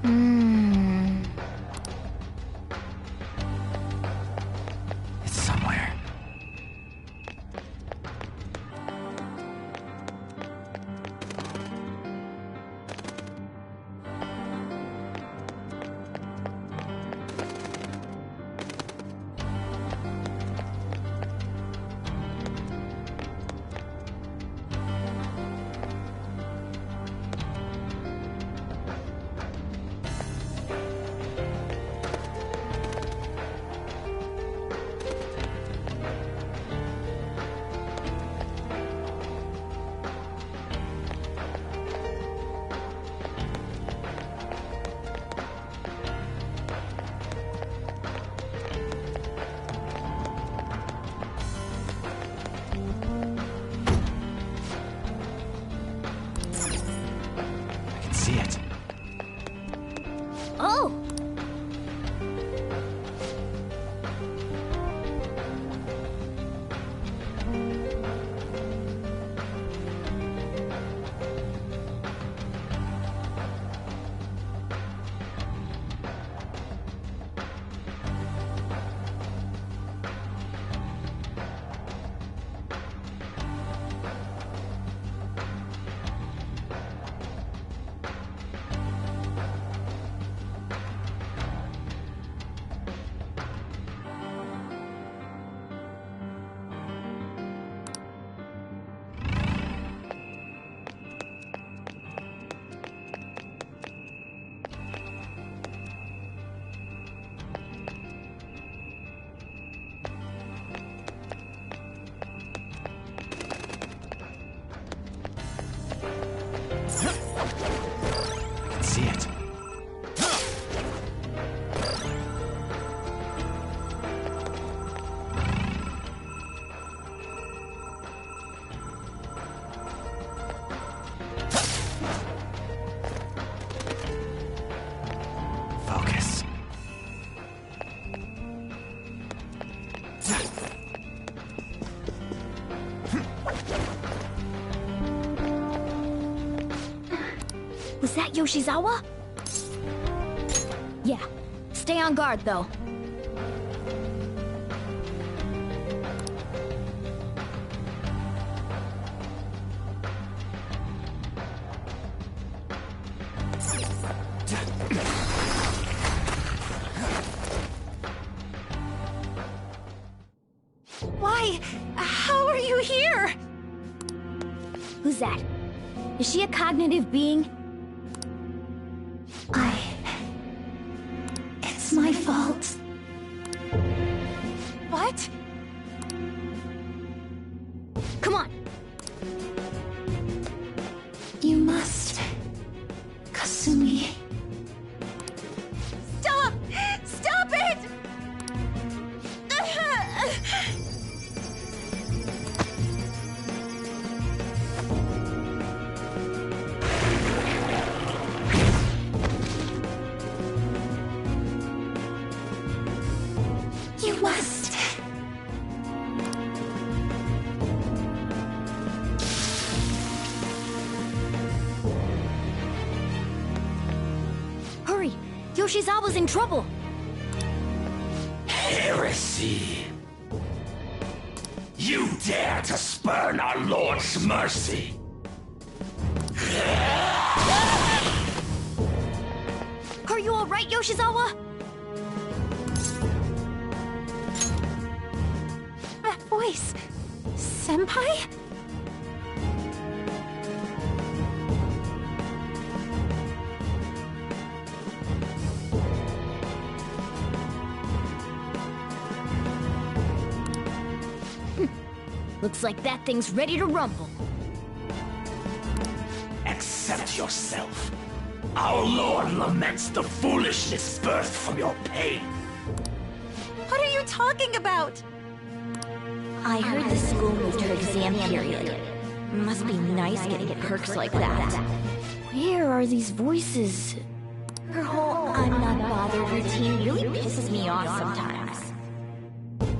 It's somewhere. See it. Oh! See it. Focus. Was that Yoshizawa? Yeah. Stay on guard, though. Why? How are you here? Who's that? Is she a cognitive being? It's my fault. What? Come on! You must... Kasumi... Stop! Stop it! You must... Hurry! Yoshizawa's in trouble! Heresy! You dare to spurn our Lord's mercy! Are you alright, Yoshizawa? That voice... Senpai? Looks like that thing's ready to rumble. Accept yourself. Our Lord laments the foolishness birthed from your pain. What are you talking about? I heard the school moved her exam period. Must be nice getting perks like that. Where are these voices? Her whole I'm not bothered routine really pisses me off sometimes.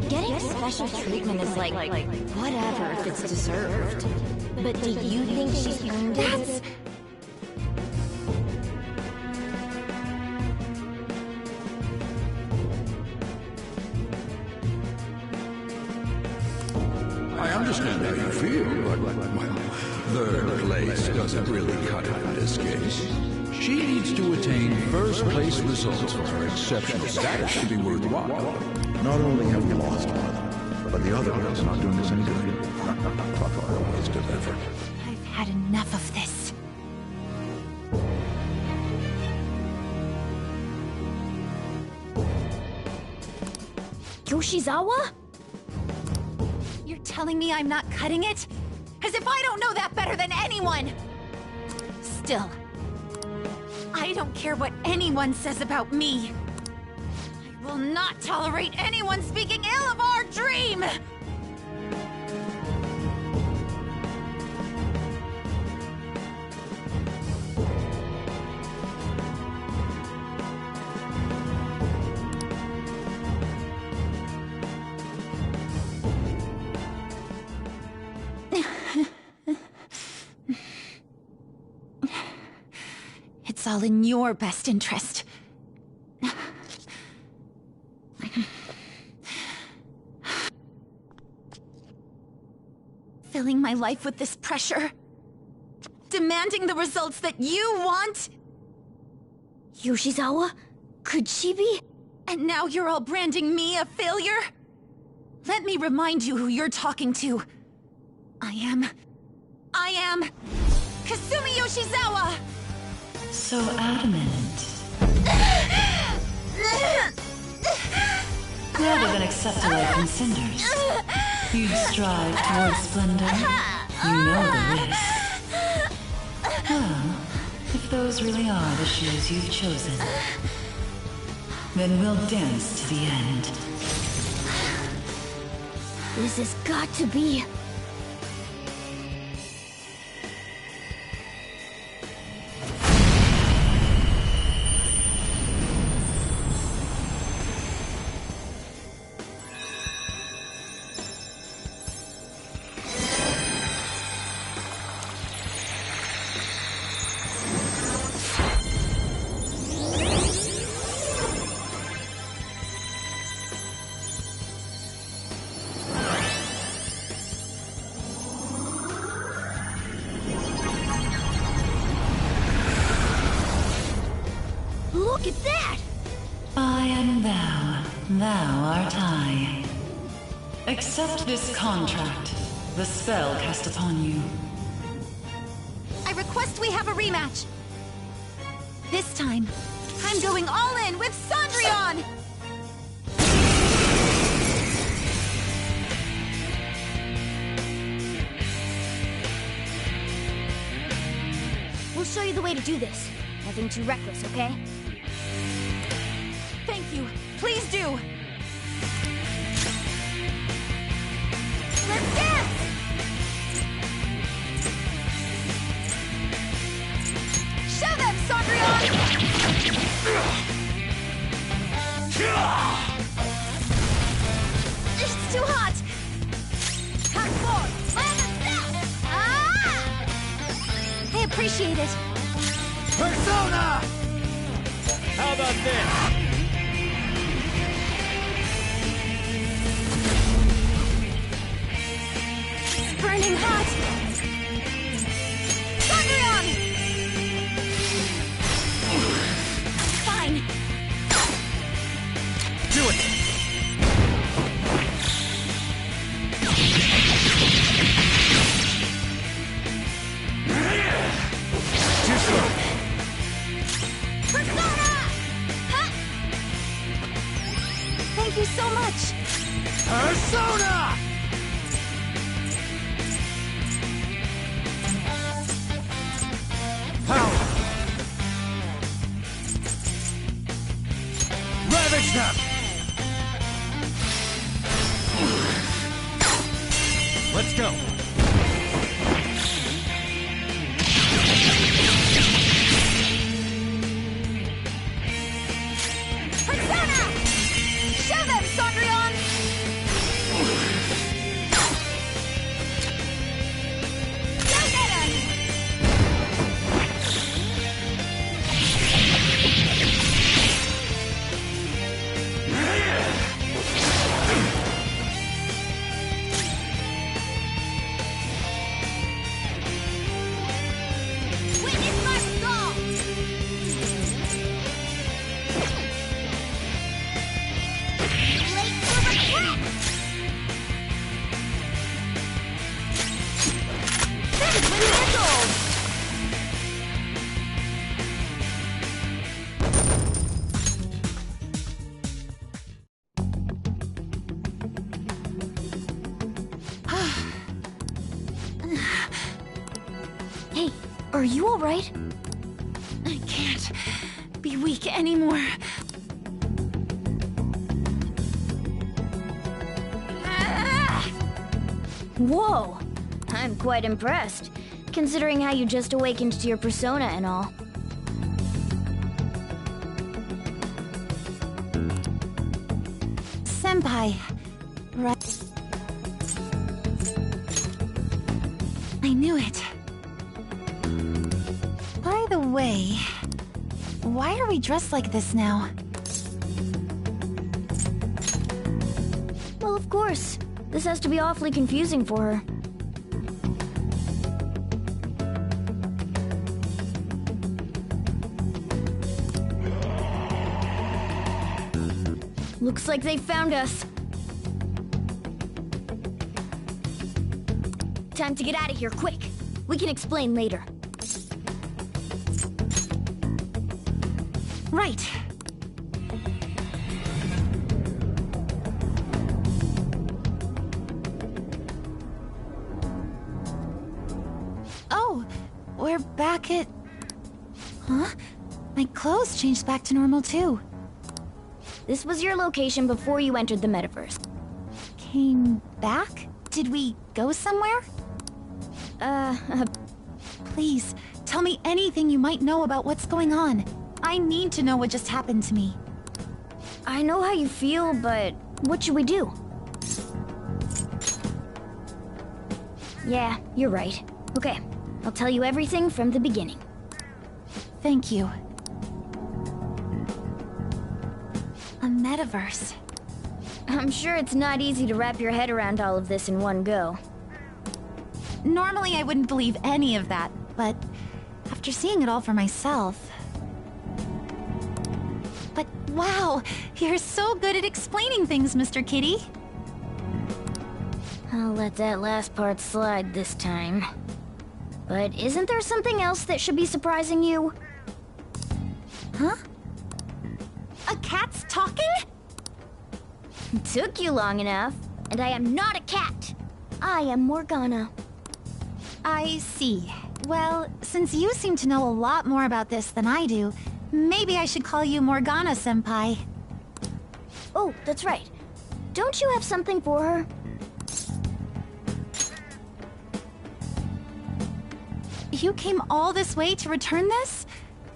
Getting special treatment is like, whatever if it's deserved. But do you think she's earned it? understand how you feel, but, well, third place doesn't really cut it in this case. She needs to attain first place results for her exceptional status to be worthwhile. Not only have we lost one, but the other one's not doing us any good. What a waste of effort. I've had enough of this. Yoshizawa? You're telling me I'm not cutting it? As if I don't know that better than anyone! Still, I don't care what anyone says about me. I will not tolerate anyone speaking ill of our dream! It's all in your best interest. Filling my life with this pressure. Demanding the results that you want. Yoshizawa? Could she be? And now you're all branding me a failure? Let me remind you who you're talking to. I am Kasumi Yoshizawa! So adamant. Rather than accept a life in cinders, you'd strive towards splendor. You know the risk. Well, if those really are the shoes you've chosen, then we'll dance to the end. This has got to be... Look at that! I am thou, thou art I. Accept this contract, the spell cast upon you. I request we have a rematch. This time, I'm going all in with Cendrillon! We'll show you the way to do this. Nothing too reckless, okay? Thank you. Please do. Let's dance! Show them, Cendrillon! It's too hot! Come forward! I appreciate it. Persona! How about this? Burning hot! Cendrillon! Fine. Do it! Too slow. Persona! Huh? Thank you so much. Persona! Power! Ravage them! Let's go! Persona! Show them, Cendrillon! Hey, are you alright? I can't be weak anymore. Whoa! I'm quite impressed, considering how you just awakened to your persona and all. Senpai. Right. I knew it. By the way, why are we dressed like this now? Well, of course. This has to be awfully confusing for her. Looks like they found us. Time to get out of here, quick. We can explain later. Right. Oh, we're back at... Huh? My clothes changed back to normal too. This was your location before you entered the metaverse. Came back? Did we go somewhere? Please, tell me anything you might know about what's going on. I need to know what just happened to me. I know how you feel, but what should we do? Yeah, you're right. Okay, I'll tell you everything from the beginning. Thank you. A metaverse. I'm sure it's not easy to wrap your head around all of this in one go. Normally I wouldn't believe any of that, but after seeing it all for myself... But wow, you're so good at explaining things, Mr. Kitty. I'll let that last part slide this time. But isn't there something else that should be surprising you? Huh? A cat's talking? Took you long enough, and I am not a cat. I am Morgana. I see. Well, since you seem to know a lot more about this than I do, maybe I should call you Morgana-senpai. Oh, that's right. Don't you have something for her? You came all this way to return this?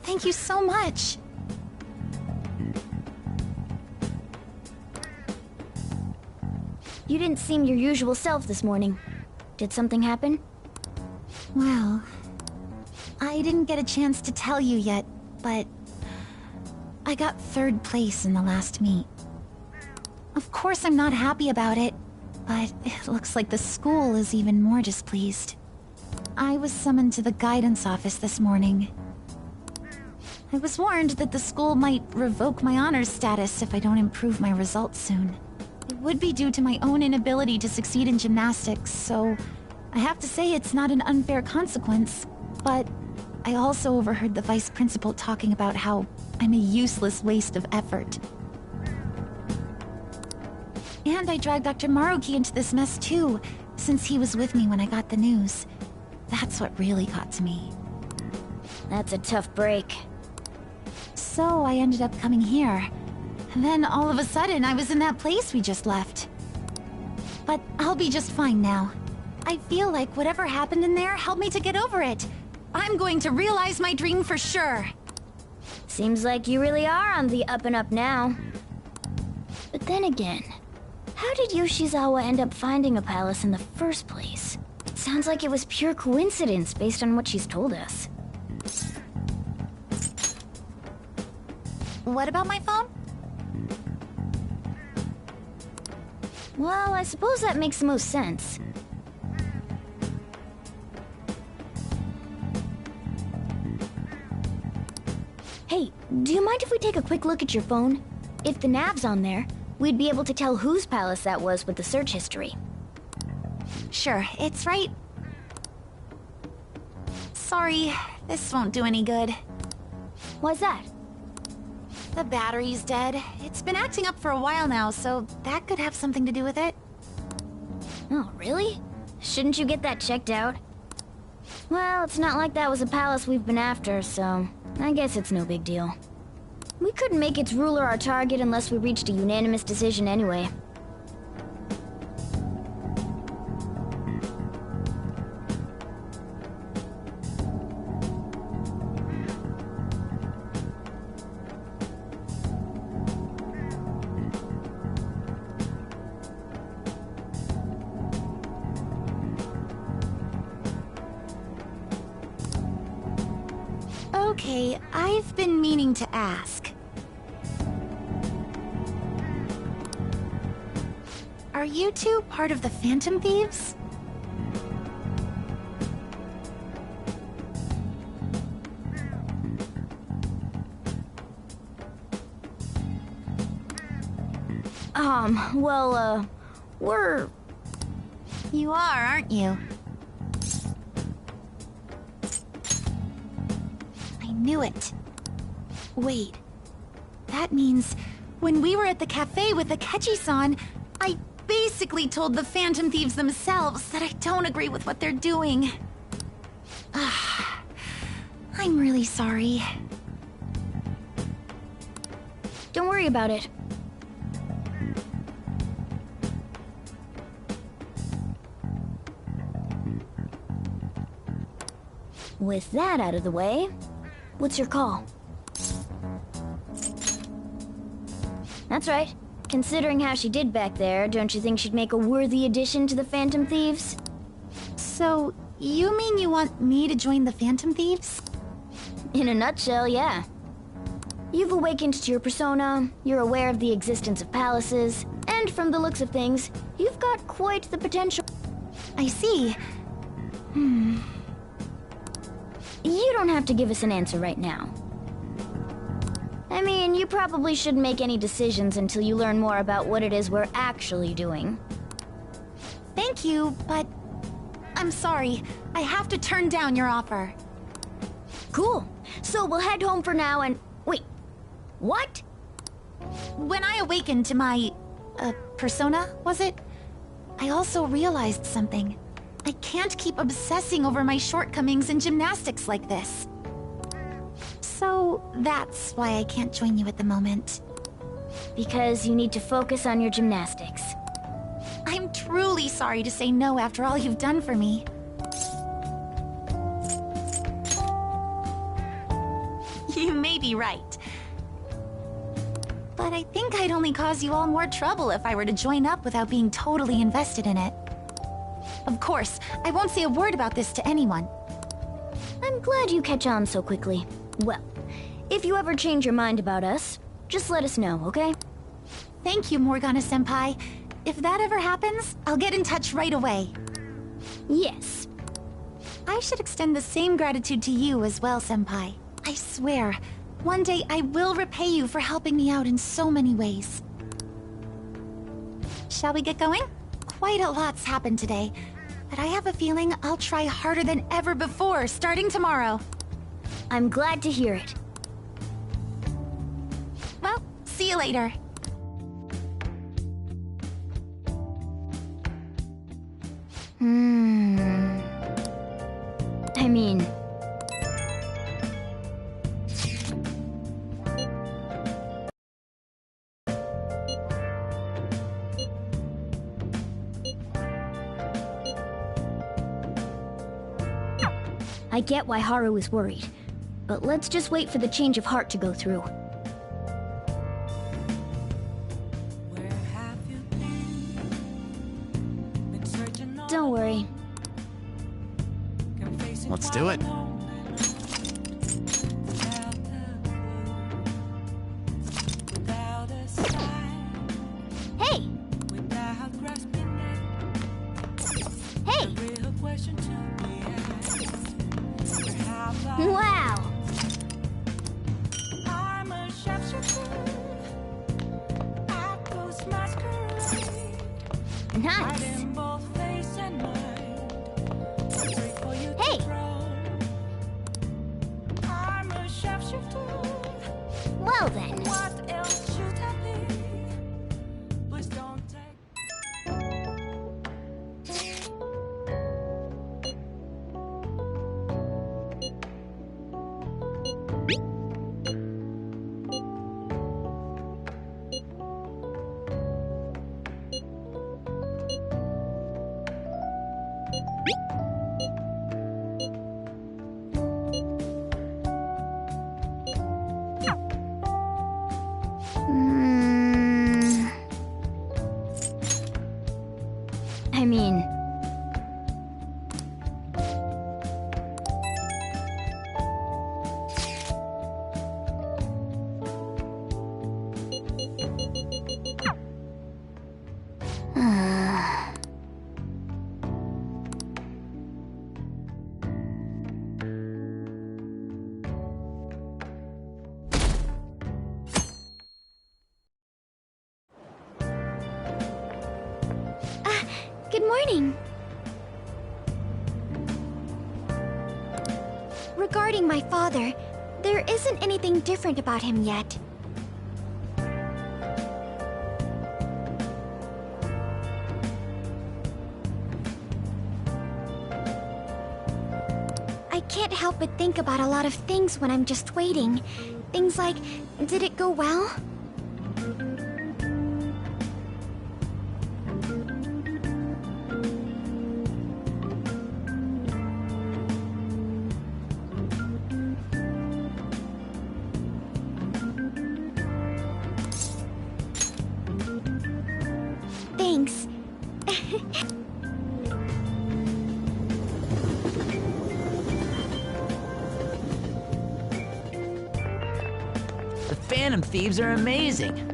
Thank you so much. You didn't seem your usual self this morning. Did something happen? Well, I didn't get a chance to tell you yet, but I got 3rd place in the last meet. Of course I'm not happy about it, but it looks like the school is even more displeased. I was summoned to the guidance office this morning. I was warned that the school might revoke my honors status if I don't improve my results soon. It would be due to my own inability to succeed in gymnastics, so I have to say it's not an unfair consequence, but I also overheard the vice principal talking about how I'm a useless waste of effort. And I dragged Dr. Maruki into this mess too, since he was with me when I got the news. That's what really got to me. That's a tough break. So I ended up coming here. And then all of a sudden I was in that place we just left. But I'll be just fine now. I feel like whatever happened in there helped me to get over it. I'm going to realize my dream for sure. Seems like you really are on the up and up now. But then again, how did Yoshizawa end up finding a palace in the first place? It sounds like it was pure coincidence based on what she's told us. What about my phone? Well, I suppose that makes the most sense. Hey, do you mind if we take a quick look at your phone? If the nav's on there, we'd be able to tell whose palace that was with the search history. Sure, it's right... Sorry, this won't do any good. Why's that? The battery's dead. It's been acting up for a while now, so that could have something to do with it. Oh, really? Shouldn't you get that checked out? Well, it's not like that was a palace we've been after, so I guess it's no big deal. We couldn't make its ruler our target unless we reached a unanimous decision anyway. Okay, I've been meaning to ask. Are you two part of the Phantom Thieves? Well, we're... You are, aren't you? I knew it. Wait. That means when we were at the cafe with the Kechi-san, I basically told the Phantom Thieves themselves that I don't agree with what they're doing. I'm really sorry. Don't worry about it. With that out of the way, what's your call? That's right. Considering how she did back there, don't you think she'd make a worthy addition to the Phantom Thieves? So, you mean you want me to join the Phantom Thieves? In a nutshell, yeah. You've awakened to your persona, you're aware of the existence of palaces, and from the looks of things, you've got quite the potential. I see. You don't have to give us an answer right now. I mean, you probably shouldn't make any decisions until you learn more about what it is we're actually doing. Thank you, but I'm sorry. I have to turn down your offer. Cool. So we'll head home for now and... Wait. What? When I awakened to my... persona, was it? I also realized something. I can't keep obsessing over my shortcomings in gymnastics like this. So that's why I can't join you at the moment. Because you need to focus on your gymnastics. I'm truly sorry to say no after all you've done for me. You may be right. But I think I'd only cause you all more trouble if I were to join up without being totally invested in it. Of course, I won't say a word about this to anyone. I'm glad you catch on so quickly. Well, if you ever change your mind about us, just let us know, okay? Thank you, Morgana-senpai. If that ever happens, I'll get in touch right away. Yes. I should extend the same gratitude to you as well, senpai. I swear, one day I will repay you for helping me out in so many ways. Shall we get going? Quite a lot's happened today, but I have a feeling I'll try harder than ever before starting tomorrow. I'm glad to hear it. Well, see you later. I mean... I get why Haru is worried, but let's just wait for the change of heart to go through. Don't worry. Let's do it. Hey! Hey! Wow! Nice! Hey! Well then. morning. Regarding my father, there isn't anything different about him yet. I can't help but think about a lot of things when I'm just waiting. Things like, did it go well? Thanks. The Phantom Thieves are amazing.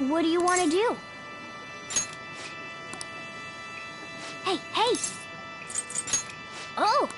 What do you want to do? Hey, hey! Oh!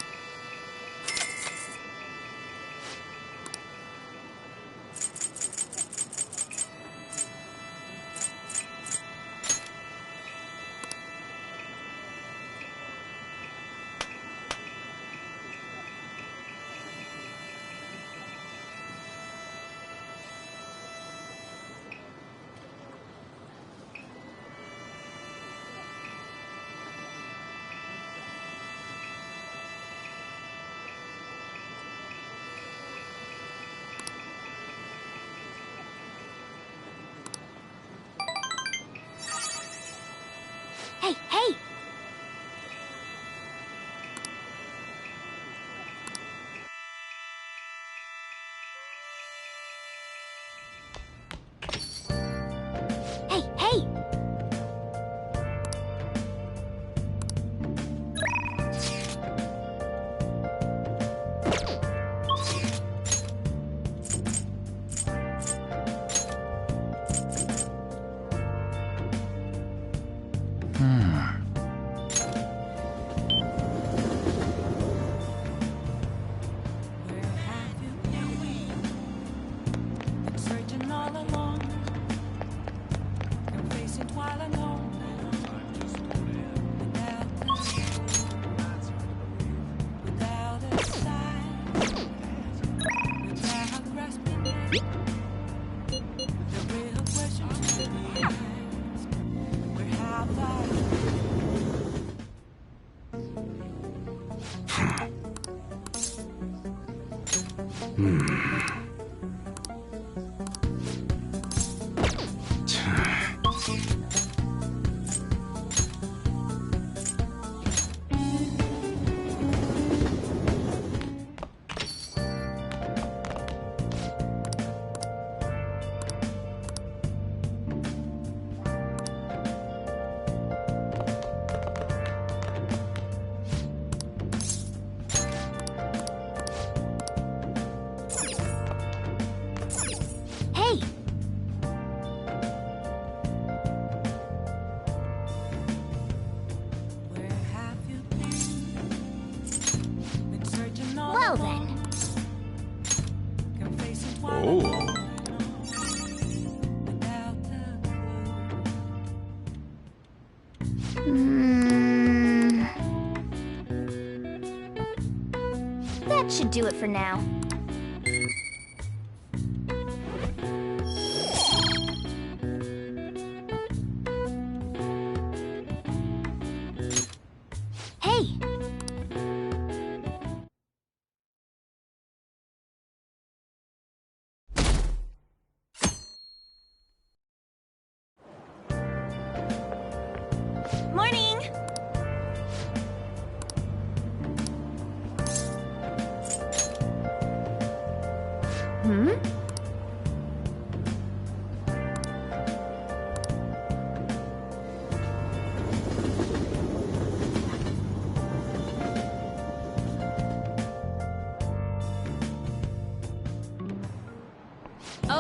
Hey, hey! Hey, hey! Hey! Well then. Oh. That should do it for now. Hey! Morning!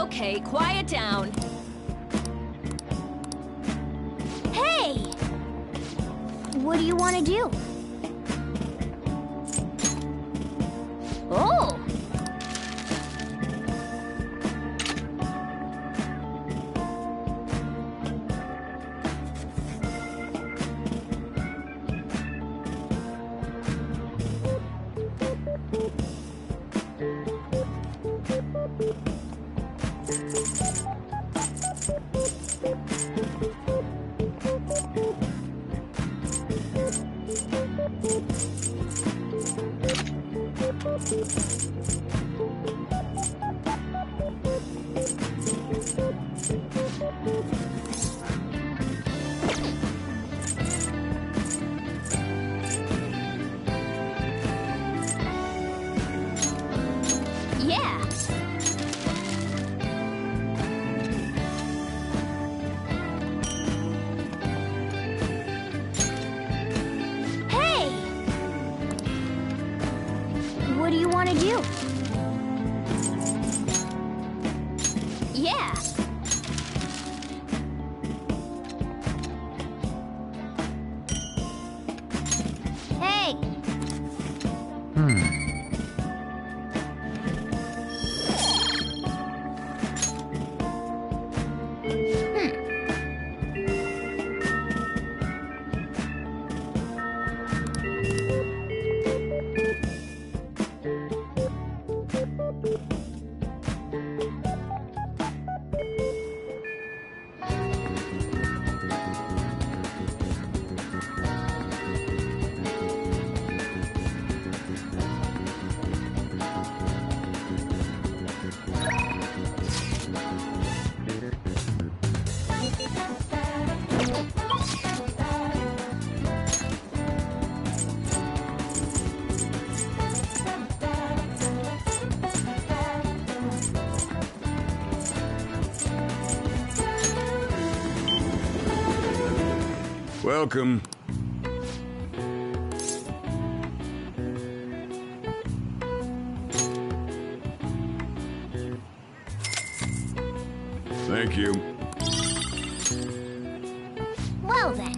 Okay, quiet down. Hey! What do you want to do? Oh! Yeah! Hey! What do you want to do? Yeah! Hey! Welcome. Thank you. Well then.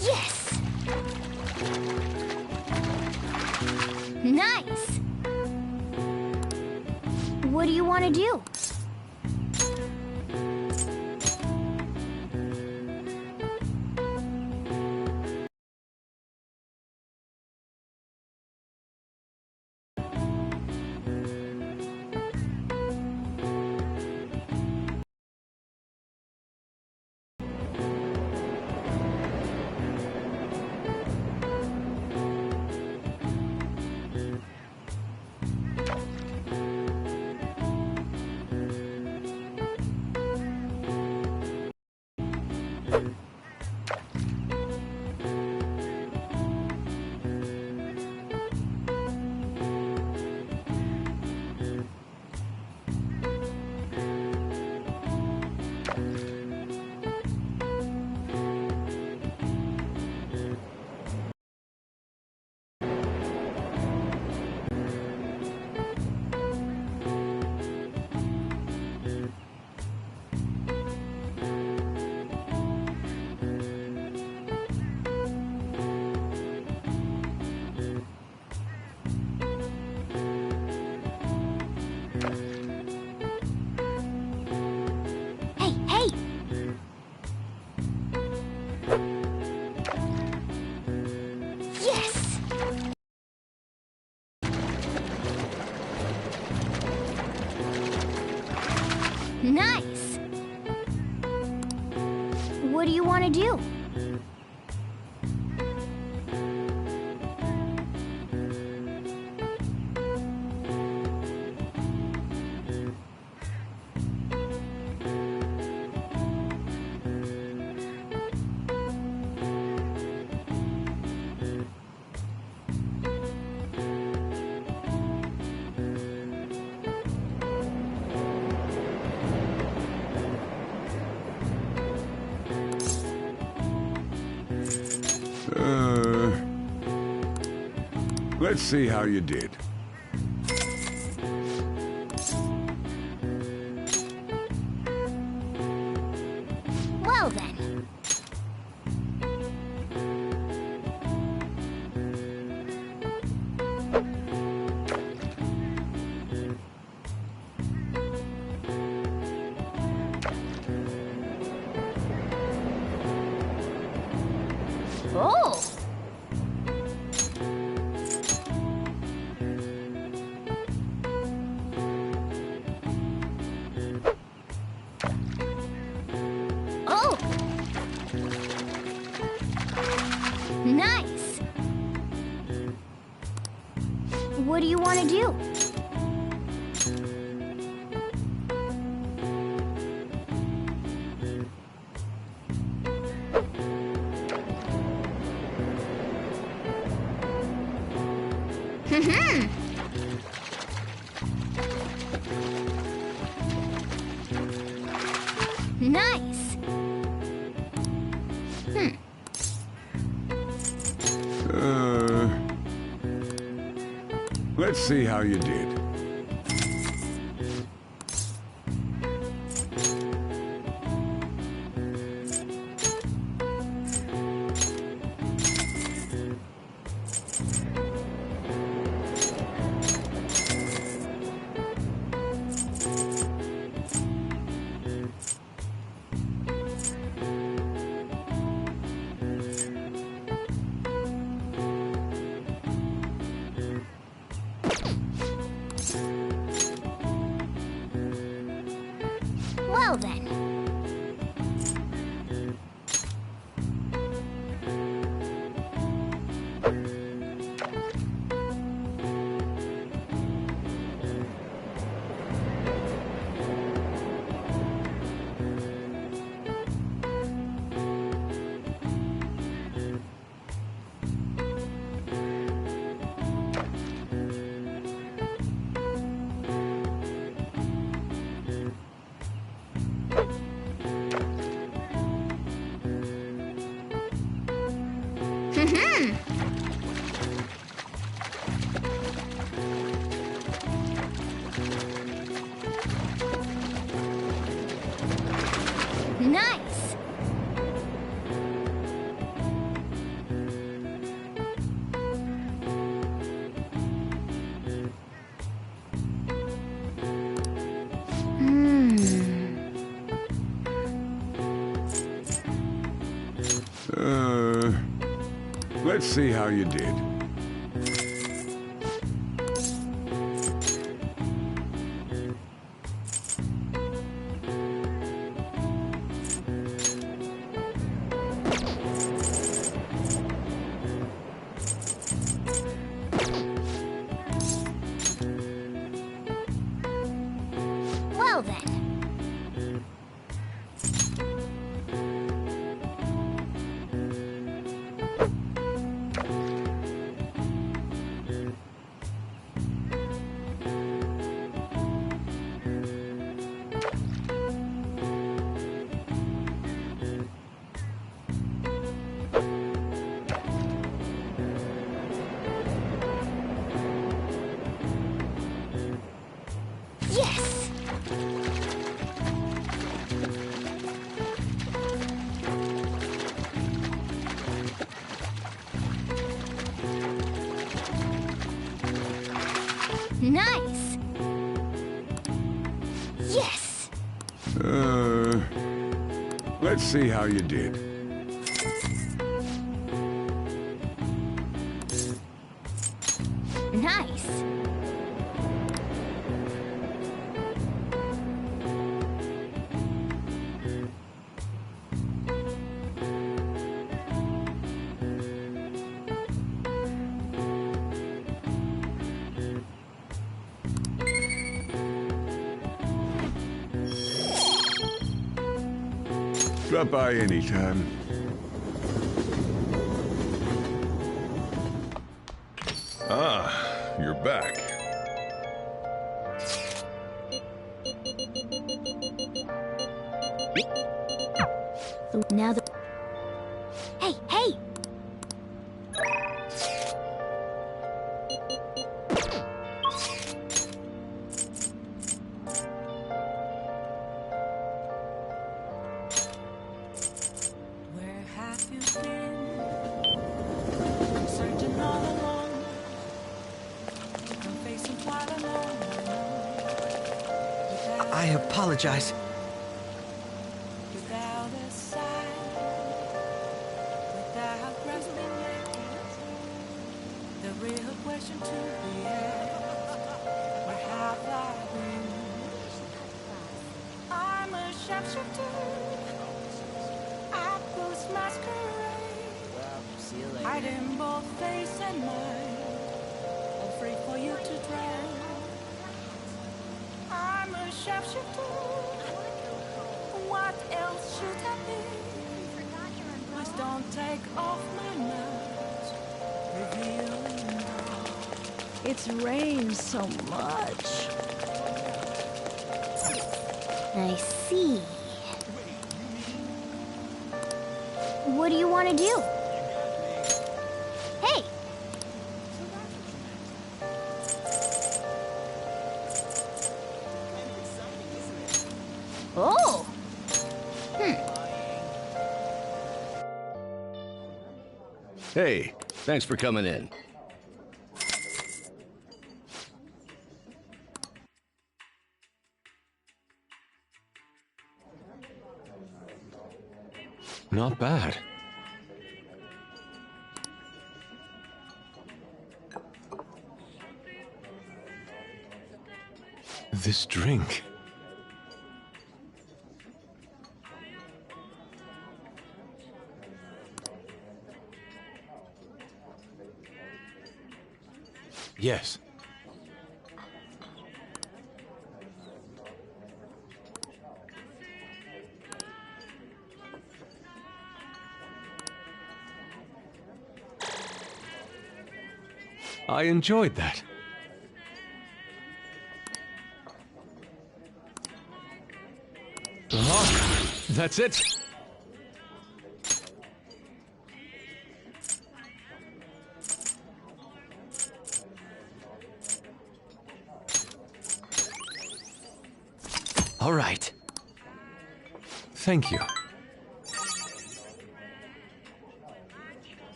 Yes! Nice! What do you want to do? Let's see how you did. Well then. Oh! Oh! Nice! What do you want to do? Nice. Let's see how you did. Well then. Nice. Let's see how you did. Well then. Yes! Nice! Yes! Let's see how you did. Nice! Drop by anytime. Ah, you're back. Now the... Hey, hey! I apologize. Without a sign, without grasping at the real question to be asked, where have I been? I'm a sharpshooter. I post masquerade. Hiding both face and mind, afraid for you to drown. I'm a sharpshooter. What else should I be? Please don't take off my mask, revealing dark. It's rained so much. I see. What do you want to do? Hey! Oh! Hey, thanks for coming in. Not bad. This drink. Yes. I enjoyed that. That's it. All right. Thank you.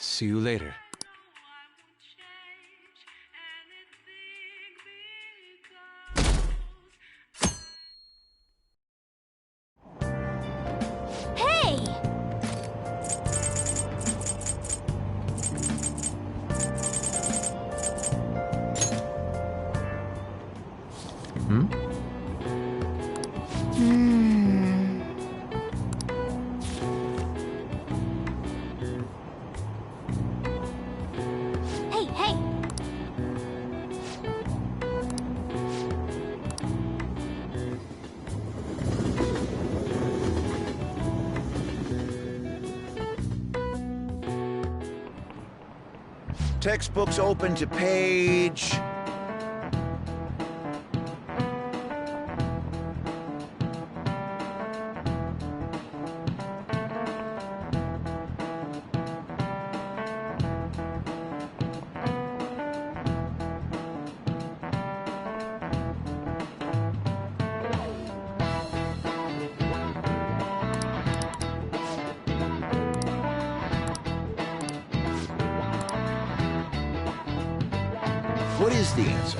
See you later. Hey! Hey, hey! Textbooks open to page... What is the answer?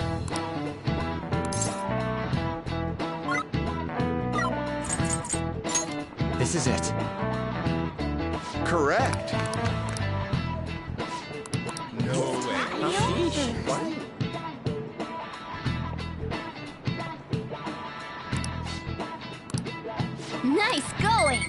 This is it. Correct. No way. Nice going!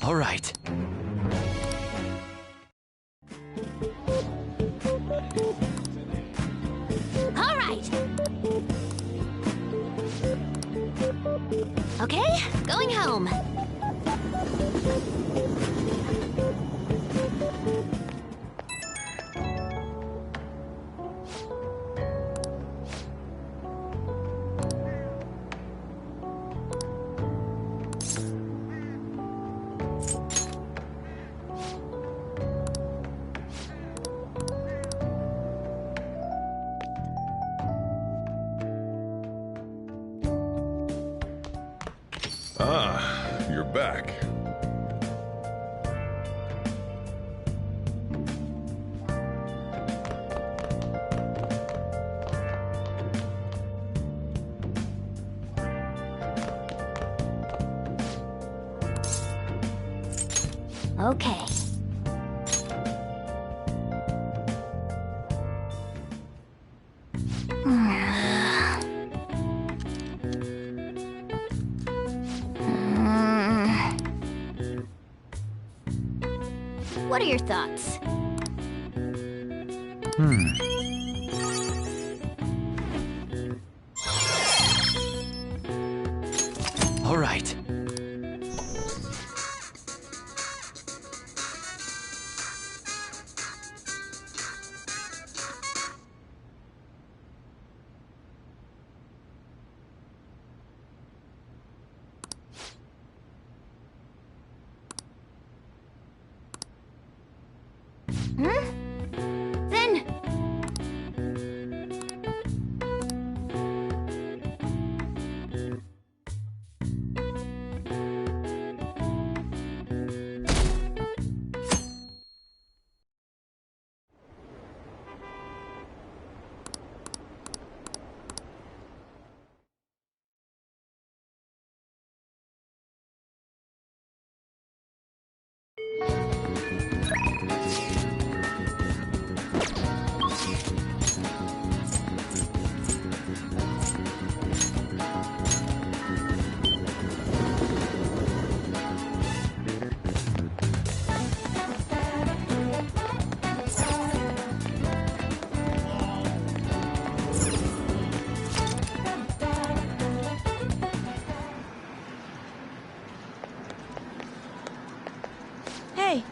All right. All right. Okay, going home. Ah, you're back. Okay. What are your thoughts? All right. Then... Hey.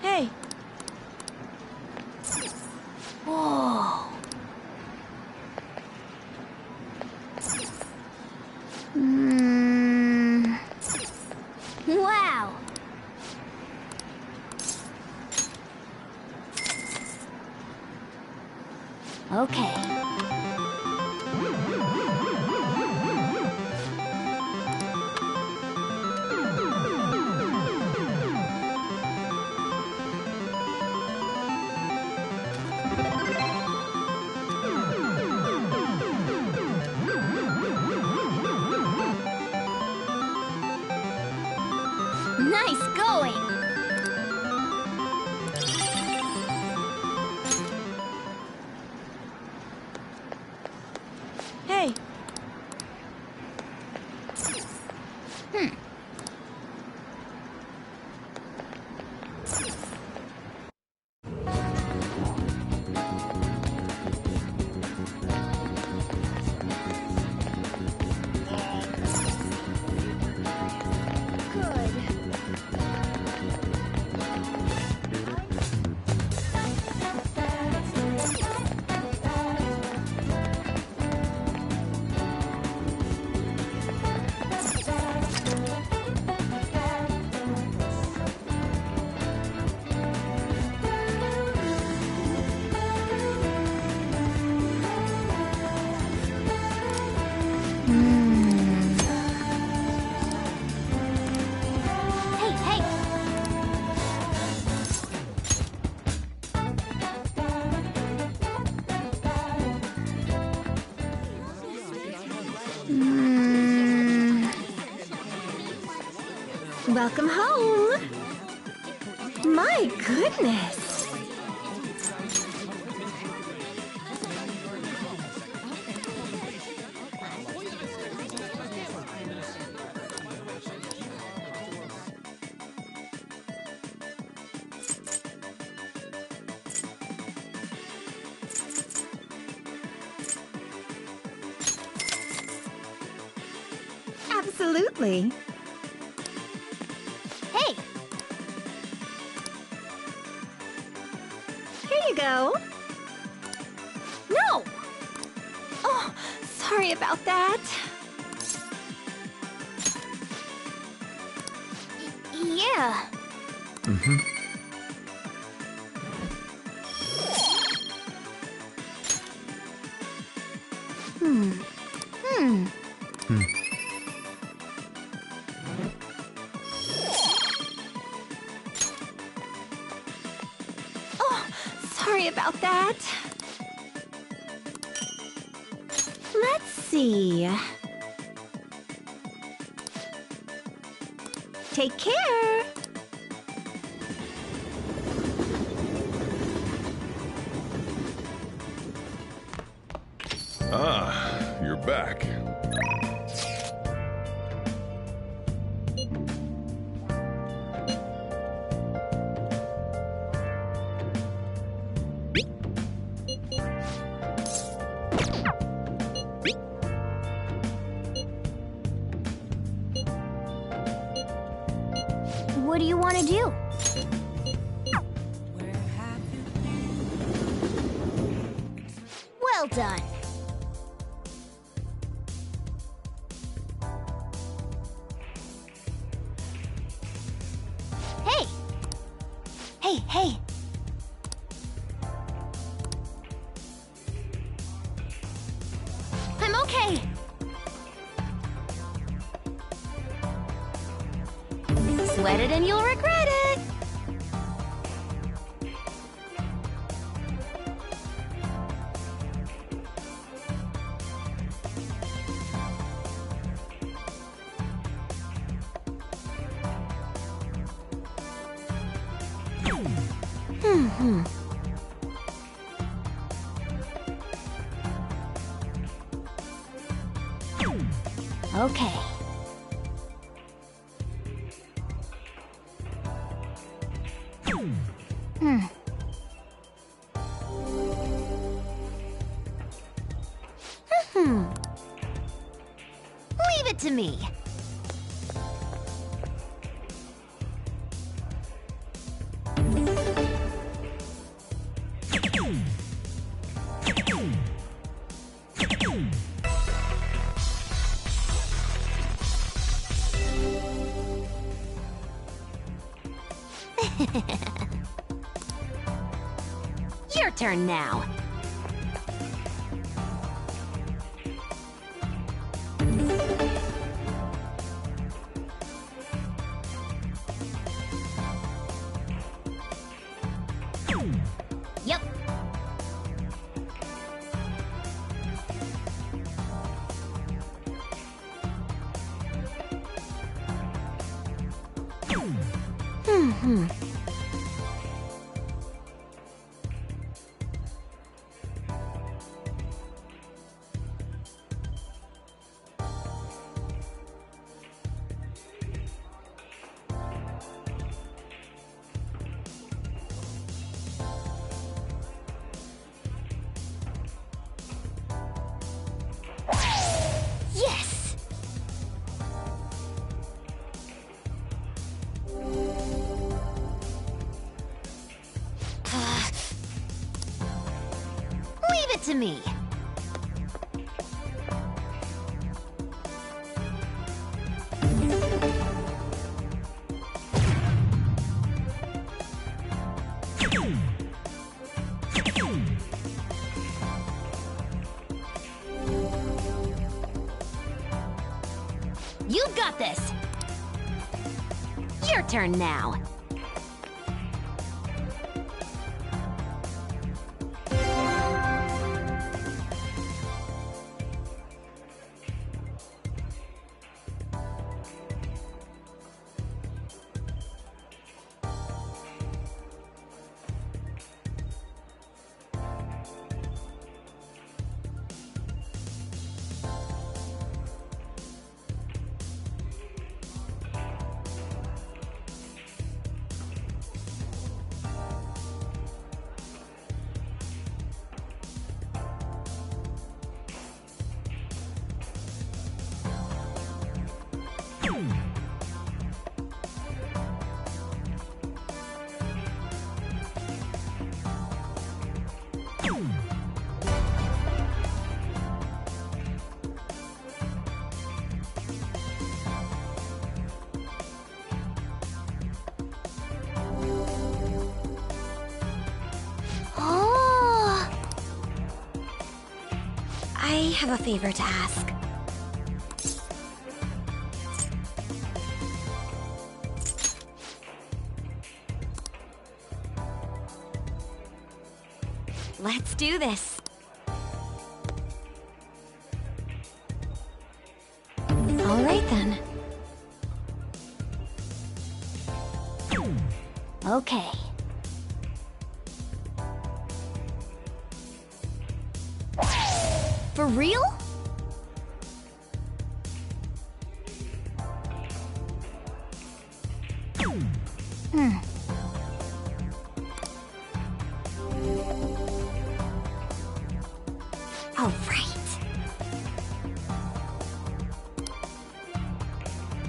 Hey. Whoa. Wow. Okay. Nice going! Welcome home! My goodness! Absolutely. Hey! Here you go. No! Oh, sorry about that. Yeah. Mm-hmm. Oh, sorry about that. Let's see. Take care. Ah, you're back. What do you want to do? Well done. Hey! Hey, hey! I'm okay! Sweat it and you'll regret it! Okay. Leave it to me. Your turn now. Yep. Yes! Leave it to me. You got this! Your turn now. I have a favor to ask. Let's do this. All right then. Okay. For real? All right.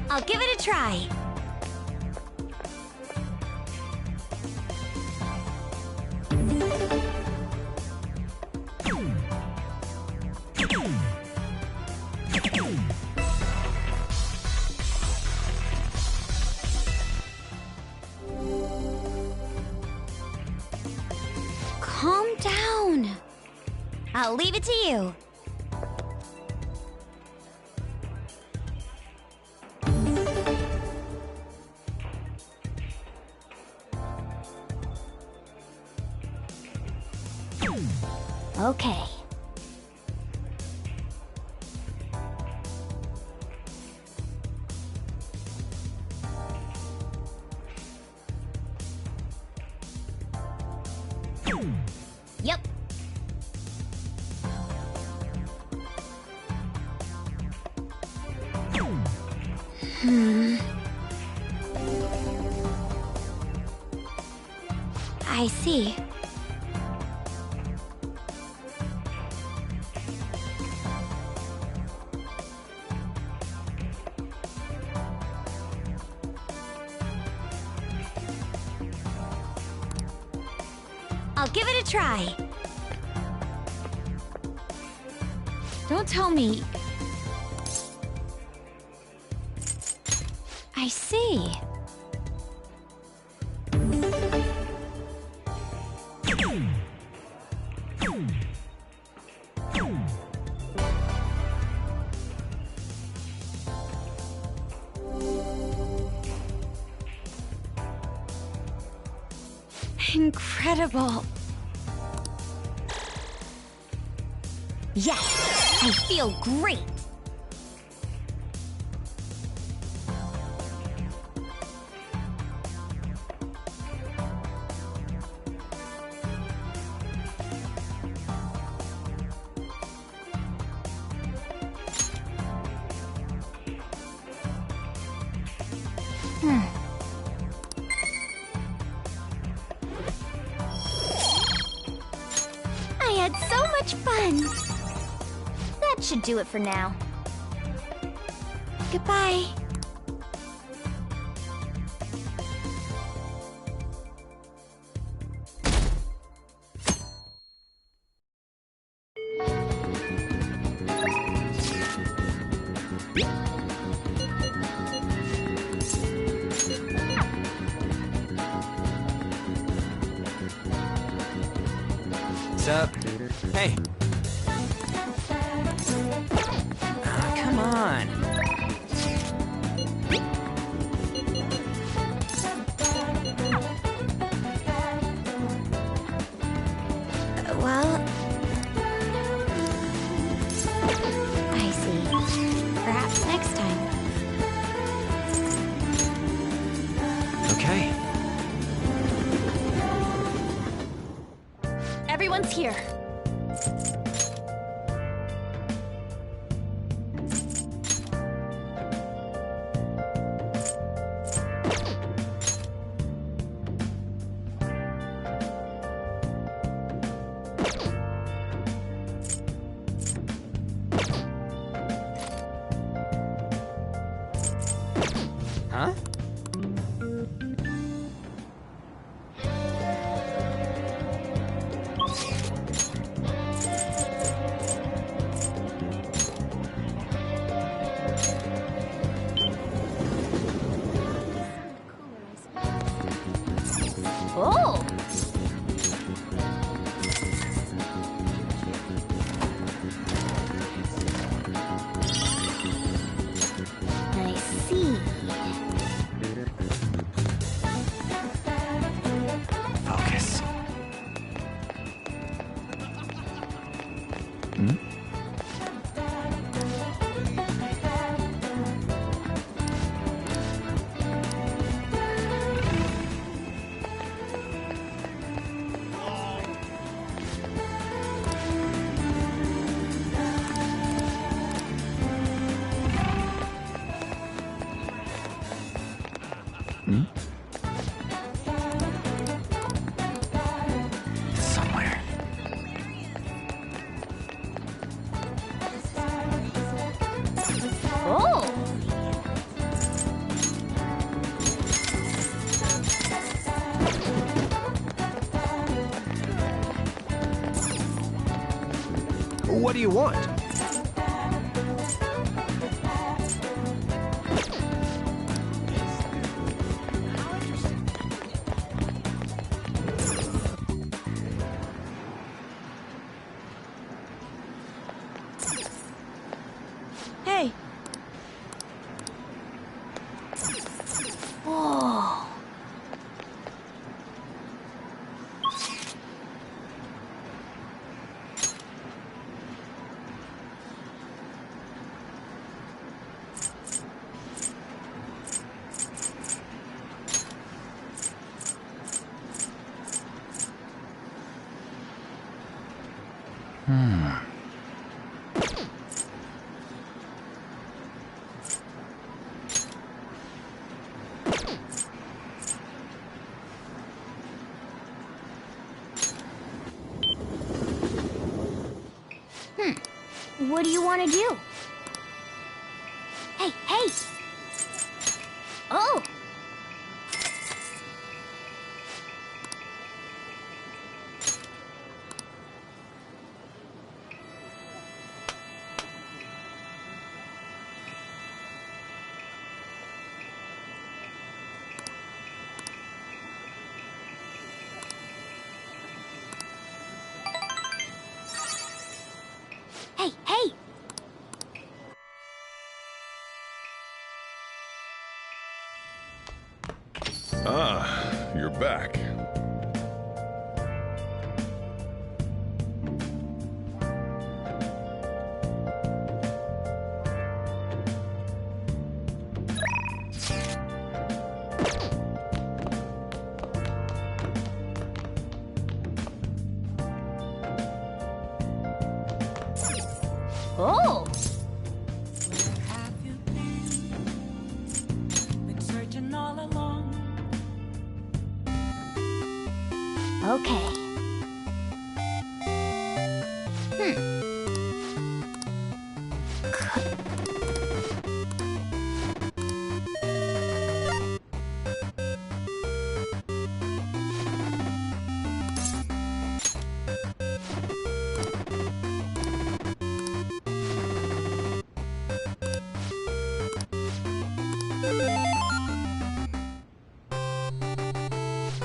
I'll give it a try. Calm down. I'll leave it to you. Okay. Yep. I see. I'll give it a try. Don't tell me. I see. Incredible. Yes, I feel great. I had so much fun. That should do it for now. Goodbye. Sup? Hey. Ah, come on. Well, I see. Perhaps next time. Okay. Everyone's here. Huh? Somewhere. Oh! What do you want? Hey. Whoa. What do you want to do? Hey, hey! Oh! Hey, hey! Ah, you're back. Oh! Have you been searching all along? Okay.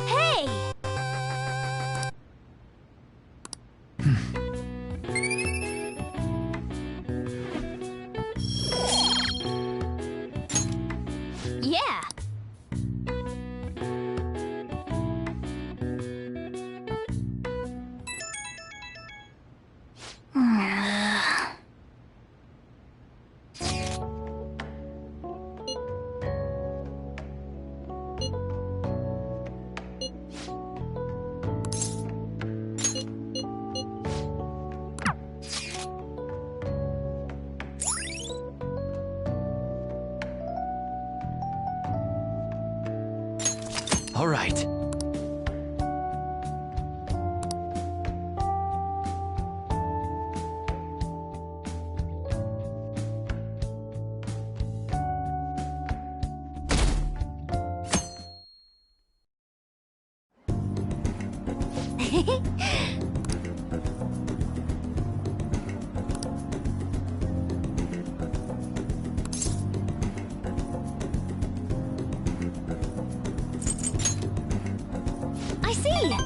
Hey! Yeah. All right. I see!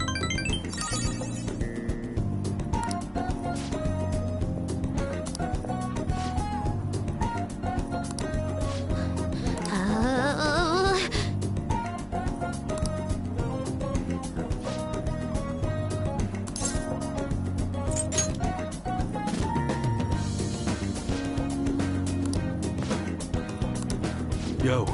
Yo.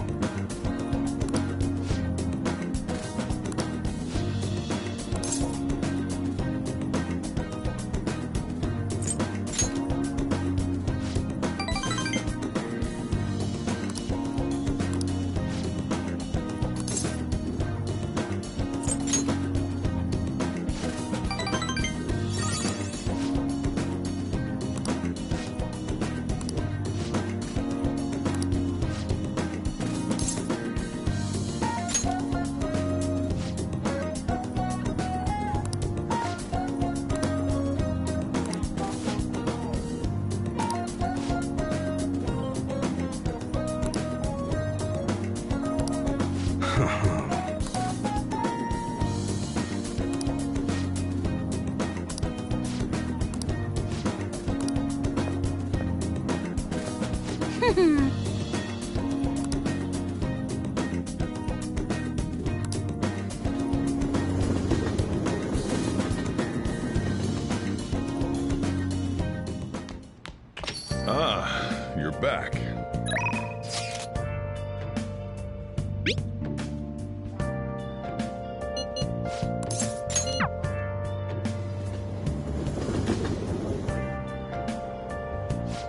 Ah, you're back.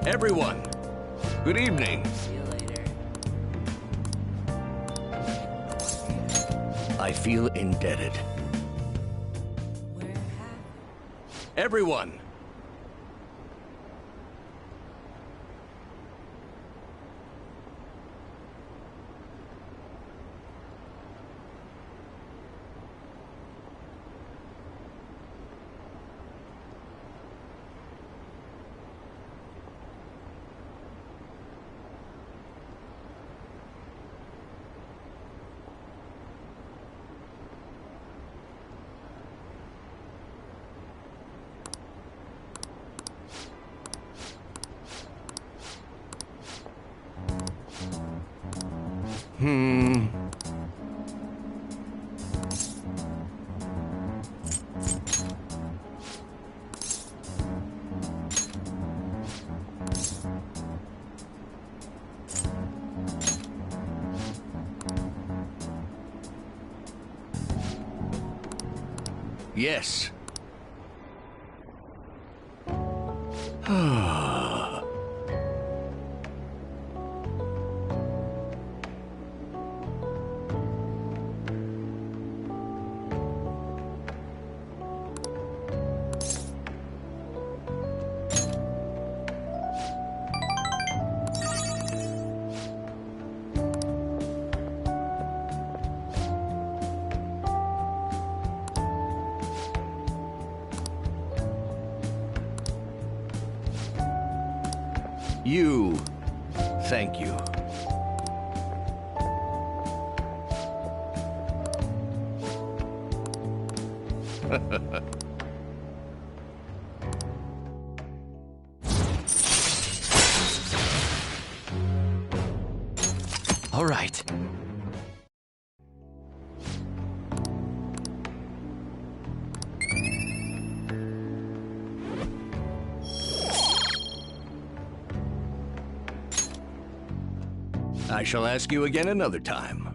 Everyone, good evening. See you later. I feel indebted. Everyone. Yes. You. Thank you. All right. I shall ask you again another time.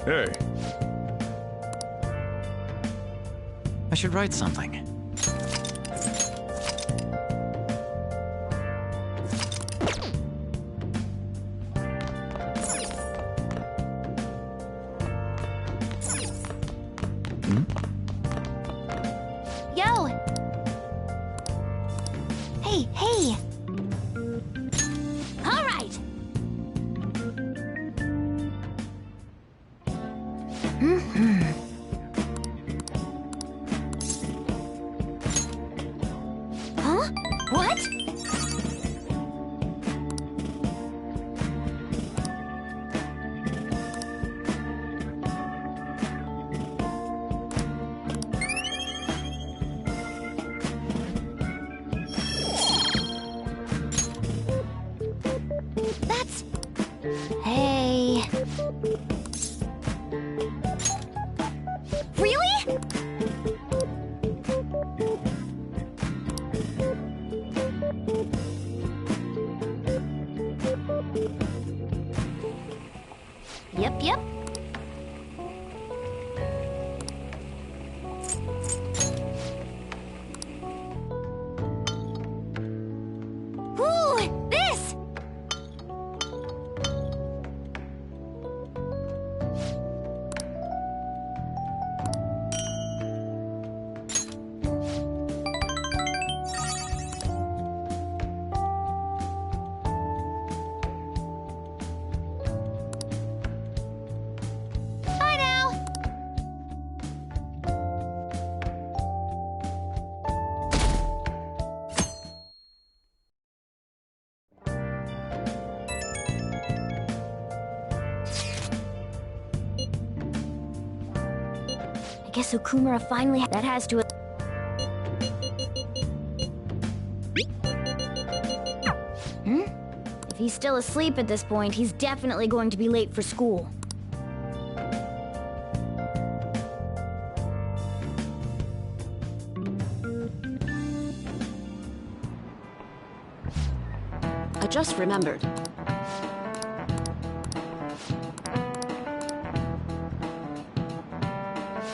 Hey. I should write something. Yo, Huh? What? That's... Hey... Really? Yep. Ooh, this! Bye now! I guess Okumura finally... That has to... If he's still asleep at this point, he's definitely going to be late for school. I just remembered.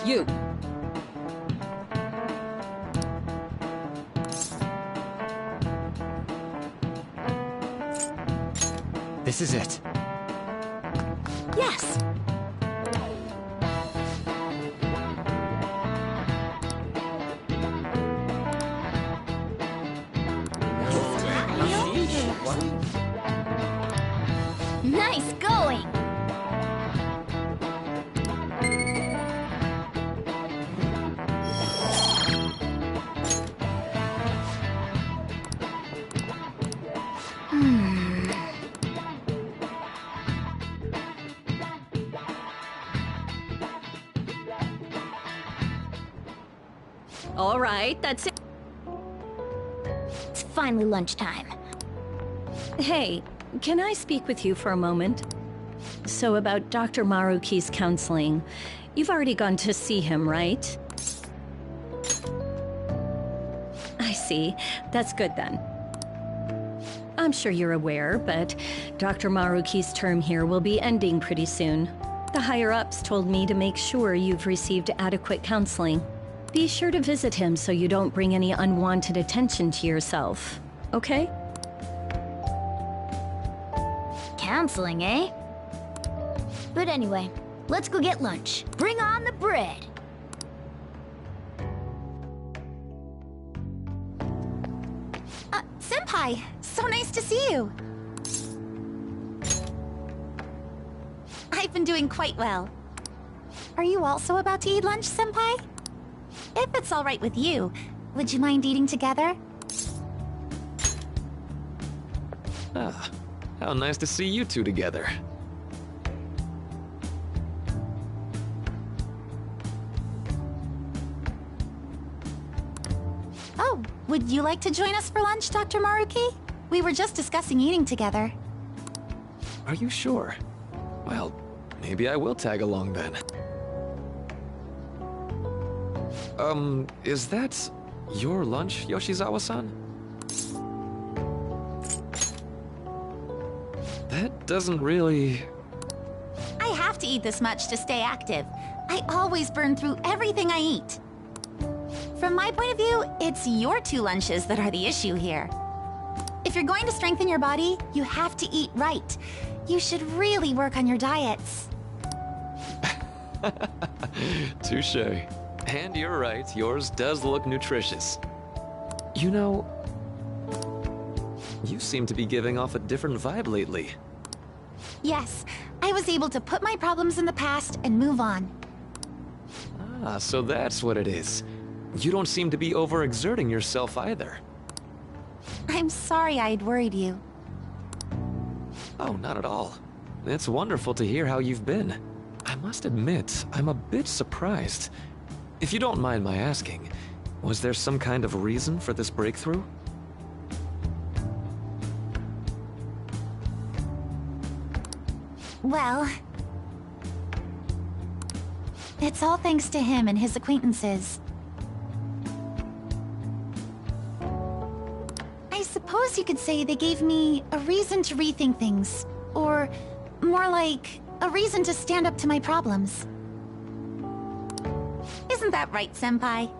You. This is it. Yes. Nice going! All right, that's it. It's finally lunchtime. Hey, can I speak with you for a moment? So about Dr. Maruki's counseling, you've already gone to see him, right? I see. That's good then. I'm sure you're aware, but Dr. Maruki's term here will be ending pretty soon. The higher-ups told me to make sure you've received adequate counseling. Be sure to visit him so you don't bring any unwanted attention to yourself, okay? Counseling, eh? But anyway, let's go get lunch. Bring on the bread! Senpai, so nice to see you. I've been doing quite well. Are you also about to eat lunch, Senpai? If it's all right with you, would you mind eating together? Ah, how nice to see you two together. Oh, would you like to join us for lunch, Dr. Maruki? We were just discussing eating together. Are you sure? Well, maybe I will tag along then. Is that your lunch, Yoshizawa-san? That doesn't really... I have to eat this much to stay active. I always burn through everything I eat. From my point of view, it's your 2 lunches that are the issue here. If you're going to strengthen your body, you have to eat right. You should really work on your diets. Touché. And you're right, yours does look nutritious. You know, you seem to be giving off a different vibe lately. Yes, I was able to put my problems in the past and move on. Ah, so that's what it is. You don't seem to be overexerting yourself either. I'm sorry I'd worried you. Oh, not at all. It's wonderful to hear how you've been. I must admit, I'm a bit surprised. If you don't mind my asking, was there some kind of reason for this breakthrough? Well, it's all thanks to him and his acquaintances. I suppose you could say they gave me a reason to rethink things. Or more like, a reason to stand up to my problems. Isn't that right, Senpai?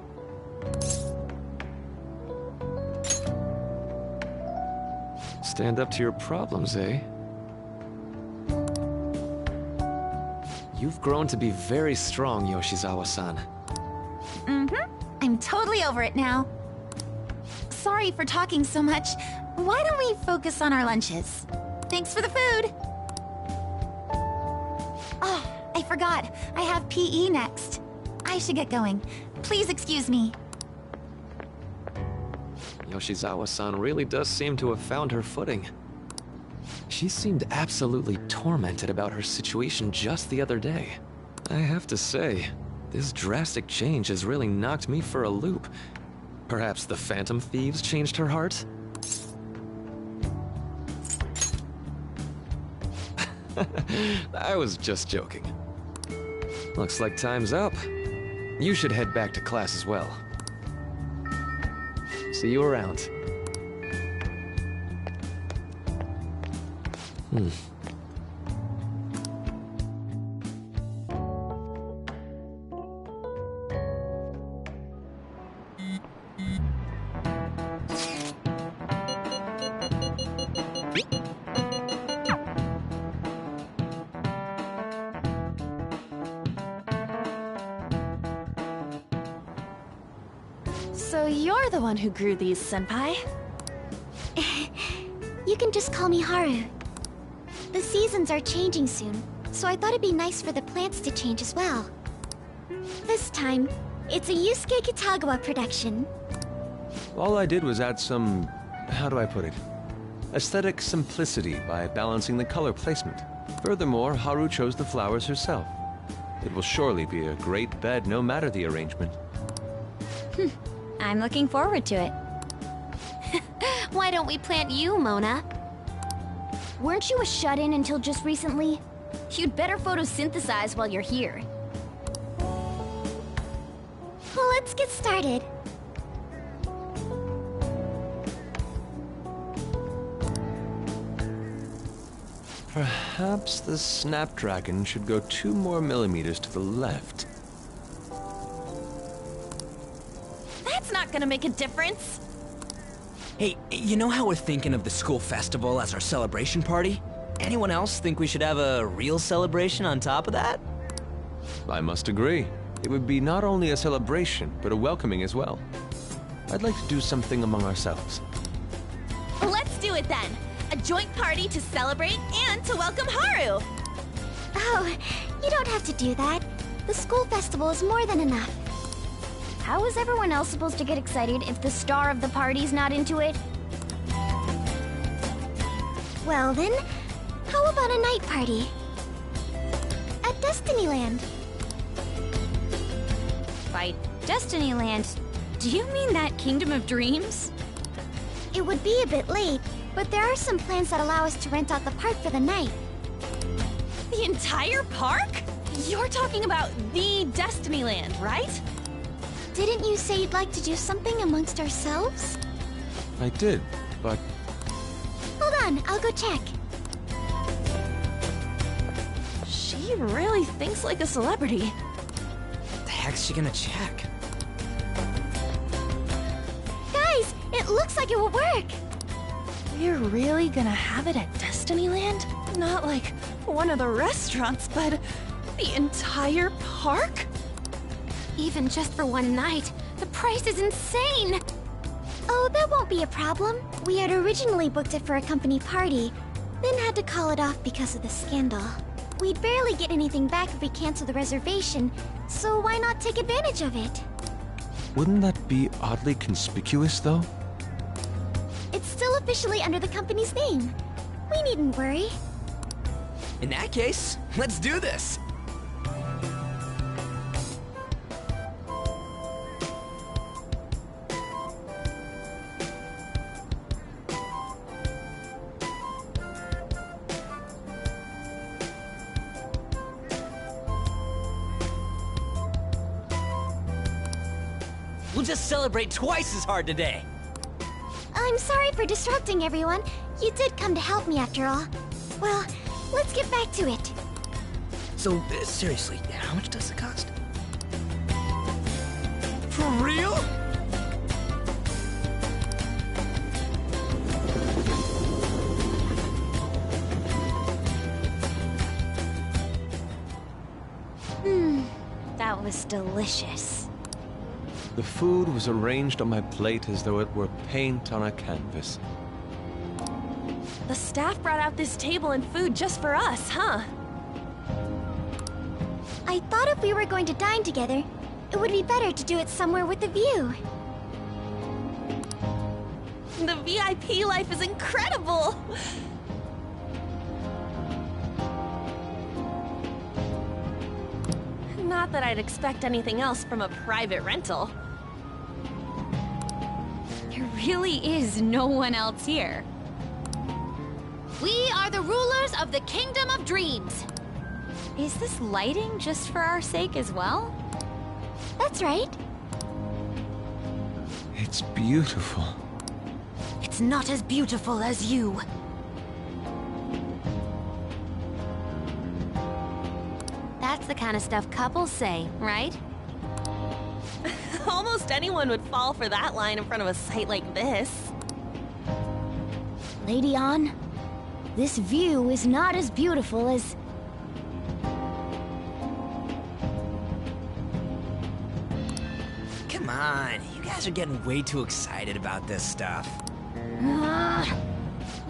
Stand up to your problems, eh? You've grown to be very strong, Yoshizawa-san. Mm-hmm. I'm totally over it now. Sorry for talking so much. Why don't we focus on our lunches? Thanks for the food! Oh, I forgot. I have PE next. I should get going. Please excuse me. Yoshizawa-san really does seem to have found her footing. She seemed absolutely tormented about her situation just the other day. I have to say, this drastic change has really knocked me for a loop. Perhaps the Phantom Thieves changed her heart? I was just joking. Looks like time's up. You should head back to class as well. See you around. So you're the one who grew these, Senpai? You can just call me Haru. The seasons are changing soon, so I thought it'd be nice for the plants to change as well. This time, it's a Yusuke Kitagawa production. All I did was add some... how do I put it? Aesthetic simplicity by balancing the color placement. Furthermore, Haru chose the flowers herself. It will surely be a great bed no matter the arrangement. I'm looking forward to it. Why don't we plant you, Mona? Weren't you a shut-in until just recently? You'd better photosynthesize while you're here. Well, let's get started. Perhaps the Snapdragon should go 2 more millimeters to the left. That's not gonna make a difference. Hey, you know how we're thinking of the school festival as our celebration party? Anyone else think we should have a real celebration on top of that? I must agree. It would be not only a celebration, but a welcoming as well. I'd like to do something among ourselves. Let's do it then. A joint party to celebrate and to welcome Haru. Oh, you don't have to do that. The school festival is more than enough. How is everyone else supposed to get excited if the star of the party's not into it? Well then, how about a night party? At Destinyland. By Destinyland, do you mean that Kingdom of Dreams? It would be a bit late, but there are some plans that allow us to rent out the park for the night. The entire park? You're talking about the Destinyland, right? Didn't you say you'd like to do something amongst ourselves? I did, but... Hold on, I'll go check. She really thinks like a celebrity. What the heck's she gonna check? Guys, it looks like it will work. We're really gonna have it at Destinyland? Not like one of the restaurants, but the entire park? Even just for one night, the price is insane! Oh, that won't be a problem. We had originally booked it for a company party, then had to call it off because of the scandal. We'd barely get anything back if we cancel the reservation, so why not take advantage of it? Wouldn't that be oddly conspicuous, though? It's still officially under the company's name. We needn't worry. In that case, let's do this. We'll just celebrate twice as hard today. I'm sorry for disrupting everyone. You did come to help me after all. Well, let's get back to it. So, seriously, how much does it cost? For real? That was delicious. The food was arranged on my plate as though it were paint on a canvas. The staff brought out this table and food just for us, huh? I thought if we were going to dine together, it would be better to do it somewhere with a view. The VIP life is incredible! Not that I'd expect anything else from a private rental. There really is no one else here. We are the rulers of the Kingdom of Dreams. Is this lighting just for our sake as well? That's right. It's beautiful. It's not as beautiful as you. That's the kind of stuff couples say, right? Almost anyone would fall for that line in front of a sight like this. Lady An, this view is not as beautiful as... Come on, you guys are getting way too excited about this stuff.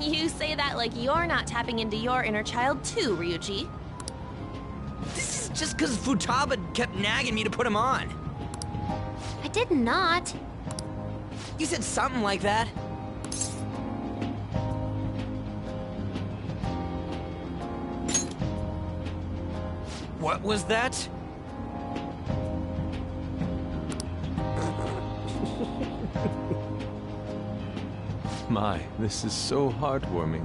You say that like you're not tapping into your inner child too, Ryuji. This is just because Futaba kept nagging me to put him on. I did not. You said something like that. What was that? My, this is so heartwarming.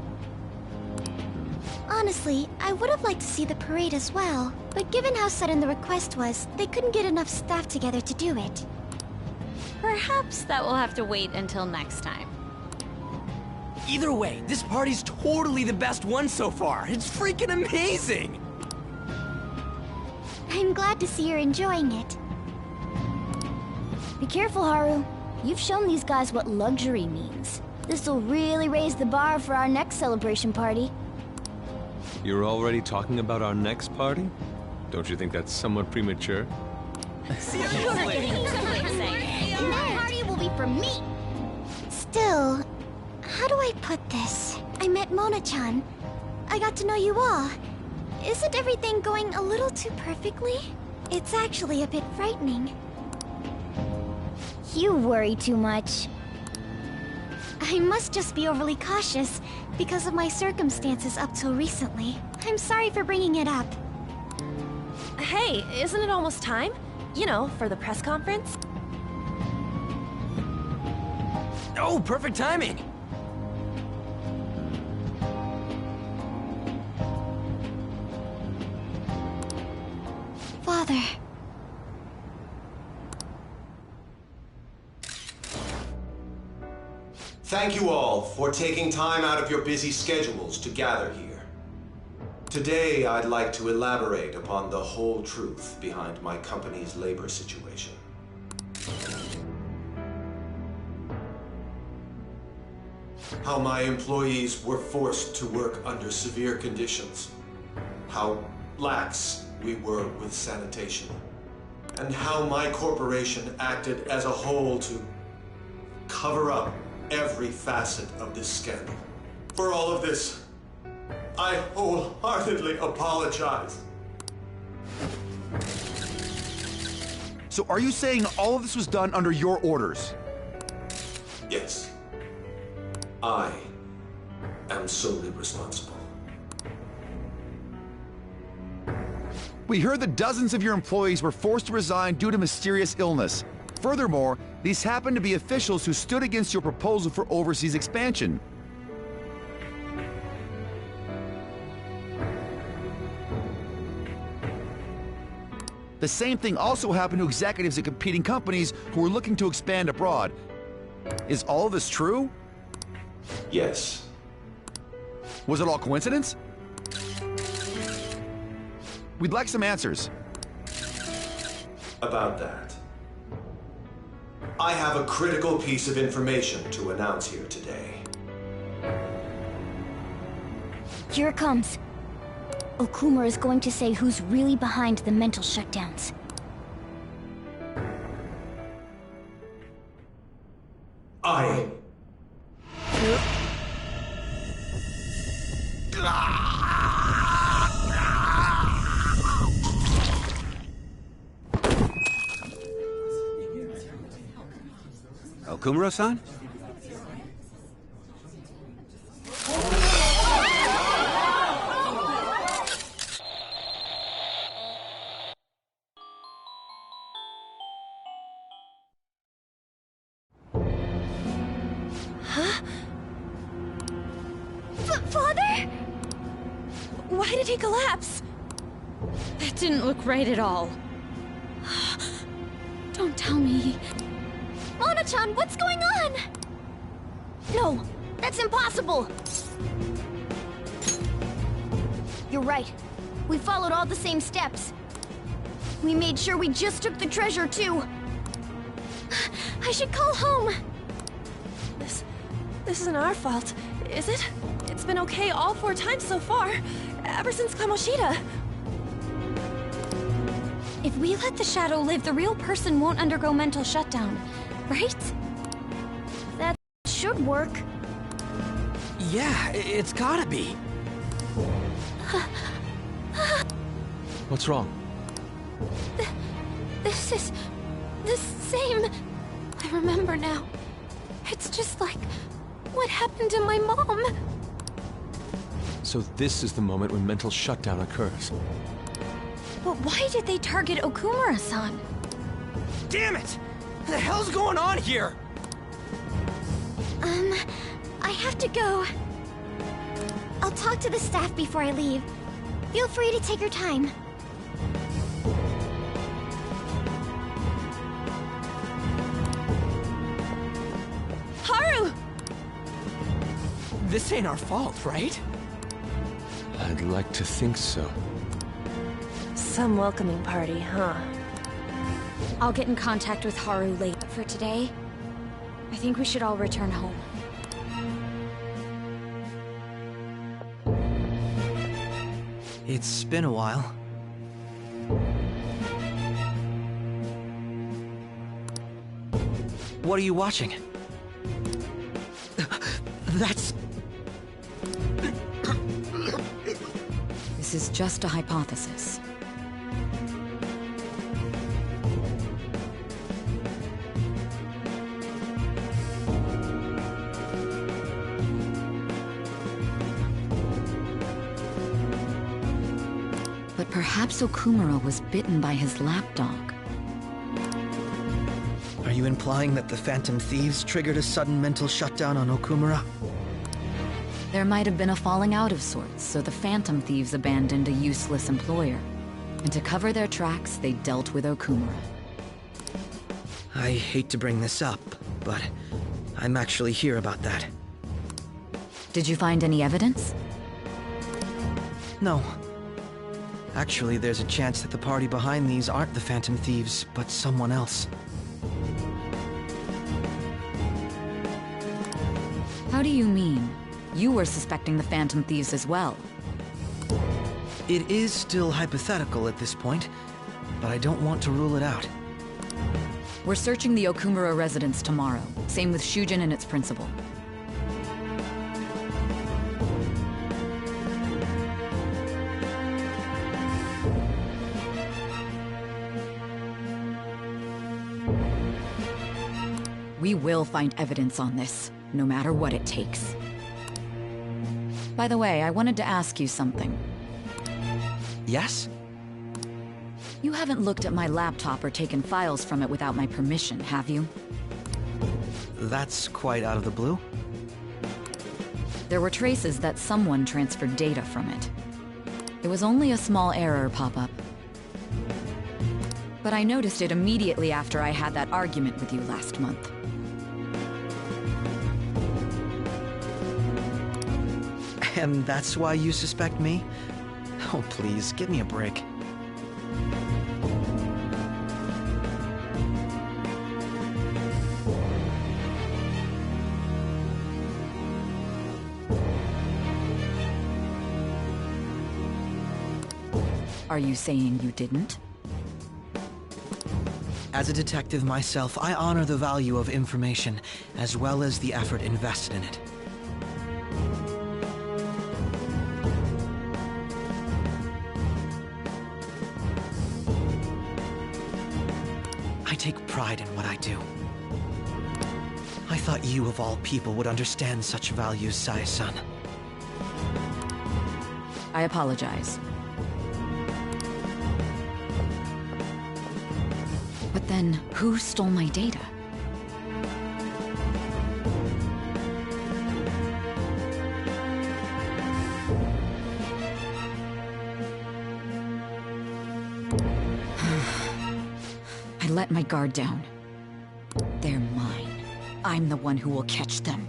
Honestly, I would have liked to see the parade as well, but given how sudden the request was, they couldn't get enough staff together to do it. Perhaps that will have to wait until next time. Either way, this party's totally the best one so far. It's freaking amazing! I'm glad to see you're enjoying it. Be careful, Haru. You've shown these guys what luxury means. This'll really raise the bar for our next celebration party. You're already talking about our next party? Don't you think that's somewhat premature? Seriously? That party will be for me! Still, how do I put this? I met Mona-chan. I got to know you all. Isn't everything going a little too perfectly? It's actually a bit frightening. You worry too much. I must just be overly cautious because of my circumstances up till recently. I'm sorry for bringing it up. Hey, isn't it almost time? You know, for the press conference? Oh, perfect timing! Father. Thank you all for taking time out of your busy schedules to gather here. Today, I'd like to elaborate upon the whole truth behind my company's labor situation. How my employees were forced to work under severe conditions. How lax we were with sanitation. And how my corporation acted as a whole to cover up every facet of this scandal. For all of this, I wholeheartedly apologize. So are you saying all of this was done under your orders? Yes. I am solely responsible. We heard that dozens of your employees were forced to resign due to mysterious illness. Furthermore, these happened to be officials who stood against your proposal for overseas expansion. The same thing also happened to executives at competing companies who were looking to expand abroad. Is all of this true? Yes. Was it all coincidence? We'd like some answers. About that. I have a critical piece of information to announce here today. Here it comes. Okumura is going to say who's really behind the mental shutdowns. I... Okumura-san? Father? Why did he collapse? That didn't look right at all. Don't tell me. Mona-chan, what's going on? No, that's impossible! You're right. We followed all the same steps. We made sure we just took the treasure, too. I should call home. This isn't our fault, is it? It's been okay all 4 times so far, ever since Kamoshida. If we let the shadow live, the real person won't undergo mental shutdown, right? That should work. Yeah, it's gotta be. What's wrong? This is the same. I remember now. It's just like what happened to my mom. So this is the moment when mental shutdown occurs. But why did they target Okumura-san? Damn it! What the hell's going on here? I have to go. I'll talk to the staff before I leave. Feel free to take your time. Haru! This ain't our fault, right? I'd like to think so. Some welcoming party, huh? I'll get in contact with Haru later. For today, I think we should all return home. It's been a while. What are you watching? That's... This is just a hypothesis. But perhaps Okumura was bitten by his lapdog. Are you implying that the Phantom Thieves triggered a sudden mental shutdown on Okumura? There might have been a falling out of sorts, so the Phantom Thieves abandoned a useless employer. And to cover their tracks, they dealt with Okumura. I hate to bring this up, but I'm actually here about that. Did you find any evidence? No. Actually, there's a chance that the party behind these aren't the Phantom Thieves, but someone else. How do you mean? You were suspecting the Phantom Thieves as well. It is still hypothetical at this point, but I don't want to rule it out. We're searching the Okumura residence tomorrow. Same with Shujin and its principal. We will find evidence on this, no matter what it takes. By the way, I wanted to ask you something. Yes? You haven't looked at my laptop or taken files from it without my permission, have you? That's quite out of the blue. There were traces that someone transferred data from it. It was only a small error pop-up. But I noticed it immediately after I had that argument with you last month. And that's why you suspect me? Oh, please, give me a break. Are you saying you didn't? As a detective myself, I honor the value of information, as well as the effort invested in it. I take pride in what I do. I thought you, of all people, would understand such values, Sae-san. I apologize. But then, who stole my data? I let my guard down. They're mine. I'm the one who will catch them.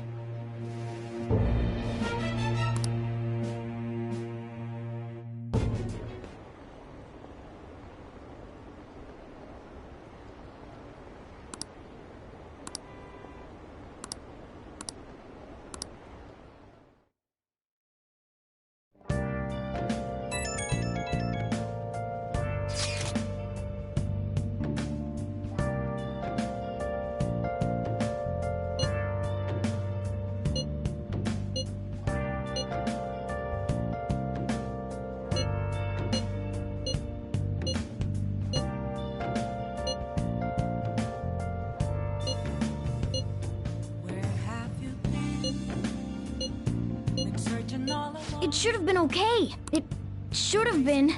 It should have been okay. It should have been.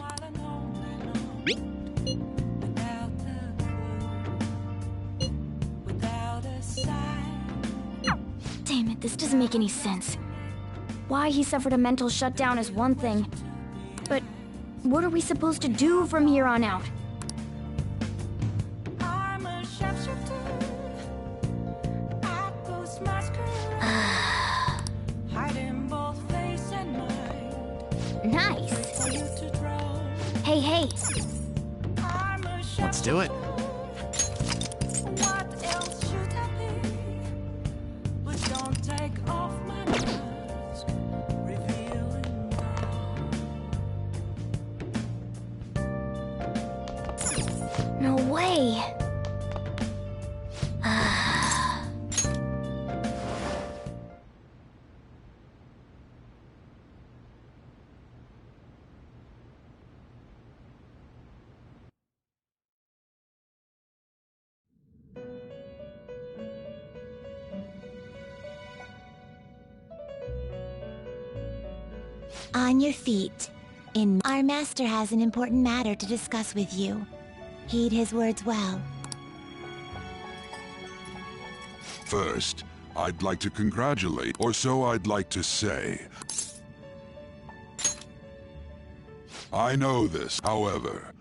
Damn it, this doesn't make any sense. Why he suffered a mental shutdown is one thing, but what are we supposed to do from here on out? Nice. Hey, hey. Let's do it. No way. On your feet. Our master has an important matter to discuss with you. Heed his words well. First, I'd like to congratulate, or so I'd like to say. I know this, however.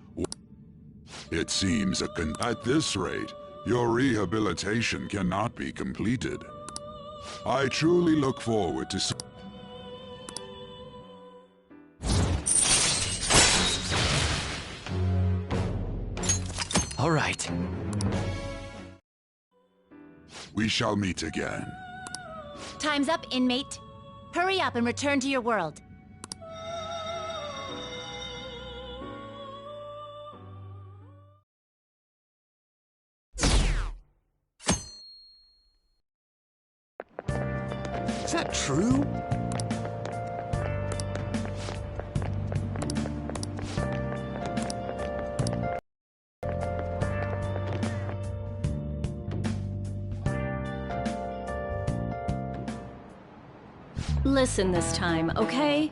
It seems at this rate, your rehabilitation cannot be completed. I truly look forward to All right. We shall meet again. Time's up, inmate. Hurry up and return to your world. Is that true? listen this time, okay?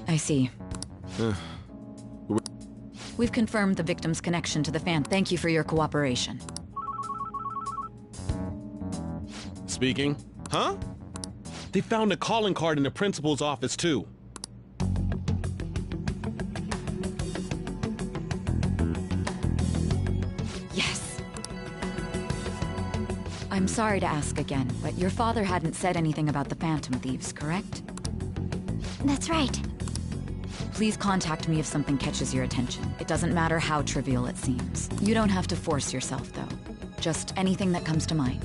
I see. We've confirmed the victim's connection to the Phantom. Thank you for your cooperation. Speaking. Huh? They found a calling card in the principal's office, too. Yes. I'm sorry to ask again, but your father hadn't said anything about the Phantom Thieves, correct? That's right. Please contact me if something catches your attention. It doesn't matter how trivial it seems. You don't have to force yourself, though. Just anything that comes to mind.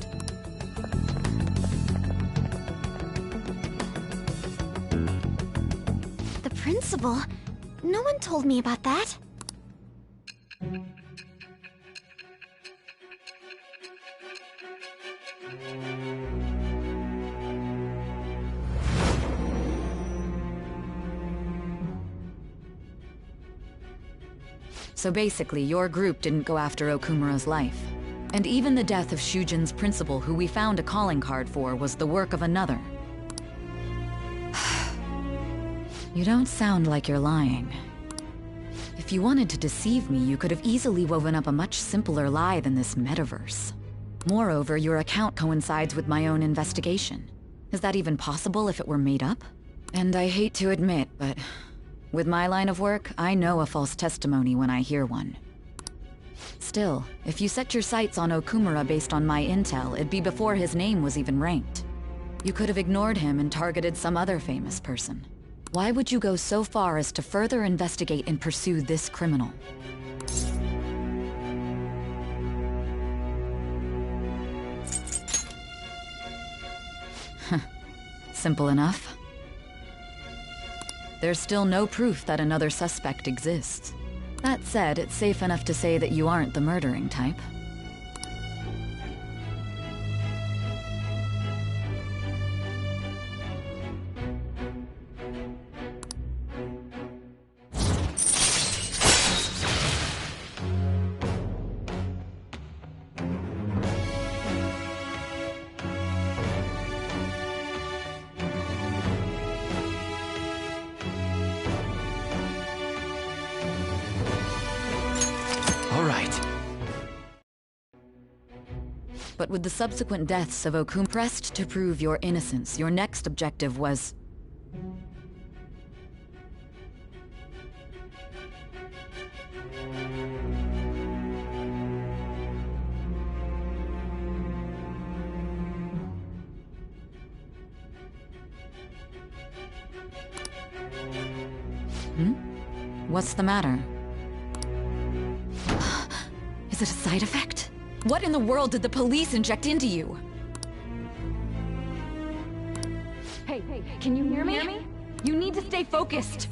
The principal? No one told me about that. So basically, your group didn't go after Okumura's life. And even the death of Shujin's principal, who we found a calling card for, was the work of another. You don't sound like you're lying. If you wanted to deceive me, you could have easily woven up a much simpler lie than this metaverse. Moreover, your account coincides with my own investigation. Is that even possible if it were made up? And I hate to admit, but with my line of work, I know a false testimony when I hear one. Still, if you set your sights on Okumura based on my intel, it'd be before his name was even ranked. You could have ignored him and targeted some other famous person. Why would you go so far as to further investigate and pursue this criminal? Simple enough. There's still no proof that another suspect exists. That said, it's safe enough to say that you aren't the murdering type. But with the subsequent deaths of Okumura, pressed to prove your innocence, your next objective was... What's the matter? Is it a side effect? What in the world did the police inject into you? Hey, can you hear me? You need to stay focused.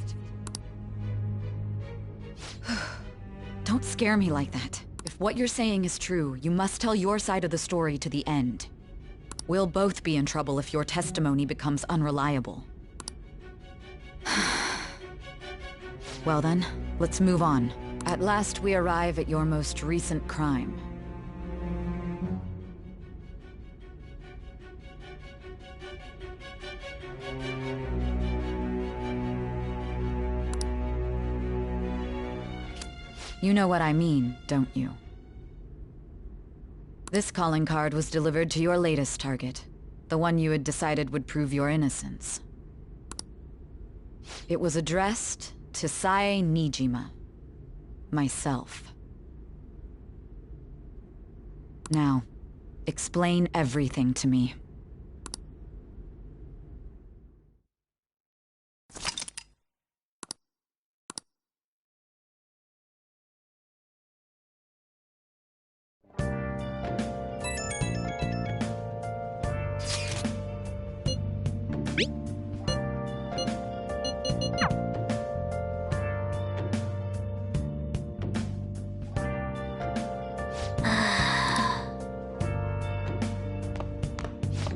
Don't scare me like that. If what you're saying is true, you must tell your side of the story to the end. We'll both be in trouble if your testimony becomes unreliable. Well then, let's move on. At last we arrive at your most recent crime. You know what I mean, don't you? This calling card was delivered to your latest target, the one you had decided would prove your innocence. It was addressed to Sae Nijima, myself. Now, explain everything to me.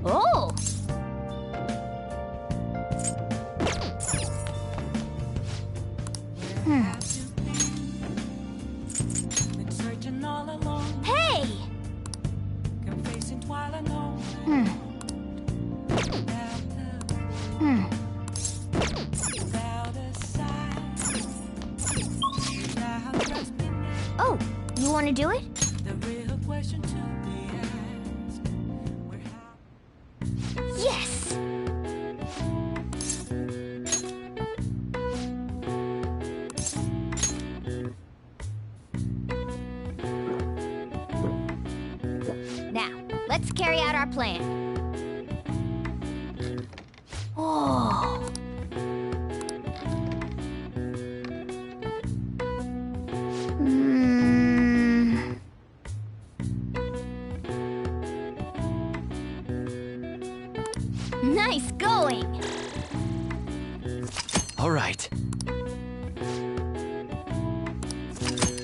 Oh! Been searching all alone. Hey! Confessing while alone. Without a sign. Now just been there. Oh, you want to do it? The real question to be asked. Yes! Now, let's carry out our plan. Oh. Nice going! All right.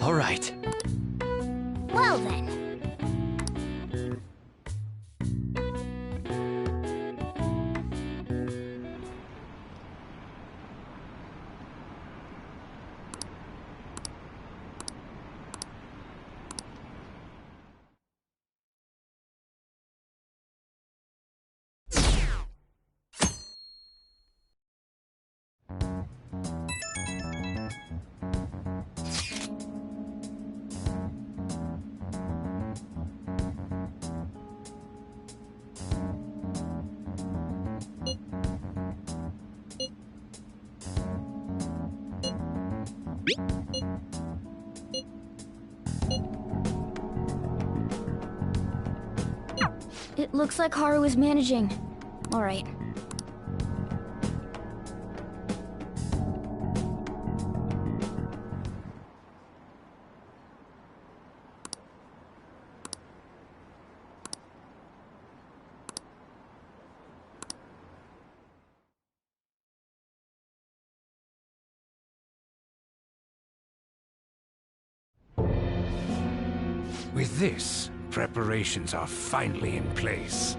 All right. Well then. It looks like Haru is managing. All right. With this, preparations are finally in place.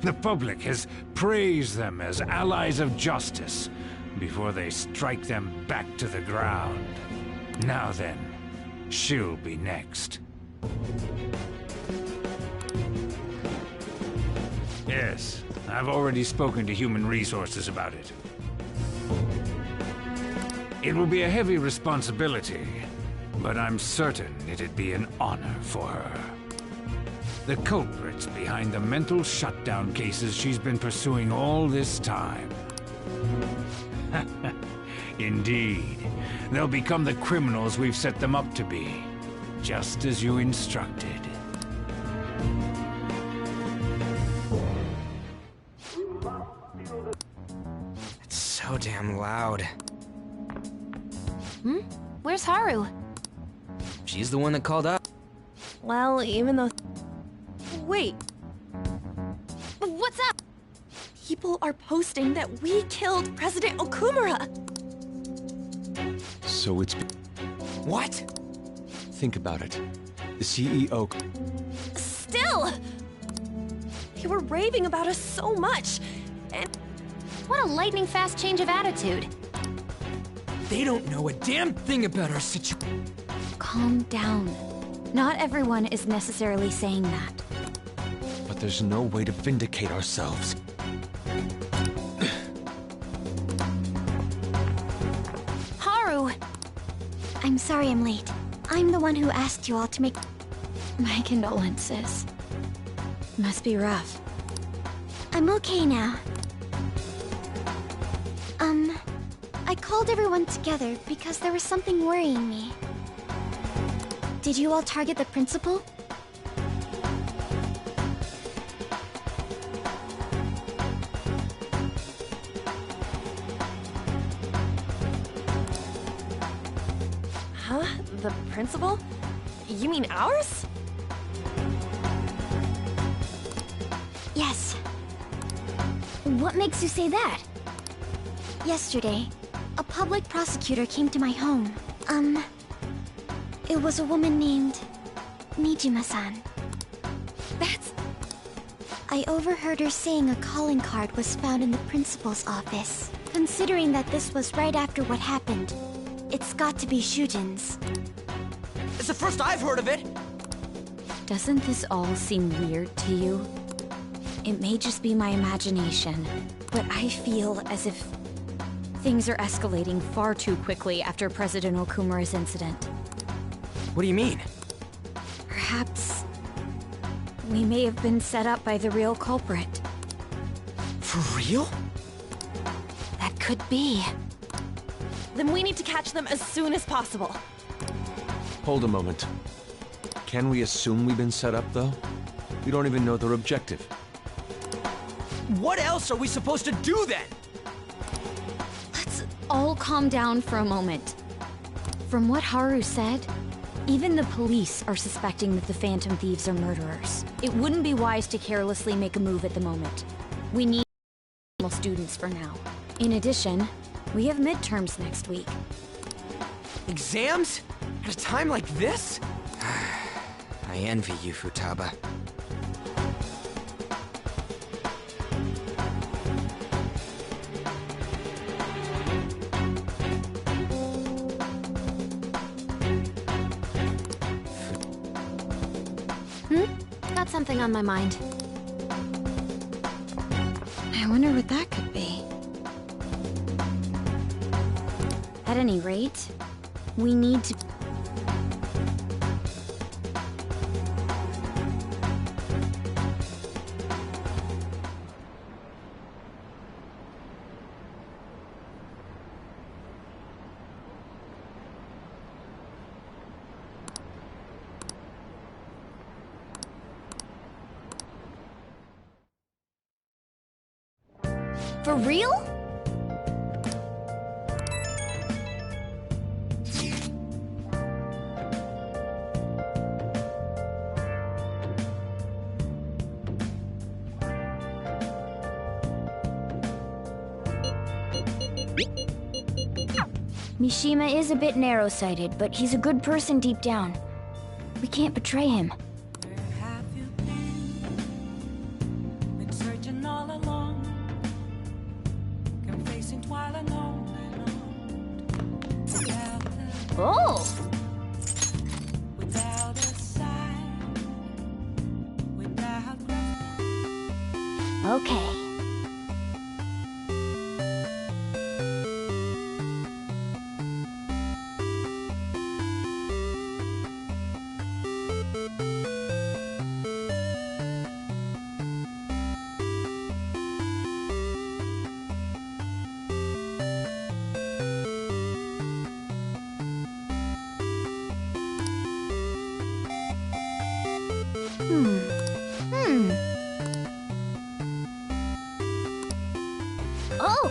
The public has praised them as allies of justice before they strike them back to the ground. Now then, she'll be next. Yes, I've already spoken to Human Resources about it. It will be a heavy responsibility, but I'm certain it'd be an honor for her. The culprits behind the mental shutdown cases she's been pursuing all this time. Indeed, they'll become the criminals we've set them up to be, just as you instructed. It's so damn loud. Where's Haru? She's the one that called up. Well, even though... Wait. What's up? People are posting that we killed President Okumura. So it's... What? Think about it. The CEO... Still! They were raving about us so much, and... What a lightning-fast change of attitude. They don't know a damn thing about our situation. Calm down. Not everyone is necessarily saying that. But there's no way to vindicate ourselves. Haru! I'm sorry I'm late. I'm the one who asked you all to make... My condolences. Must be rough. I'm okay now. I called everyone together because there was something worrying me. Did you all target the principal? Huh? The principal? You mean ours? Yes. What makes you say that? Yesterday, a public prosecutor came to my home. It was a woman named Nijima-san. That's... I overheard her saying a calling card was found in the principal's office. Considering that this was right after what happened, it's got to be Shujin's. It's the first I've heard of it! Doesn't this all seem weird to you? It may just be my imagination, but I feel as if things are escalating far too quickly after President Okumura's incident. What do you mean? Perhaps we may have been set up by the real culprit. For real? That could be. Then we need to catch them as soon as possible. Hold a moment. Can we assume we've been set up, though? We don't even know their objective. What else are we supposed to do then? Let's all calm down for a moment. From what Haru said, even the police are suspecting that the Phantom Thieves are murderers. It wouldn't be wise to carelessly make a move at the moment. We need students for now. In addition, we have midterms next week. Exams? At a time like this? I envy you, Futaba. Got something on my mind. I wonder what that could be. At any rate, we need to... For real? Mishima is a bit narrow-sighted, but he's a good person deep down. We can't betray him. Been searching all along, confessing while alone. Oh! Without a sign, without... Okay. Oh!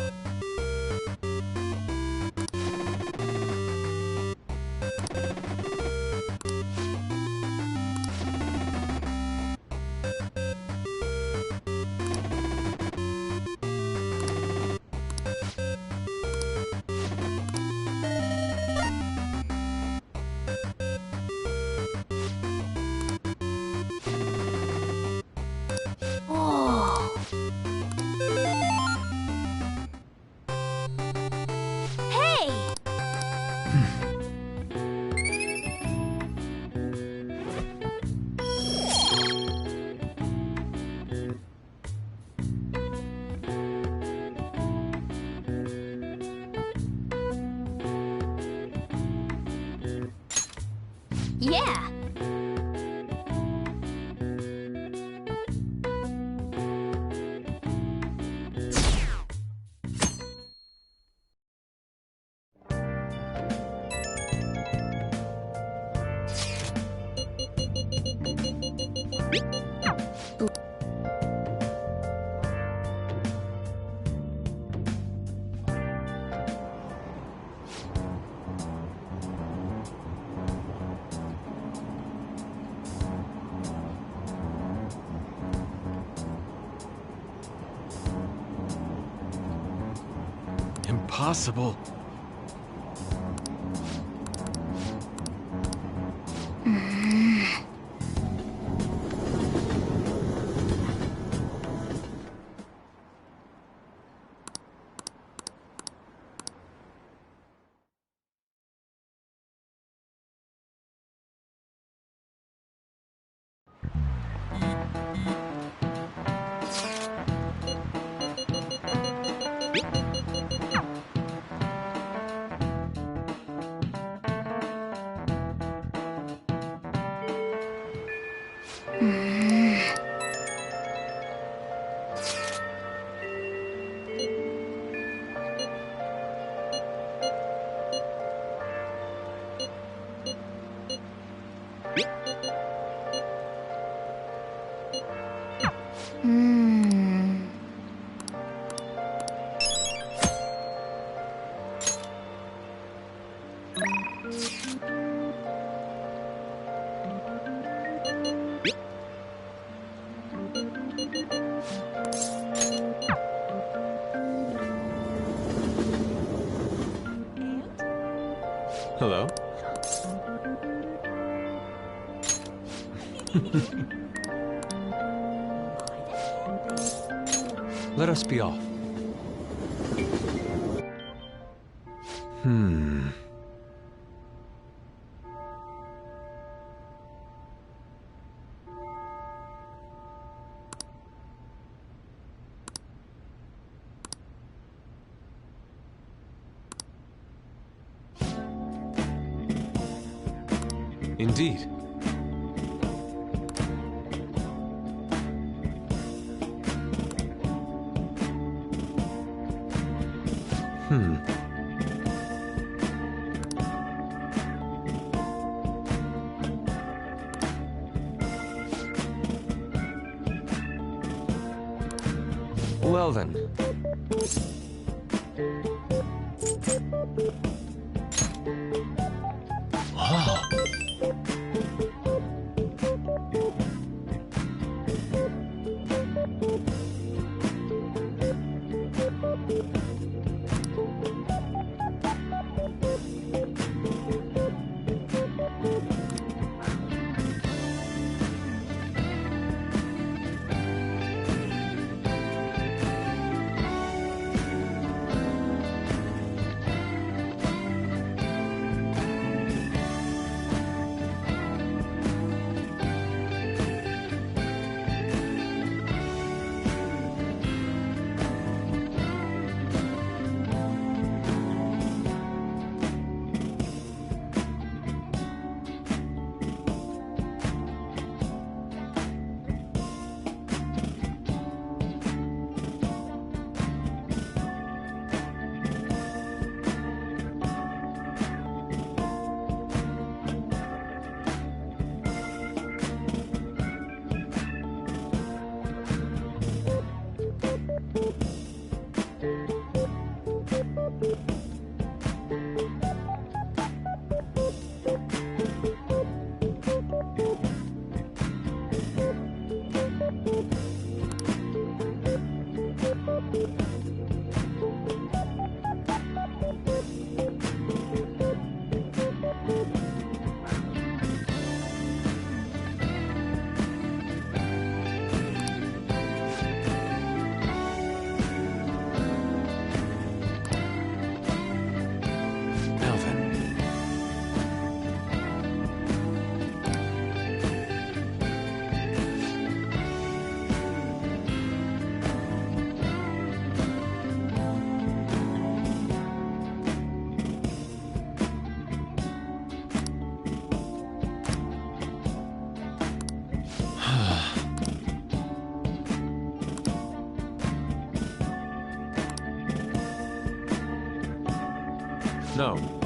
Yeah. Impossible. Hello? Let us be off. Indeed. Well then. Wow. No.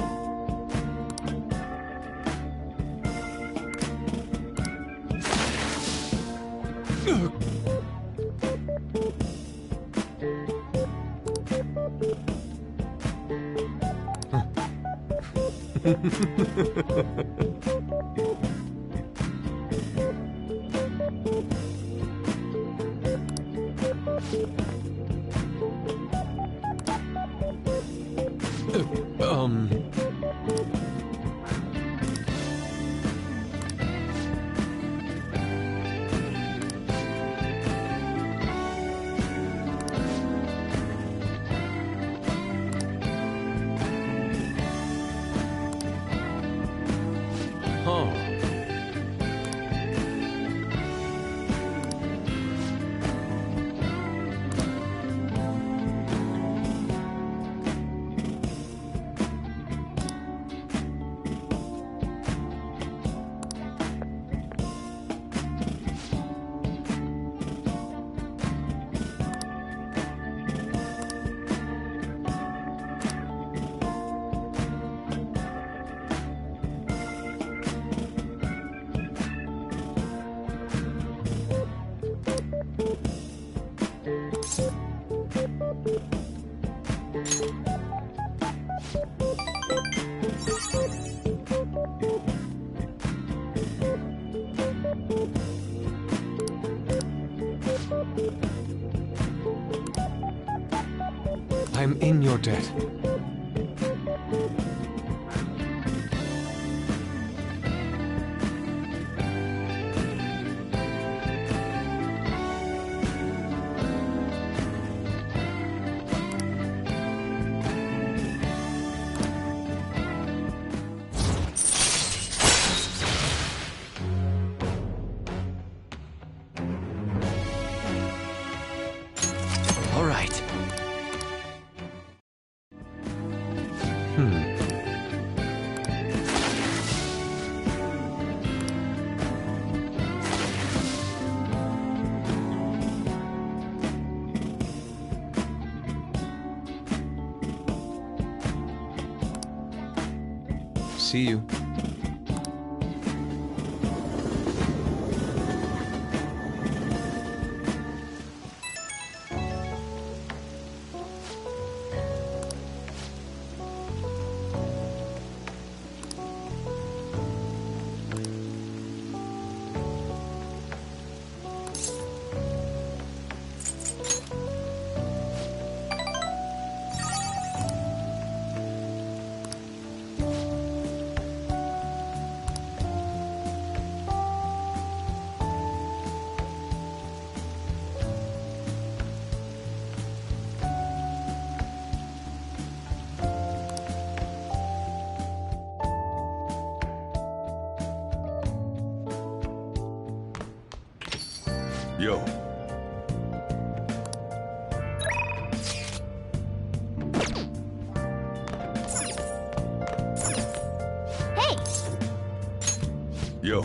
I'm in your debt. All right. See you. Yo. Hey! Yo.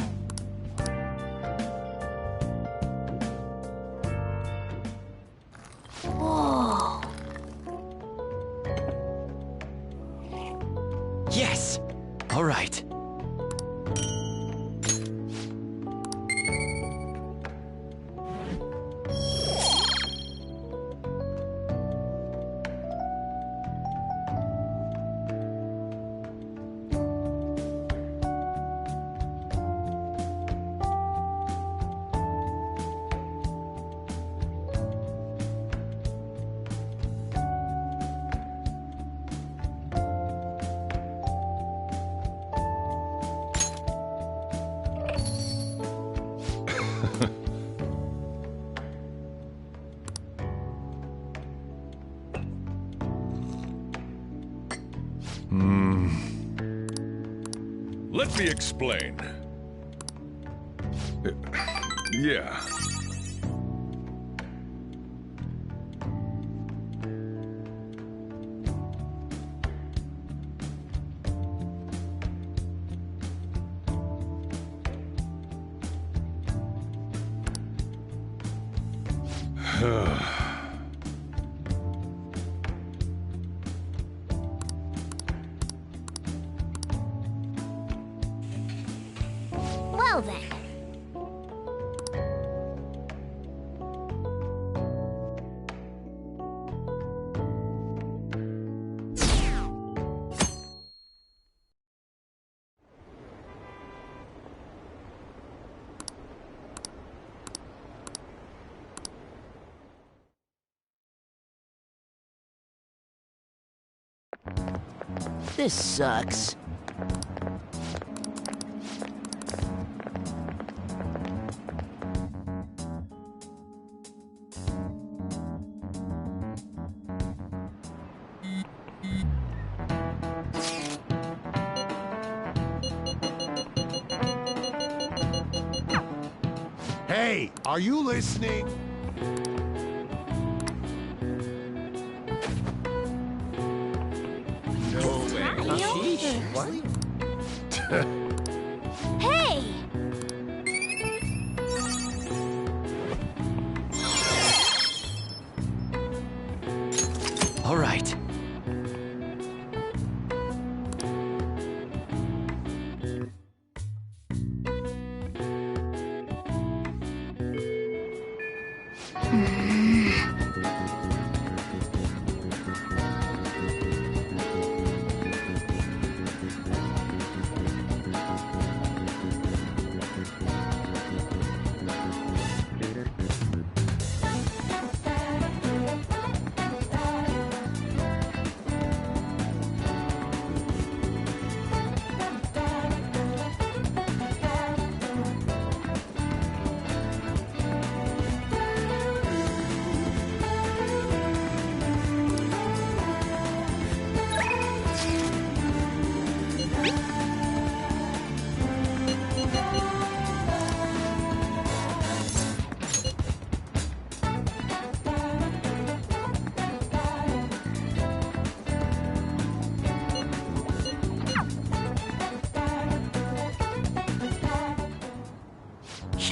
Whoa. Yes! All right. Let me explain. Yeah. Well then. This sucks. Hey, are you listening? No way. Sheesh. What? Hey! All right.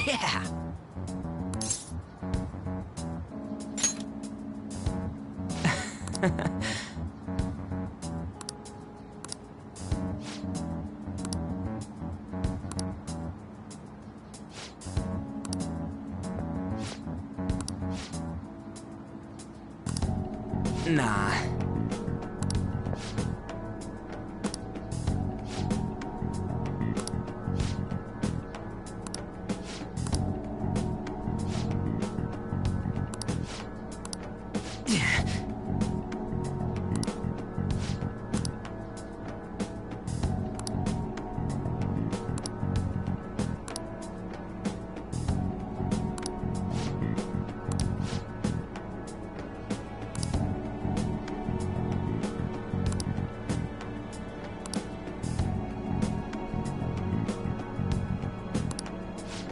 Yeah! Nah.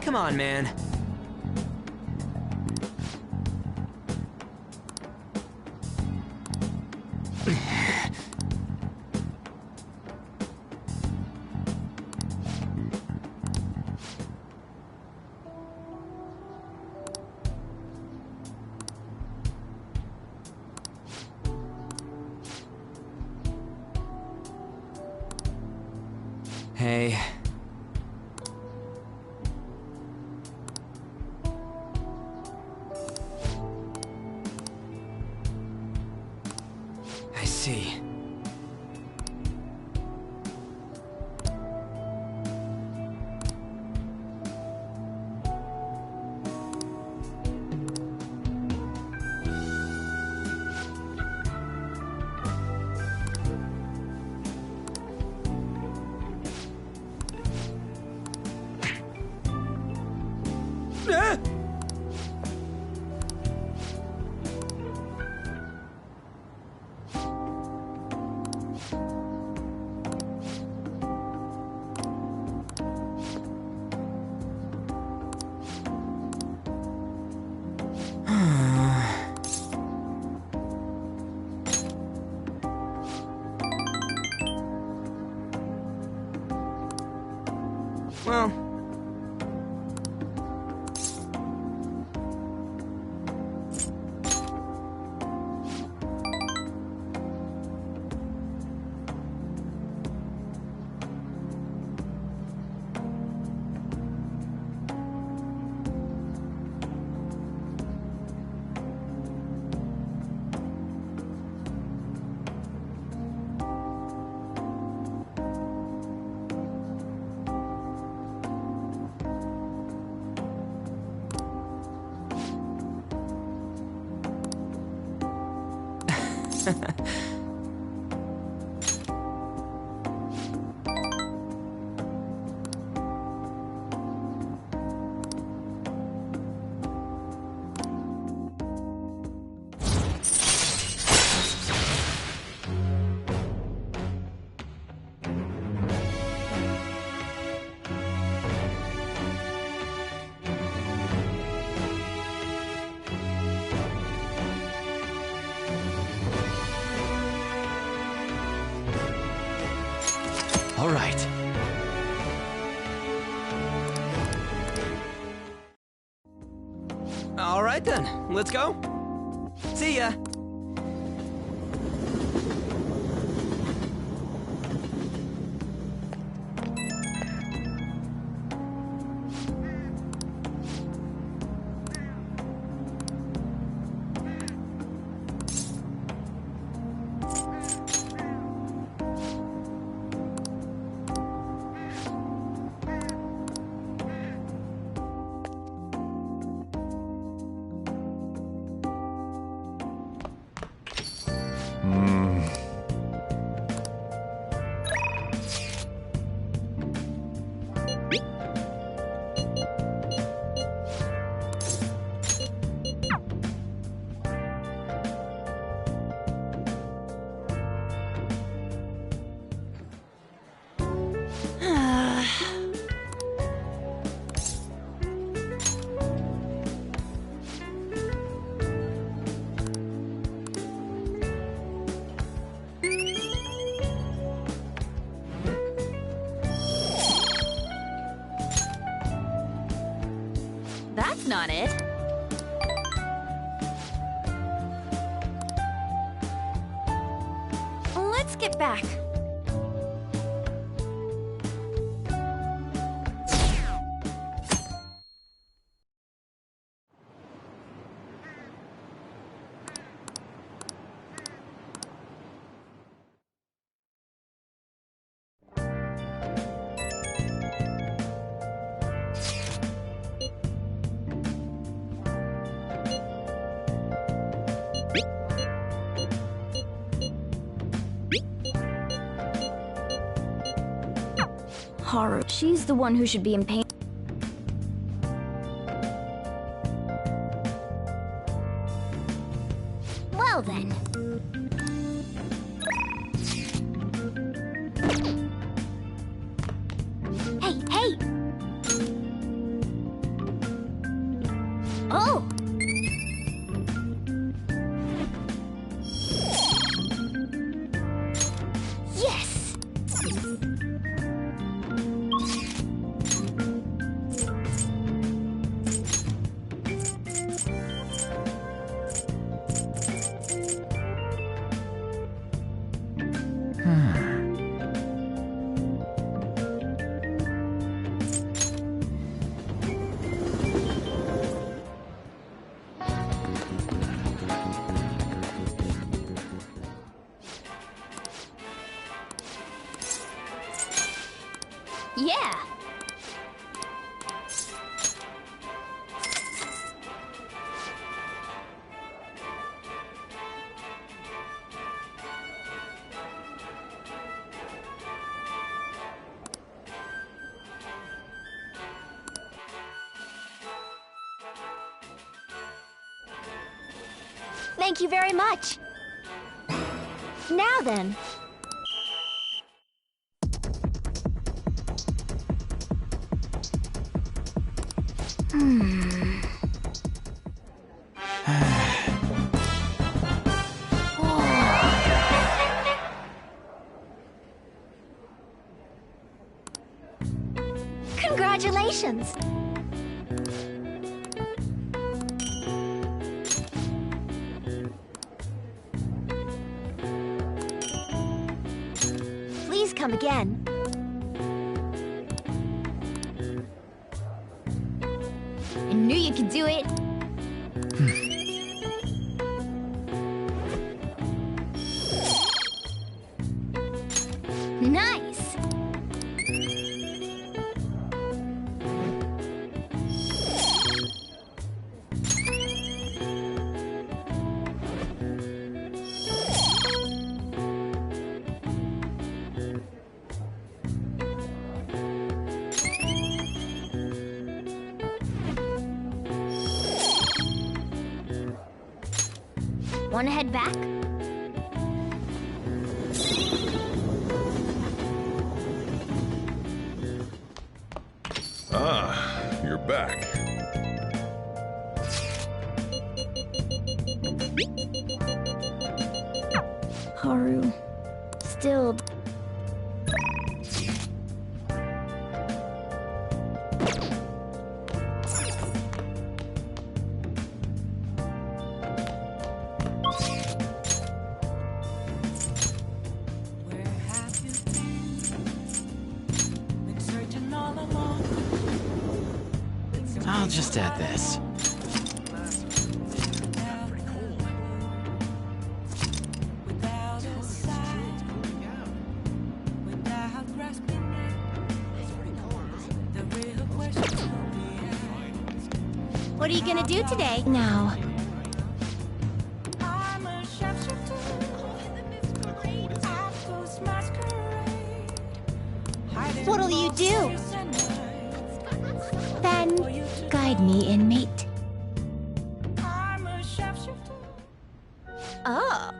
Come on, man. Hey. I see. Ah! Well, All right. All right then, let's go. See ya. That's not it. Let's get back. Haru, she's the one who should be in pain. Well then. Hey, hey! Oh! Yes! Yeah! Thank you very much. Now then. Congratulations! Please come again. I knew you could do it. Nice! Wanna head back? Ah, you're back. Haru. Still... I'll just add this. What are you gonna do today? Now. What'll you do? Then, guide me, inmate. Oh.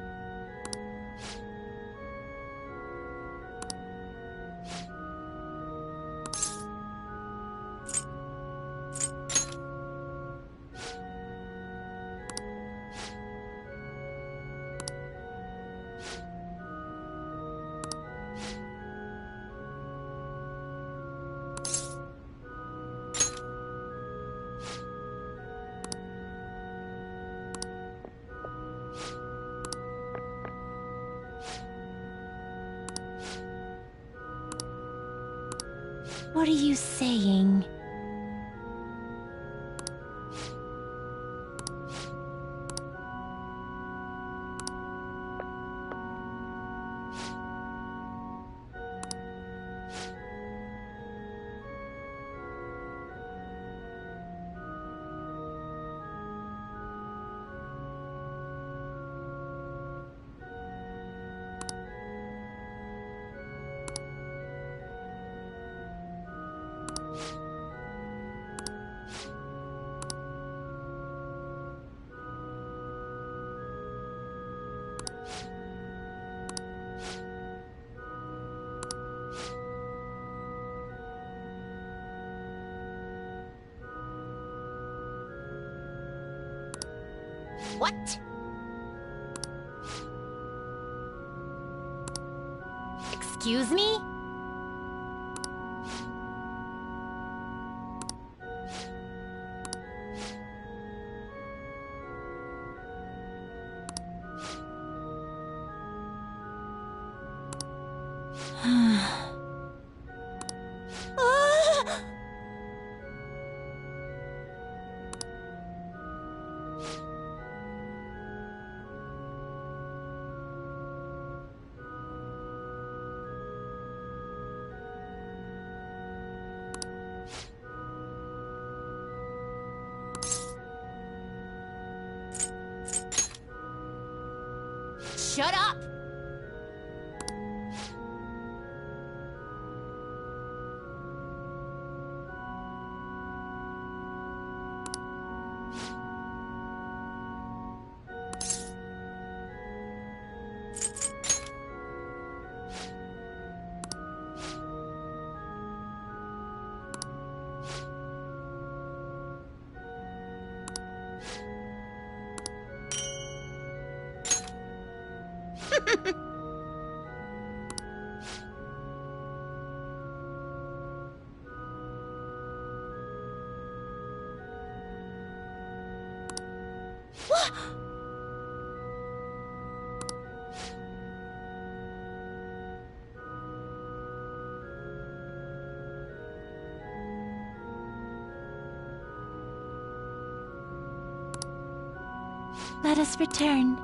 What are you saying? What? Excuse me? Shut up! Let us return.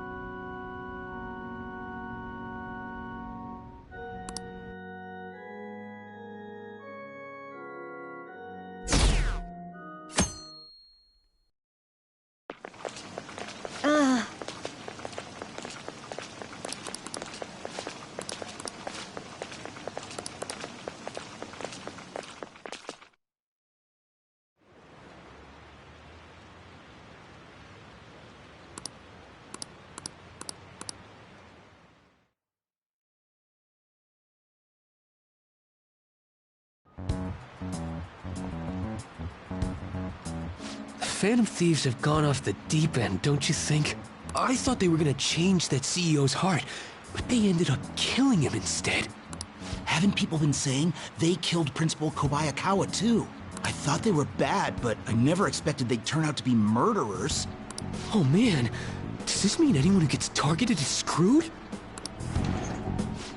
Phantom Thieves have gone off the deep end, don't you think? I thought they were gonna change that CEO's heart, but they ended up killing him instead. Haven't people been saying they killed Principal Kobayakawa too? I thought they were bad, but I never expected they'd turn out to be murderers. Oh man, does this mean anyone who gets targeted is screwed?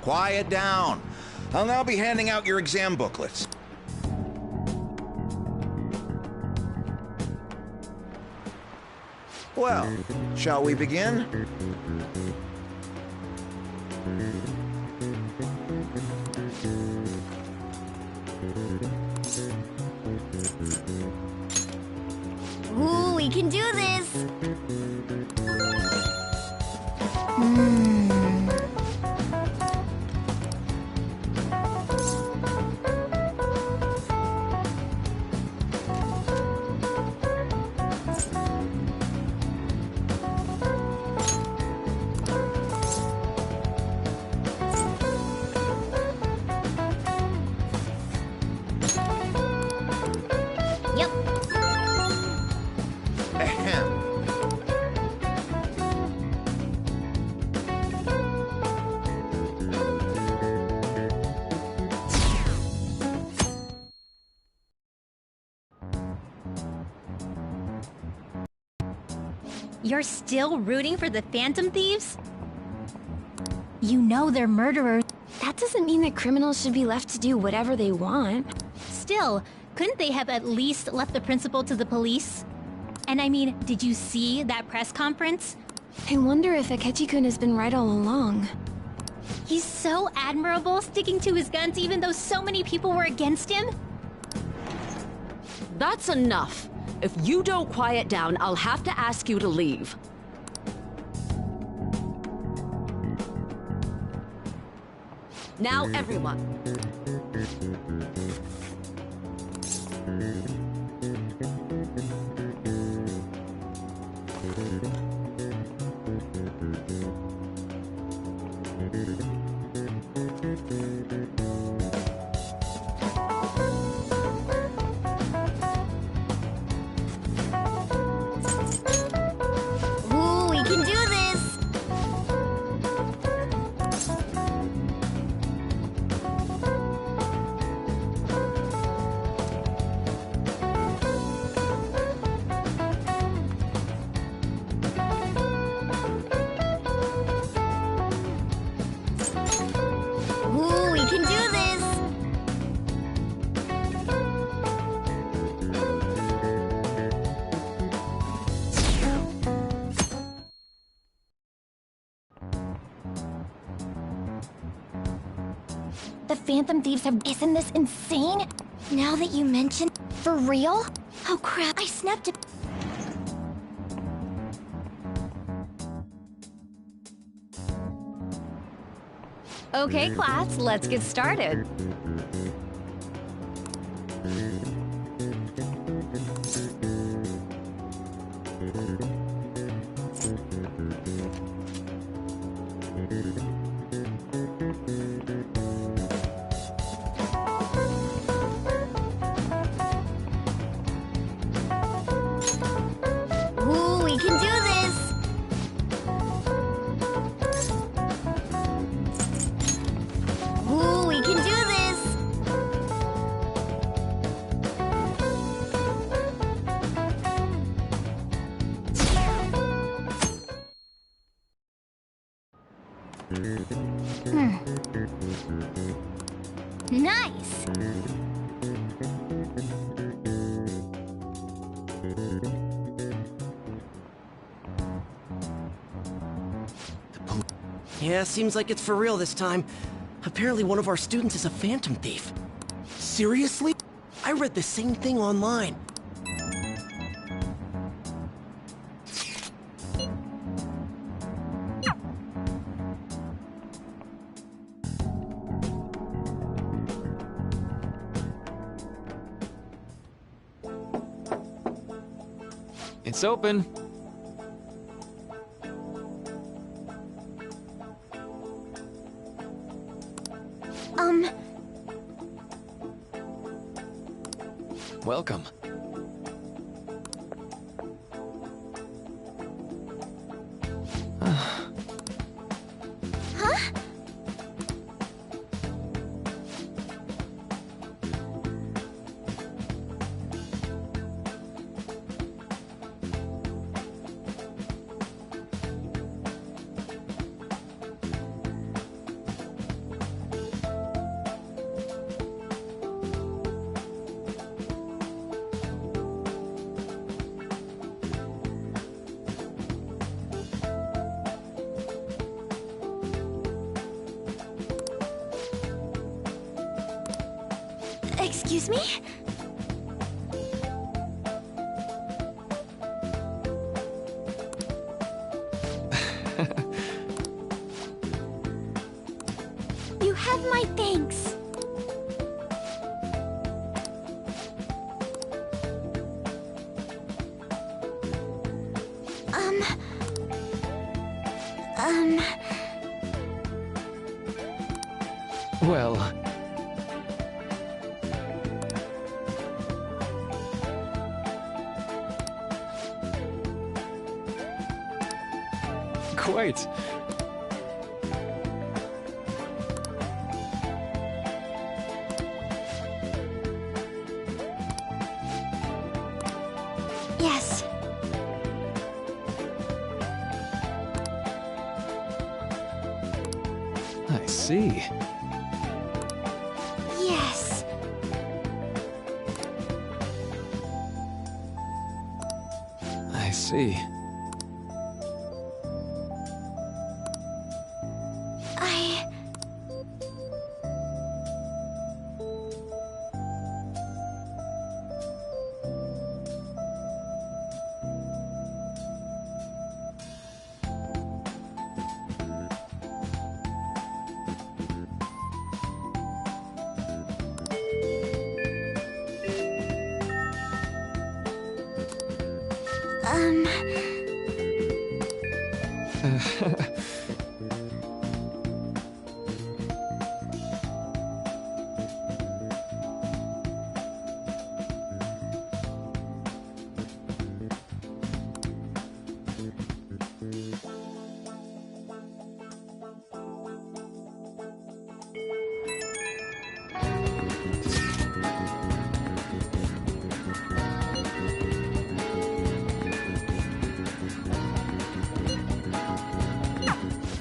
Quiet down. I'll now be handing out your exam booklets. Well, shall we begin? Ooh, we can do this! Yep. Ahem. You're still rooting for the Phantom Thieves? You know they're murderers. That doesn't mean that criminals should be left to do whatever they want. Still, couldn't they have at least left the principal to the police? And I mean, did you see that press conference? I wonder if Akechi-kun has been right all along. He's so admirable, sticking to his guns even though so many people were against him. That's enough. If you don't quiet down, I'll have to ask you to leave. Now, everyone. Ooh, we can do this! Ooh, we can do this! The Phantom Thieves have... Isn't this insane? Now that you mention... For real? Oh crap, I snapped it. Okay, class, let's get started. Ooh, we can do this! Ooh, we can do this! Nice! Yeah, seems like it's for real this time. Apparently one of our students is a phantom thief. Seriously? I read the same thing online. It's open. Welcome. Excuse me? You have my thanks. Well... Quite. Yes. I see. Yes. I see.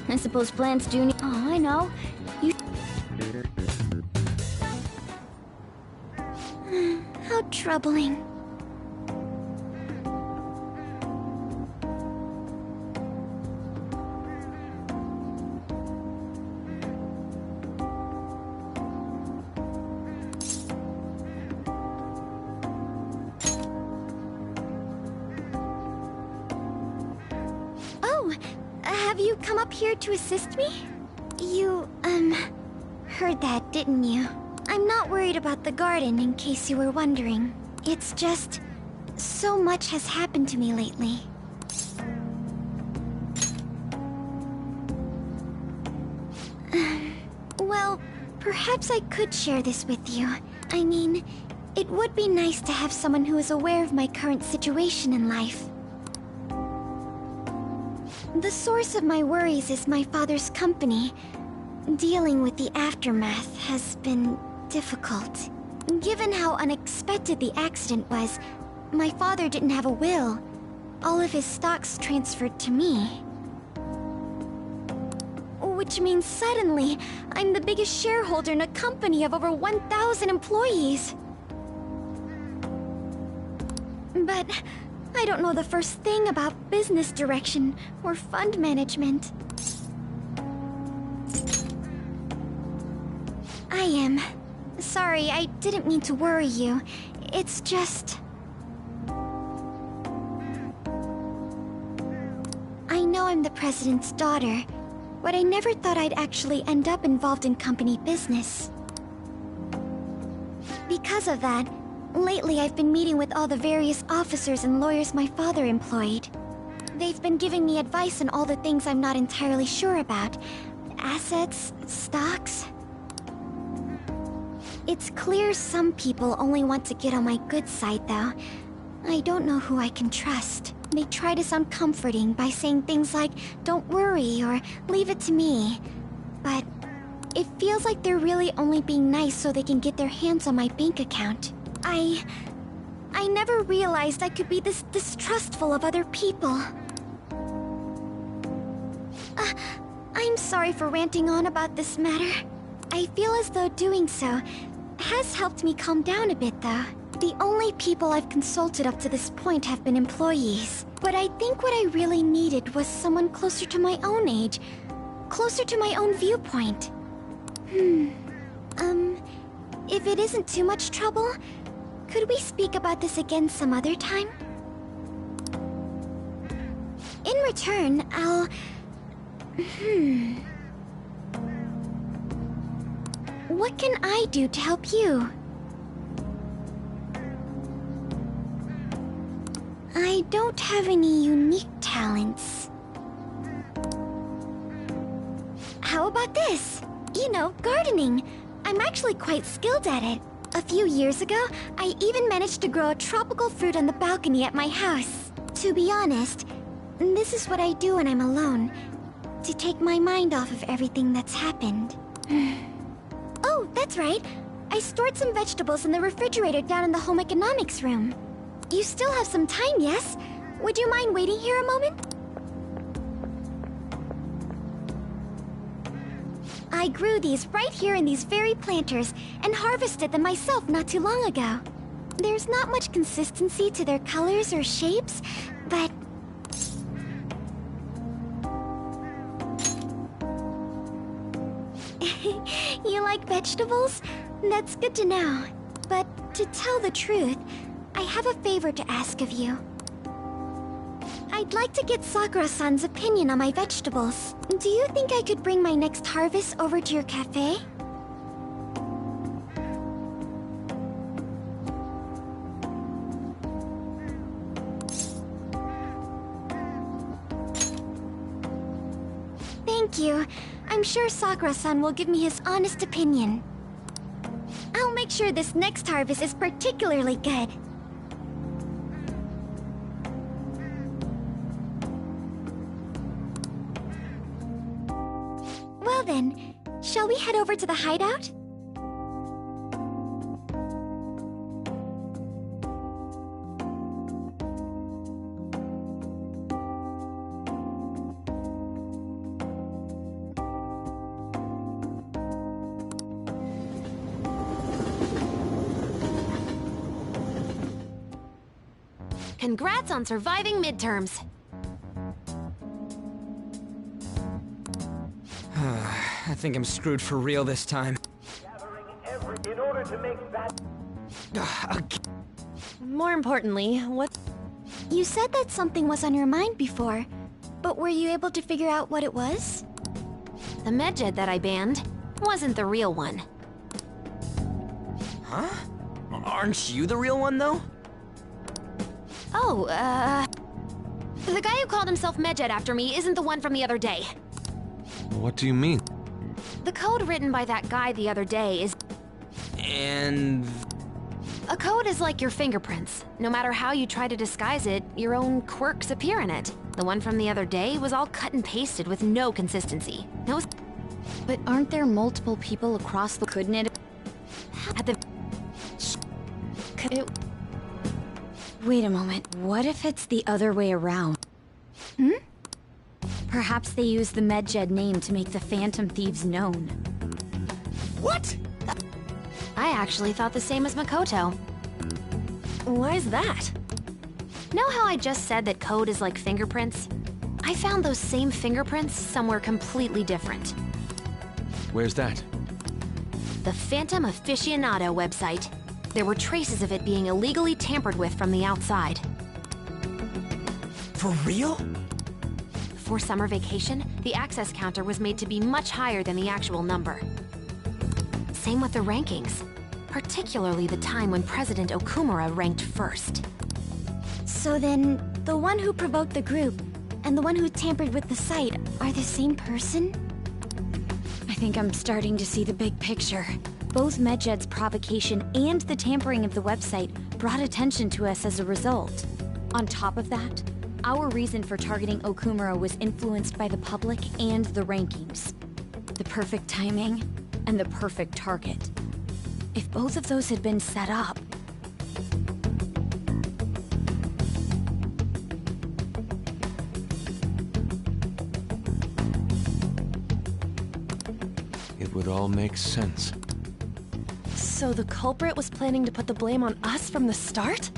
I suppose plants do need— Oh, I know. You— How troubling. Oh, have you come up here to assist me? You, heard that, didn't you? I'm not worried about the garden, in case you were wondering. It's just... so much has happened to me lately. Well, perhaps I could share this with you. I mean, it would be nice to have someone who is aware of my current situation in life. The source of my worries is my father's company. Dealing with the aftermath has been difficult. Given how unexpected the accident was, my father didn't have a will. All of his stocks transferred to me. Which means suddenly, I'm the biggest shareholder in a company of over 1,000 employees. But I don't know the first thing about business direction or fund management. I am. Sorry, I didn't mean to worry you. It's just... I know I'm the president's daughter, but I never thought I'd actually end up involved in company business. Because of that, lately I've been meeting with all the various officers and lawyers my father employed. They've been giving me advice on all the things I'm not entirely sure about. Assets, stocks... It's clear some people only want to get on my good side, though. I don't know who I can trust. They try to sound comforting by saying things like, "Don't worry," or "Leave it to me." But it feels like they're really only being nice so they can get their hands on my bank account. I never realized I could be this distrustful of other people. I'm sorry for ranting on about this matter. I feel as though doing so has helped me calm down a bit, though. The only people I've consulted up to this point have been employees. But I think what I really needed was someone closer to my own age. Closer to my own viewpoint. If it isn't too much trouble, could we speak about this again some other time? In return, I'll... What can I do to help you? I don't have any unique talents. How about this? You know, gardening. I'm actually quite skilled at it. A few years ago, I even managed to grow a tropical fruit on the balcony at my house. To be honest, this is what I do when I'm alone, to take my mind off of everything that's happened. Oh, that's right. I stored some vegetables in the refrigerator down in the home economics room. You still have some time, yes? Would you mind waiting here a moment? I grew these right here in these very planters and harvested them myself not too long ago. There's not much consistency to their colors or shapes, but... You like vegetables? That's good to know. But to tell the truth, I have a favor to ask of you. I'd like to get Sakura-san's opinion on my vegetables. Do you think I could bring my next harvest over to your cafe? Thank you. I'm sure Sakura-san will give me his honest opinion. I'll make sure this next harvest is particularly good. Well then, shall we head over to the hideout? Congrats on surviving midterms. I think I'm screwed for real this time. In order to make that... More importantly, what... You said that something was on your mind before, but were you able to figure out what it was? The medjed that I banned wasn't the real one. Huh? Aren't you the real one, though? Oh, the guy who called himself Medjed after me isn't the one from the other day. What do you mean? The code written by that guy the other day is... And... A code is like your fingerprints. No matter how you try to disguise it, your own quirks appear in it. The one from the other day was all cut and pasted with no consistency. No... But aren't there multiple people across the... Couldn't it... At the... Wait a moment. What if it's the other way around? Perhaps they used the Medjed name to make the Phantom Thieves known. What? I actually thought the same as Makoto. Why is that? Know how I just said that code is like fingerprints? I found those same fingerprints somewhere completely different. Where's that? The Phantom Aficionado website. There were traces of it being illegally tampered with from the outside. For real? For summer vacation, the access counter was made to be much higher than the actual number. Same with the rankings, particularly the time when President Okumura ranked first. So then, the one who provoked the group and the one who tampered with the site are the same person? I think I'm starting to see the big picture. Both Medjed's provocation and the tampering of the website brought attention to us as a result. On top of that, our reason for targeting Okumura was influenced by the public and the rankings. The perfect timing and the perfect target. If both of those had been set up... It would all make sense. So the culprit was planning to put the blame on us from the start?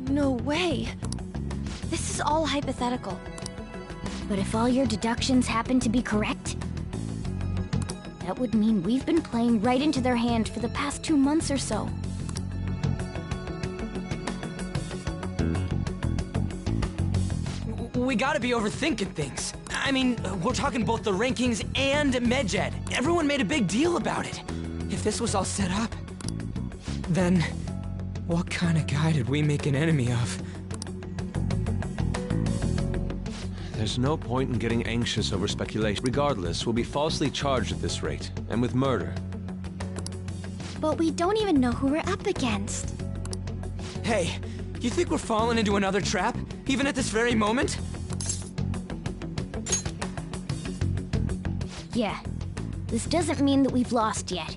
No way. is all hypothetical. But if all your deductions happen to be correct, that would mean we've been playing right into their hand for the past 2 months or so. We gotta be overthinking things. I mean, we're talking both the rankings and MedJed. Everyone made a big deal about it. If this was all set up, then what kind of guy did we make an enemy of? There's no point in getting anxious over speculation. Regardless, we'll be falsely charged at this rate, and with murder. But we don't even know who we're up against. Hey, you think we're falling into another trap, even at this very moment? Yeah, this doesn't mean that we've lost yet.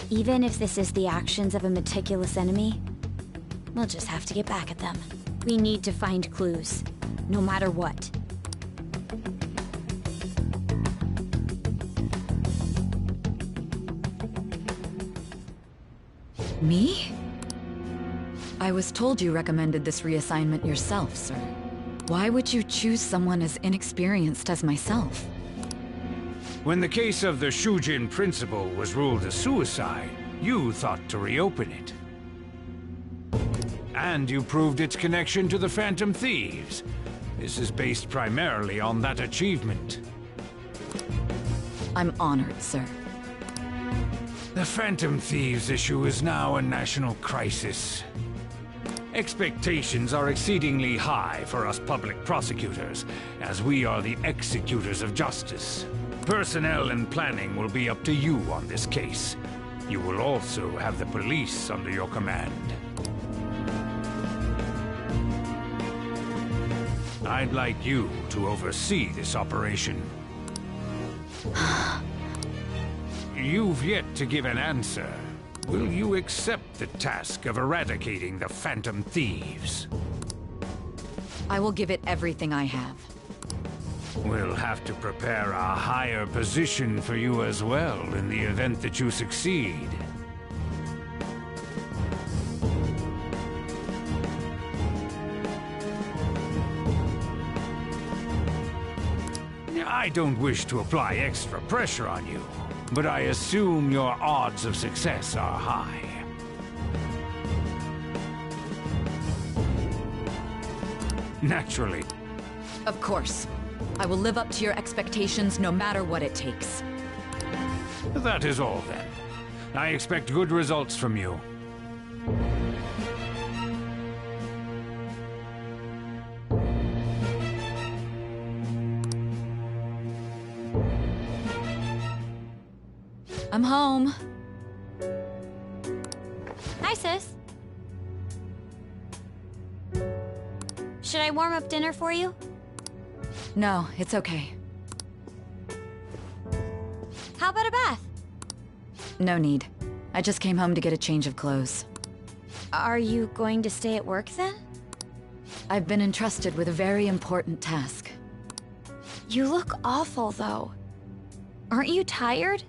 Even if this is the actions of a meticulous enemy, we'll just have to get back at them. We need to find clues, no matter what. Me? I was told you recommended this reassignment yourself, sir. Why would you choose someone as inexperienced as myself? When the case of the Shujin principal was ruled a suicide, you thought to reopen it. And you proved its connection to the Phantom Thieves. This is based primarily on that achievement. I'm honored, sir. The Phantom Thieves issue is now a national crisis. Expectations are exceedingly high for us public prosecutors, as we are the executors of justice. Personnel and planning will be up to you on this case. You will also have the police under your command. I'd like you to oversee this operation. You've yet to give an answer. Will you accept the task of eradicating the Phantom Thieves? I will give it everything I have. We'll have to prepare a higher position for you as well in the event that you succeed. I don't wish to apply extra pressure on you, but I assume your odds of success are high. Naturally. Of course. I will live up to your expectations no matter what it takes. That is all then. I expect good results from you. I'm home. Hi, sis. Should I warm up dinner for you? No, it's okay. How about a bath? No need. I just came home to get a change of clothes. Are you going to stay at work then? I've been entrusted with a very important task. You look awful, though. Aren't you tired?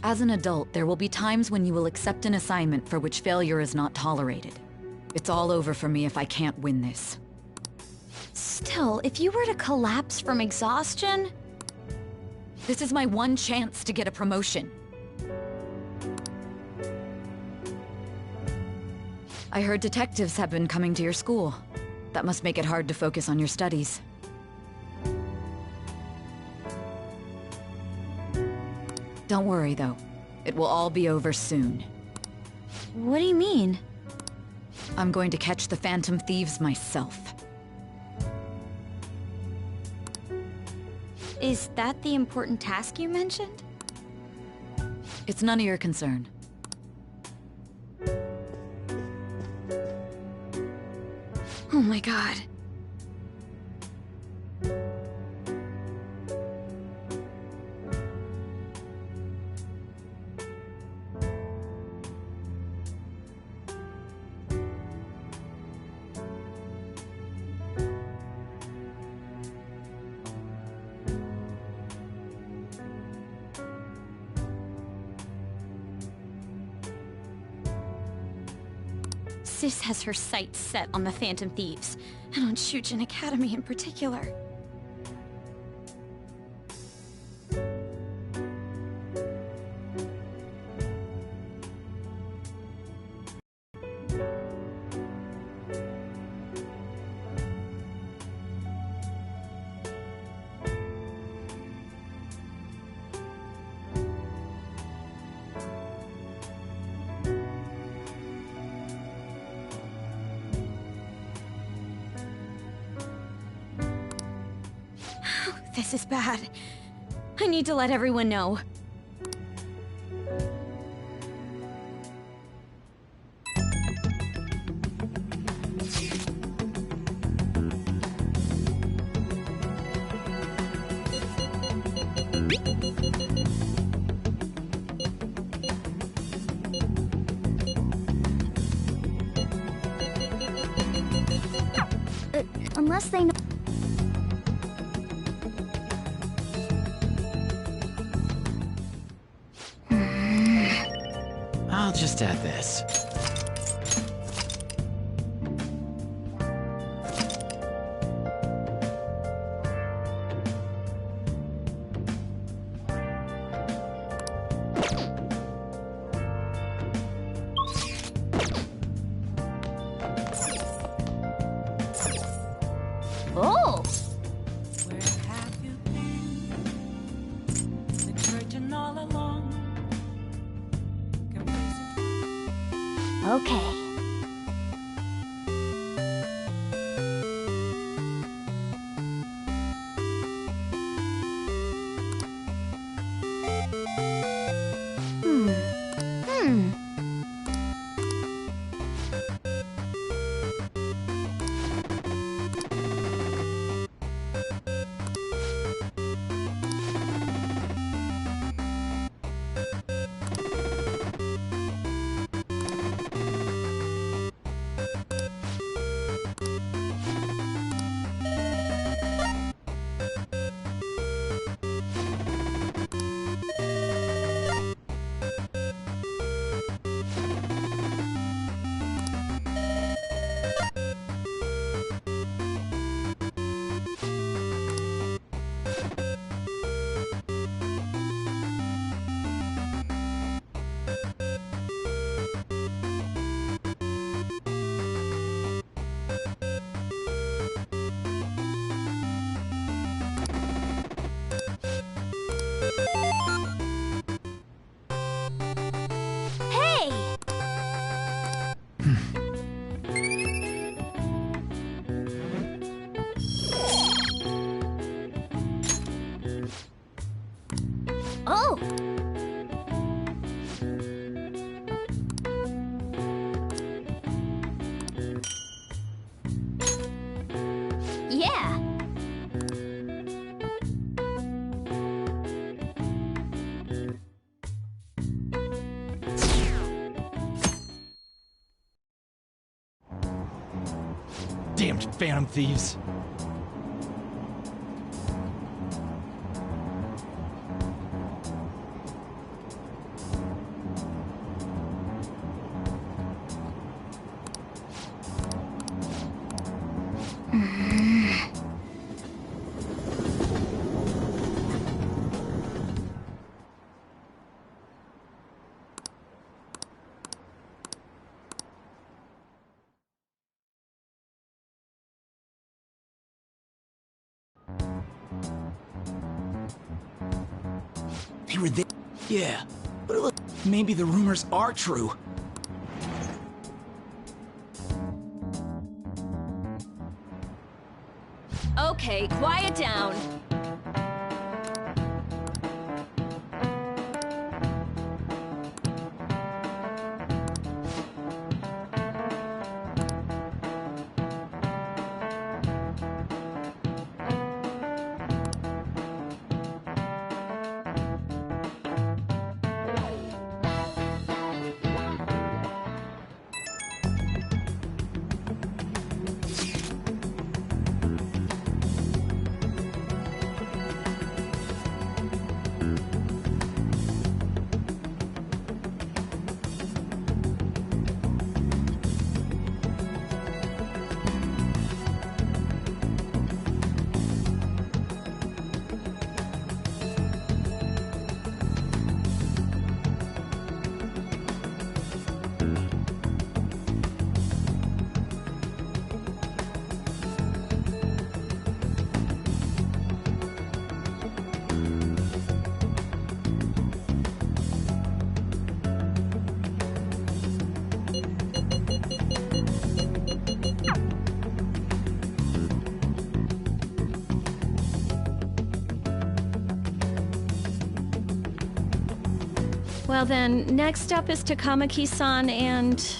As an adult, there will be times when you will accept an assignment for which failure is not tolerated. It's all over for me if I can't win this. Still, if you were to collapse from exhaustion... This is my one chance to get a promotion. I heard detectives have been coming to your school. That must make it hard to focus on your studies. Don't worry, though. It will all be over soon. What do you mean? I'm going to catch the Phantom Thieves myself. Is that the important task you mentioned? It's none of your concern. Oh my god. Sis has her sights set on the Phantom Thieves, and on Shujin Academy in particular. This is bad. I need to let everyone know. Unless they know. I'll just add this. Oh! Where have you been? Been searching all along. Okay. Oh! Yeah! Damned Phantom Thieves! They were there. Yeah, but look, maybe the rumors are true. Okay, quiet down. Well then, next up is Takamaki-san and...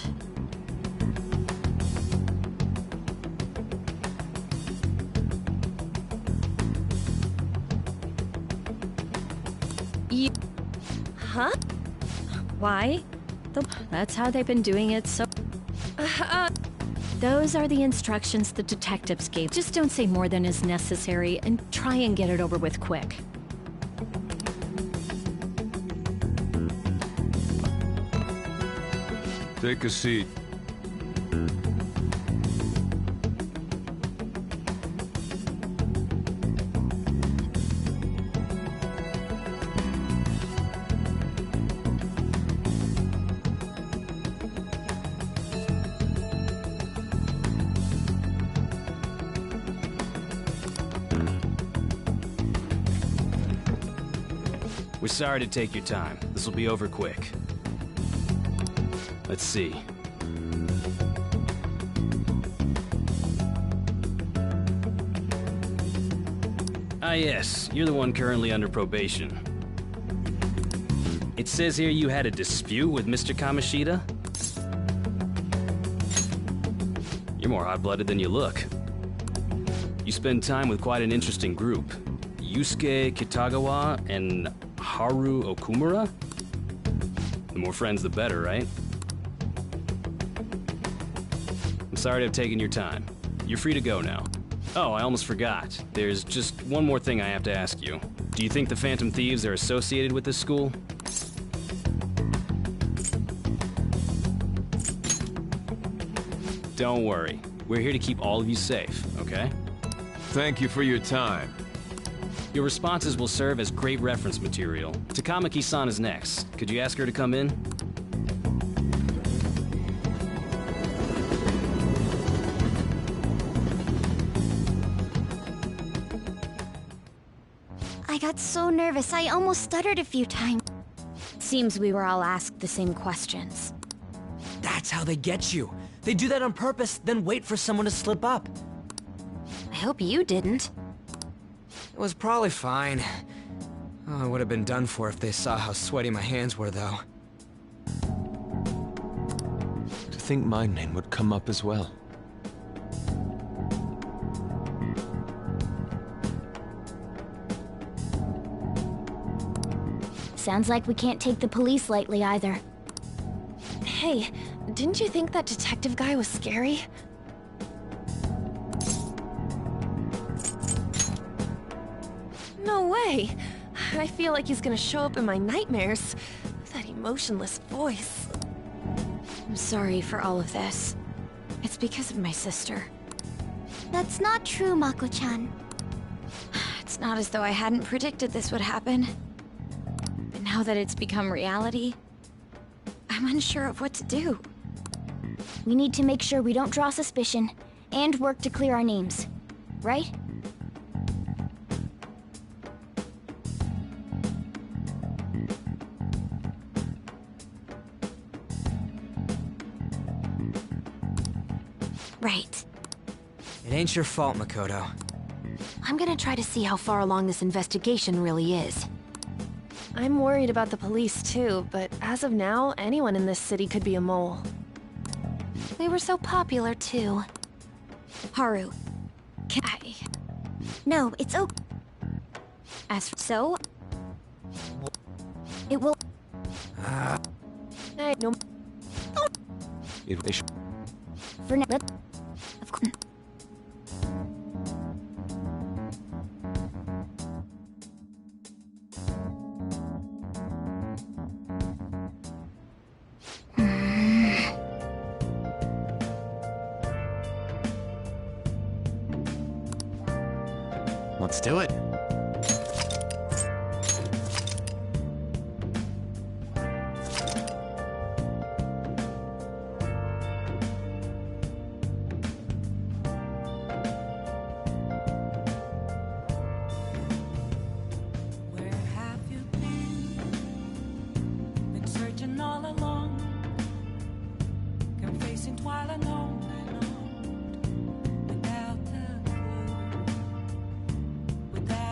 Huh? Why? That's how they've been doing it, so... Those are the instructions the detectives gave. Just don't say more than is necessary, and try and get it over with quick. Take a seat. We're sorry to take your time. This will be over quick. Let's see. Ah yes, you're the one currently under probation. It says here you had a dispute with Mr. Kamoshida? You're more hot-blooded than you look. You spend time with quite an interesting group. Yusuke Kitagawa and Haru Okumura? The more friends, the better, right? I'm sorry to have taken your time. You're free to go now. Oh, I almost forgot. There's just one more thing I have to ask you. Do you think the Phantom Thieves are associated with this school? Don't worry. We're here to keep all of you safe, okay? Thank you for your time. Your responses will serve as great reference material. Takamaki-san is next. Could you ask her to come in? I got so nervous, I almost stuttered a few times. Seems we were all asked the same questions. That's how they get you. They do that on purpose, then wait for someone to slip up. I hope you didn't. It was probably fine. Oh, I would have been done for if they saw how sweaty my hands were, though. To think my name would come up as well. Sounds like we can't take the police lightly either. Hey, didn't you think that detective guy was scary? No way! I feel like he's gonna show up in my nightmares. That emotionless voice. I'm sorry for all of this. It's because of my sister. That's not true, Mako-chan. It's not as though I hadn't predicted this would happen. But now that it's become reality, I'm unsure of what to do. We need to make sure we don't draw suspicion, and work to clear our names. Right? Right. It ain't your fault, Makoto. I'm gonna try to see how far along this investigation really is. I'm worried about the police too, but as of now, anyone in this city could be a mole. We were so popular too. Haru, can I... No, it's okay. As for so... It will... Hey, no... They should... For now... Of course... Let's do it. Where have you been? Been searching all along, confessing while alone and on, without a clue, without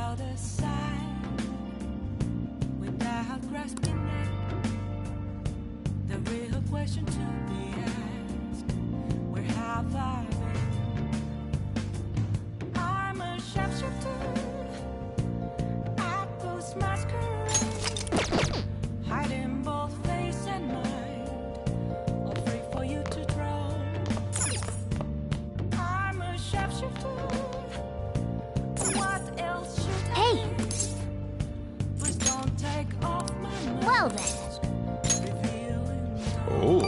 Well then. Oh.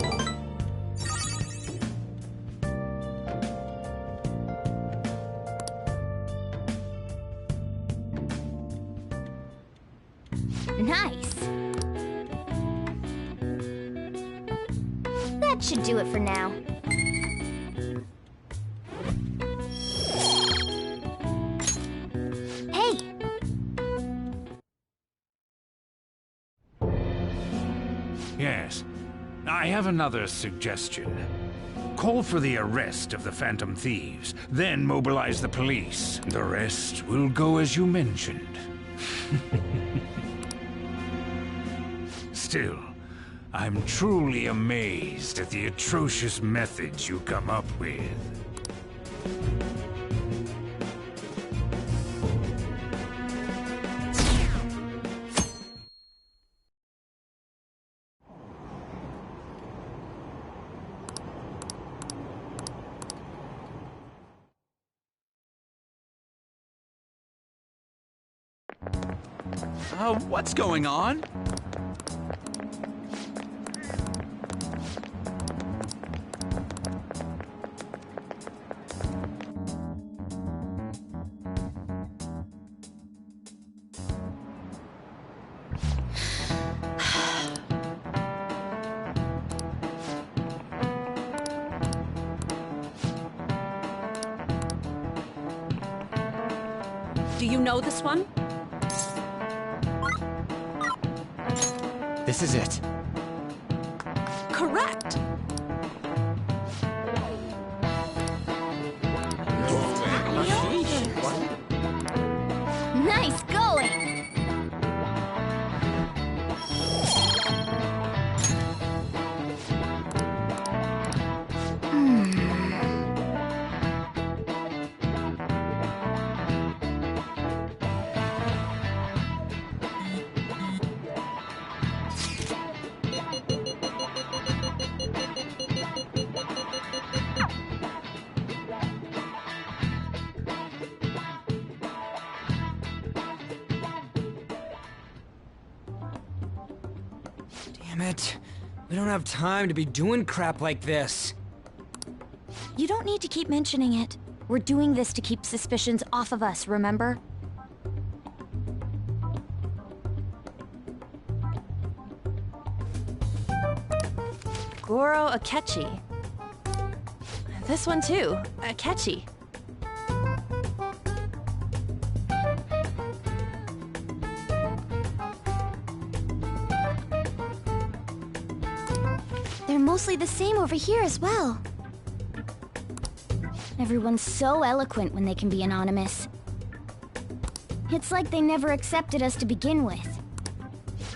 Nice. That should do it for now. Hey! Yes. I have another suggestion. Call for the arrest of the Phantom Thieves, then mobilize the police. The rest will go as you mentioned. Still, I'm truly amazed at the atrocious methods you come up with. What's going on? Do you know this one? This is it. Correct. Nice going! Damn it. We don't have time to be doing crap like this. You don't need to keep mentioning it. We're doing this to keep suspicions off of us, remember? Goro Akechi. This one too, Akechi. They're mostly the same over here as well. Everyone's so eloquent when they can be anonymous. It's like they never accepted us to begin with.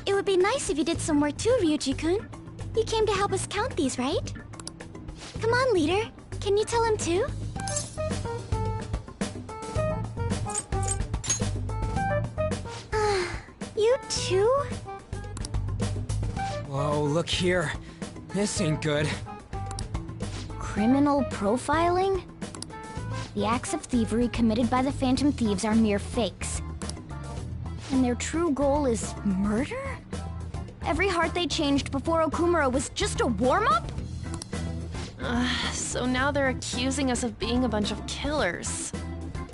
It would be nice if you did some work too, Ryuji-kun. You came to help us count these, right? Come on, leader. Can you tell him too? You too? Whoa, look here. This ain't good. Criminal profiling? The acts of thievery committed by the Phantom Thieves are mere fakes. And their true goal is murder? Every heart they changed before Okumura was just a warm-up? So now they're accusing us of being a bunch of killers.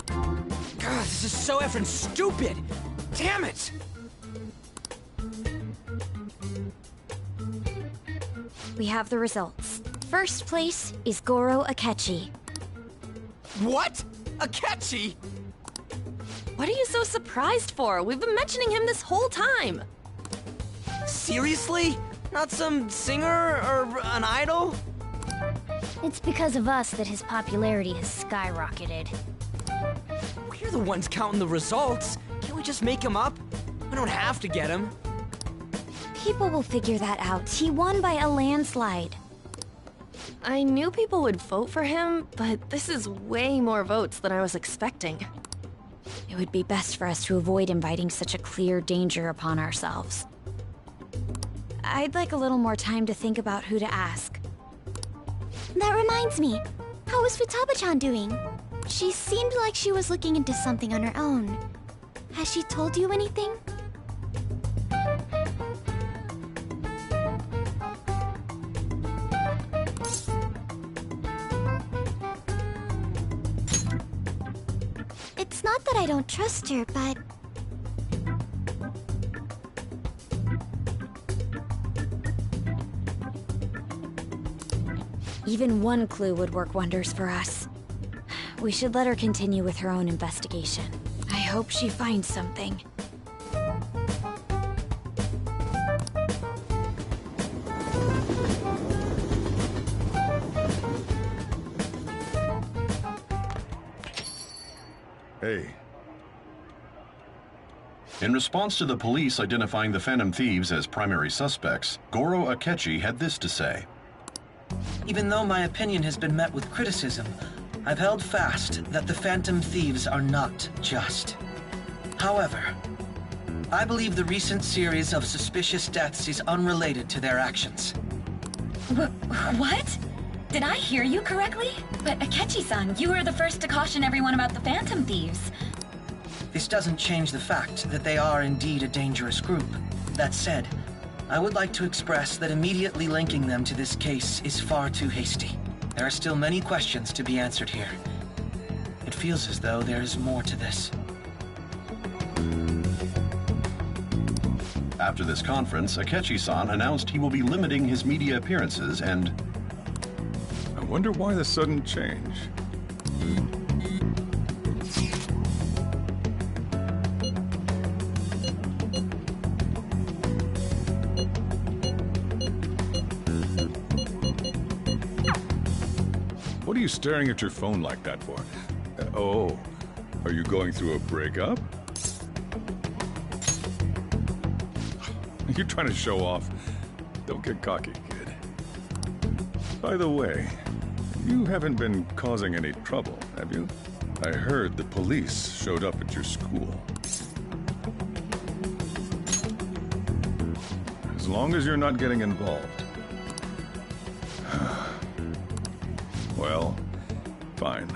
God, this is so effing stupid! Damn it! We have the results. First place is Goro Akechi. What? Akechi? What are you so surprised for? We've been mentioning him this whole time. Seriously? Not some singer or an idol? It's because of us that his popularity has skyrocketed. We're the ones counting the results. Can't we just make him up? We don't have to get him. People will figure that out. He won by a landslide. I knew people would vote for him, but this is way more votes than I was expecting. It would be best for us to avoid inviting such a clear danger upon ourselves. I'd like a little more time to think about who to ask. That reminds me. How is Futaba-chan doing? She seemed like she was looking into something on her own. Has she told you anything? I don't trust her, but... Even one clue would work wonders for us. We should let her continue with her own investigation. I hope she finds something. Hey. In response to the police identifying the Phantom Thieves as primary suspects, Goro Akechi had this to say. Even though my opinion has been met with criticism, I've held fast that the Phantom Thieves are not just. However, I believe the recent series of suspicious deaths is unrelated to their actions. What? Did I hear you correctly? But Akechi-san, you were the first to caution everyone about the Phantom Thieves. This doesn't change the fact that they are indeed a dangerous group. That said, I would like to express that immediately linking them to this case is far too hasty. There are still many questions to be answered here. It feels as though there is more to this. After this conference, Akechi-san announced he will be limiting his media appearances and... I wonder why the sudden change. What are you staring at your phone like that for? Oh, are you going through a breakup? You're trying to show off. Don't get cocky, kid. By the way, you haven't been causing any trouble, have you? I heard the police showed up at your school. As long as you're not getting involved. Well, fine.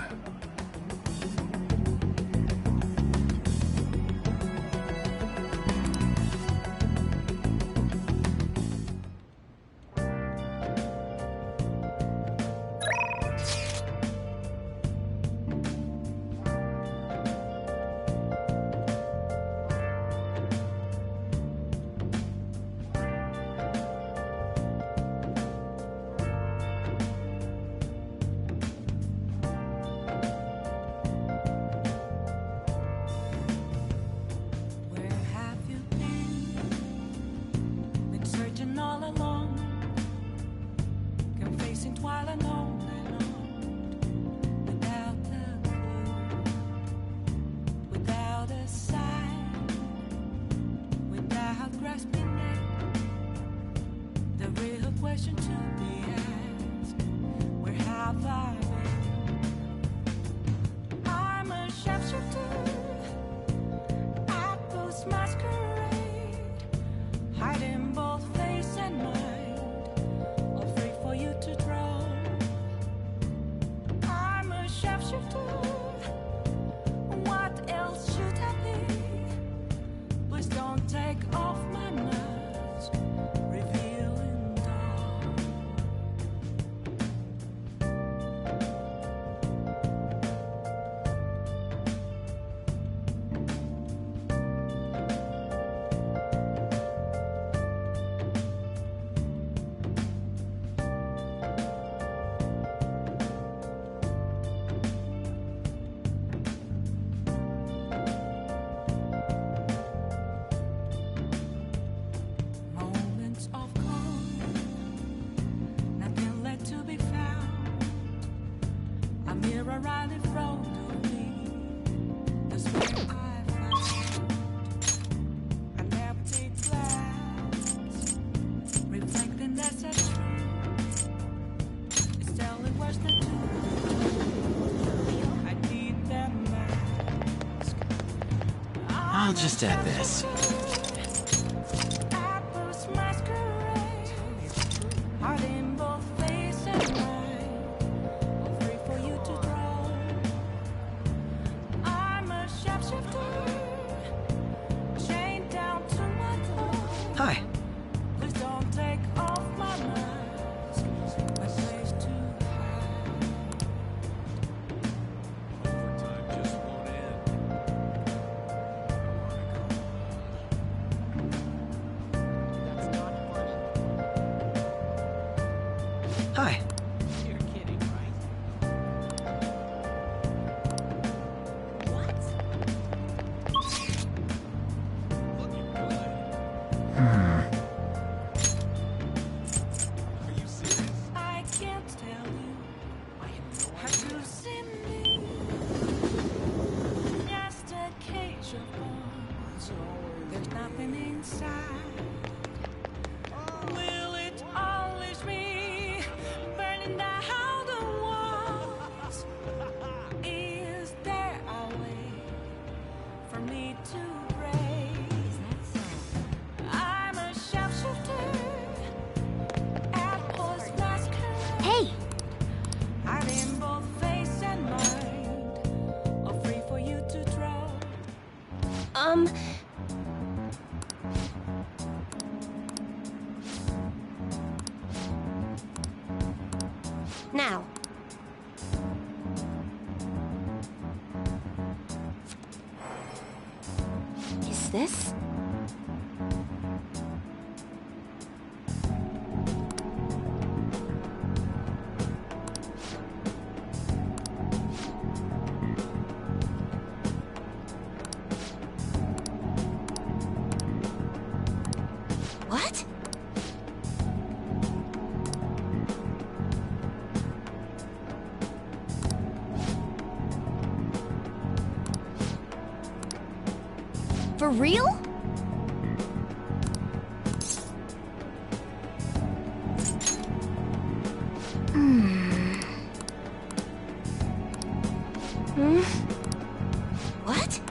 I'll just add this. Hi. nothing inside. Will it always be burning down the walls? Is there a way for me to break? I'm a sharpshooter at Post Masquerade. Hey! I'm in both face and mind, all free for you to draw. Now. Is this? What? For real? What?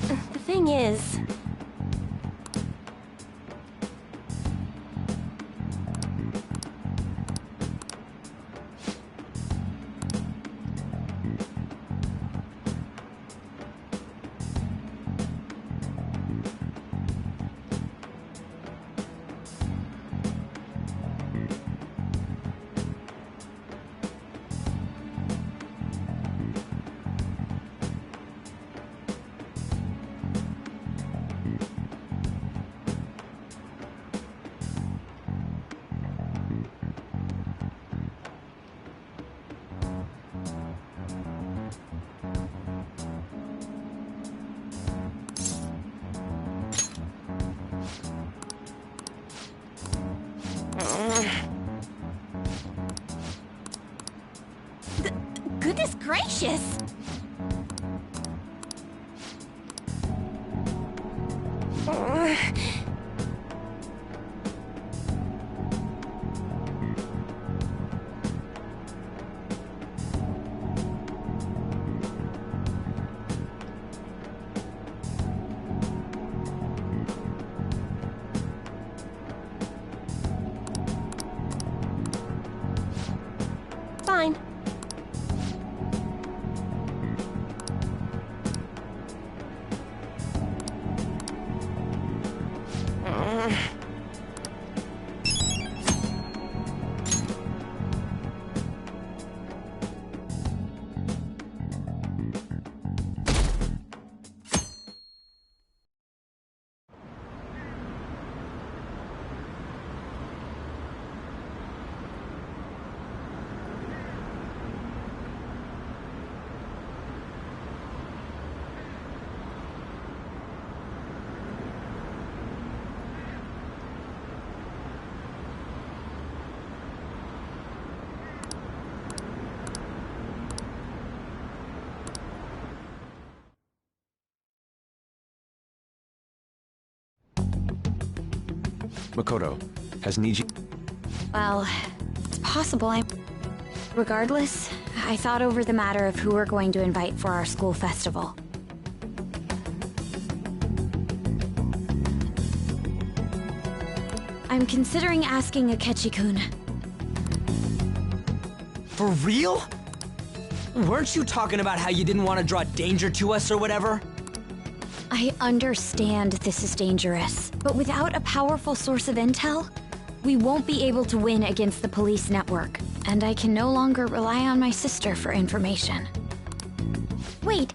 The thing is... Goodness gracious! Fine. Makoto, has Niji... Well, it's possible Regardless, I thought over the matter of who we're going to invite for our school festival. I'm considering asking Akechi-kun. For real? Weren't you talking about how you didn't want to draw danger to us or whatever? I understand this is dangerous, but without a powerful source of intel, we won't be able to win against the police network, and I can no longer rely on my sister for information. Wait,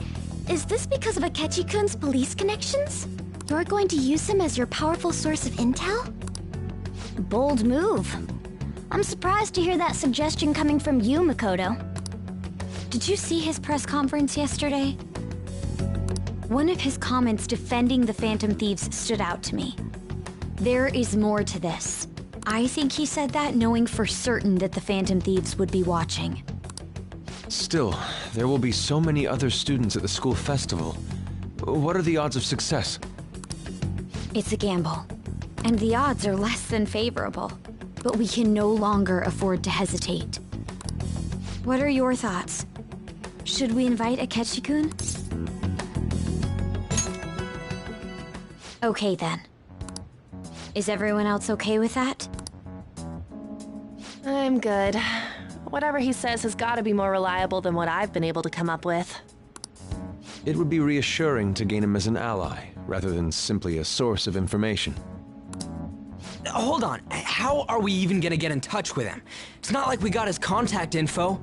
is this because of Akechi-kun's police connections? You're going to use him as your powerful source of intel? Bold move. I'm surprised to hear that suggestion coming from you, Makoto. Did you see his press conference yesterday? One of his comments defending the Phantom Thieves stood out to me. There is more to this. I think he said that knowing for certain that the Phantom Thieves would be watching. Still, there will be so many other students at the school festival. What are the odds of success? It's a gamble, and the odds are less than favorable. But we can no longer afford to hesitate. What are your thoughts? Should we invite Akechi-kun? Okay then. Is everyone else okay with that? I'm good. Whatever he says has got to be more reliable than what I've been able to come up with. It would be reassuring to gain him as an ally, rather than simply a source of information. Hold on, how are we even gonna get in touch with him? It's not like we got his contact info.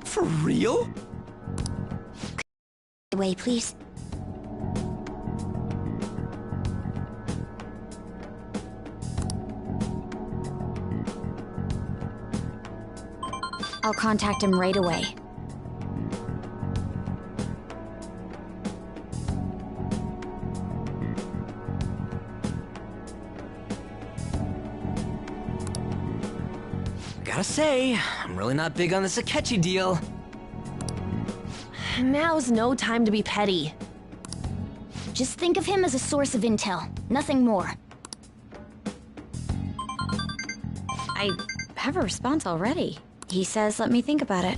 For real? Wait, please. I'll contact him right away. Gotta say, I'm really not big on this Akechi deal. Now's no time to be petty. Just think of him as a source of intel, nothing more. I have a response already. He says let me think about it.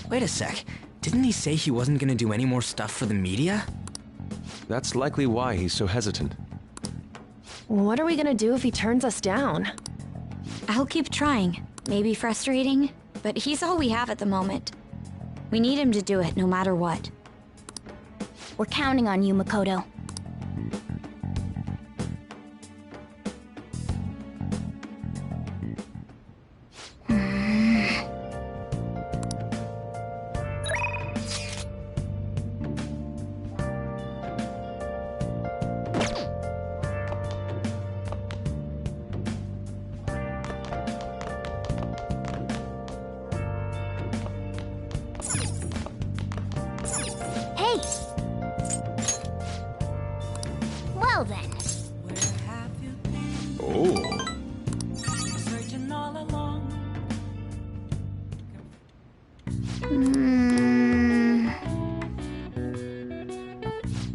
Wait a sec, didn't he say he wasn't gonna do any more stuff for the media? That's likely why he's so hesitant. What are we gonna do if he turns us down? I'll keep trying. Maybe frustrating, but he's all we have at the moment. We need him to do it no matter what. We're counting on you, Makoto. Hey! Well then. Oh. Searching all along.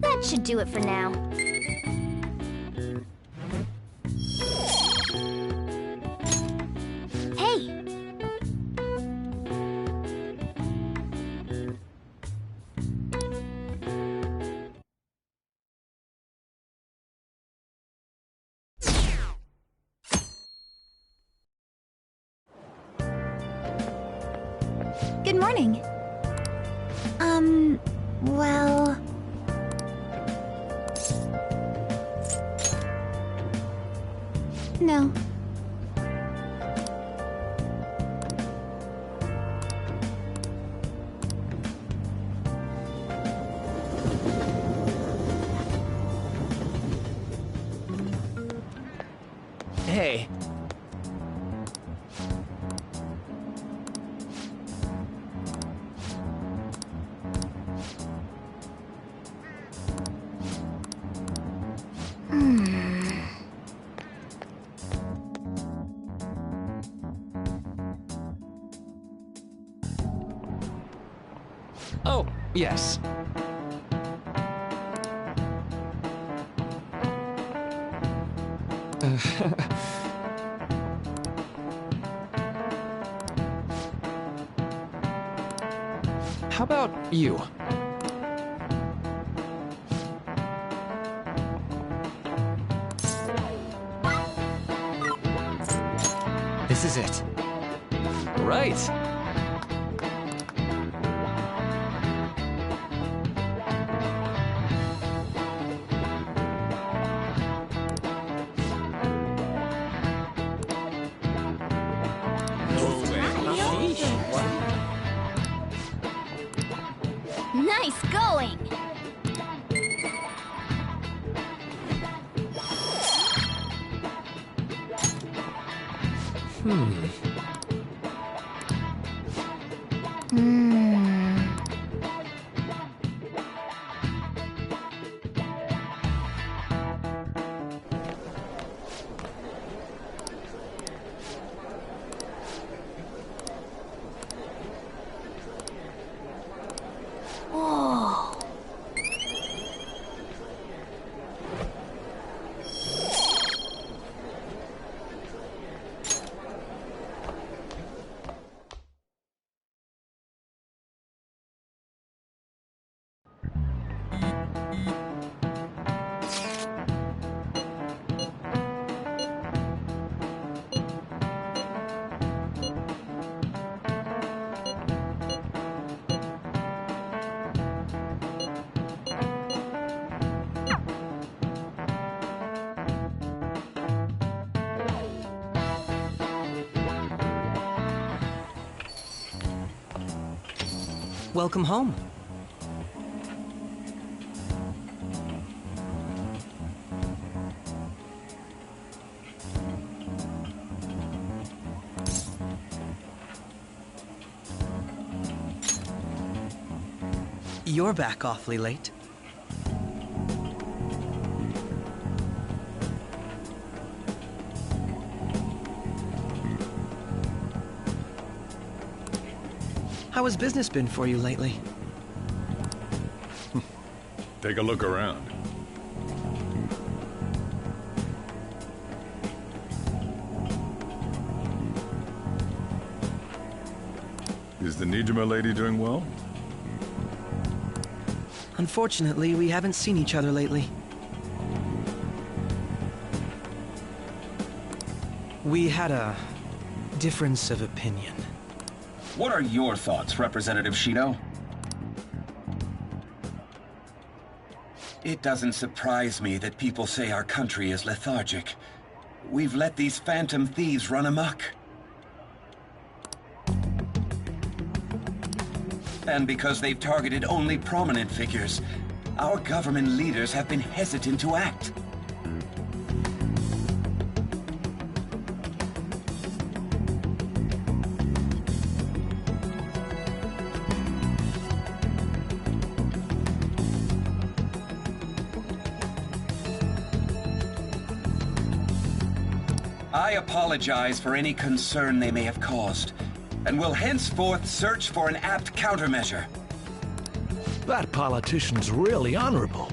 That should do it for now. Hey! Good morning. Well... No. Hey. Oh, yes. How about you? This is it. Right. Nice going! Welcome home. You're back awfully late. How has business been for you lately? Take a look around. Is the Nijima lady doing well? Unfortunately, we haven't seen each other lately. We had a difference of opinion. What are your thoughts, Representative Shido? It doesn't surprise me that people say our country is lethargic. We've let these phantom thieves run amok. And because they've targeted only prominent figures, our government leaders have been hesitant to act. I apologize for any concern they may have caused, and will henceforth search for an apt countermeasure. That politician's really honorable.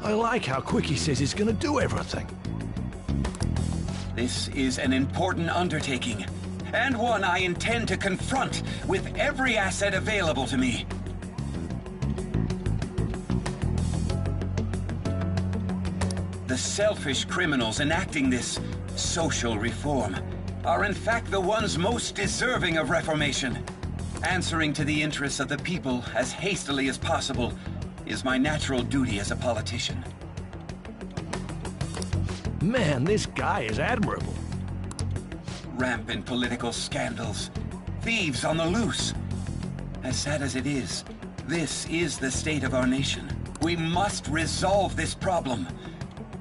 I like how quick he says he's gonna do everything. This is an important undertaking, and one I intend to confront with every asset available to me. The selfish criminals enacting this social reform are in fact the ones most deserving of reformation. Answering to the interests of the people as hastily as possible is my natural duty as a politician. Man, this guy is admirable. Rampant political scandals, thieves on the loose. As sad as it is, this is the state of our nation. We must resolve this problem.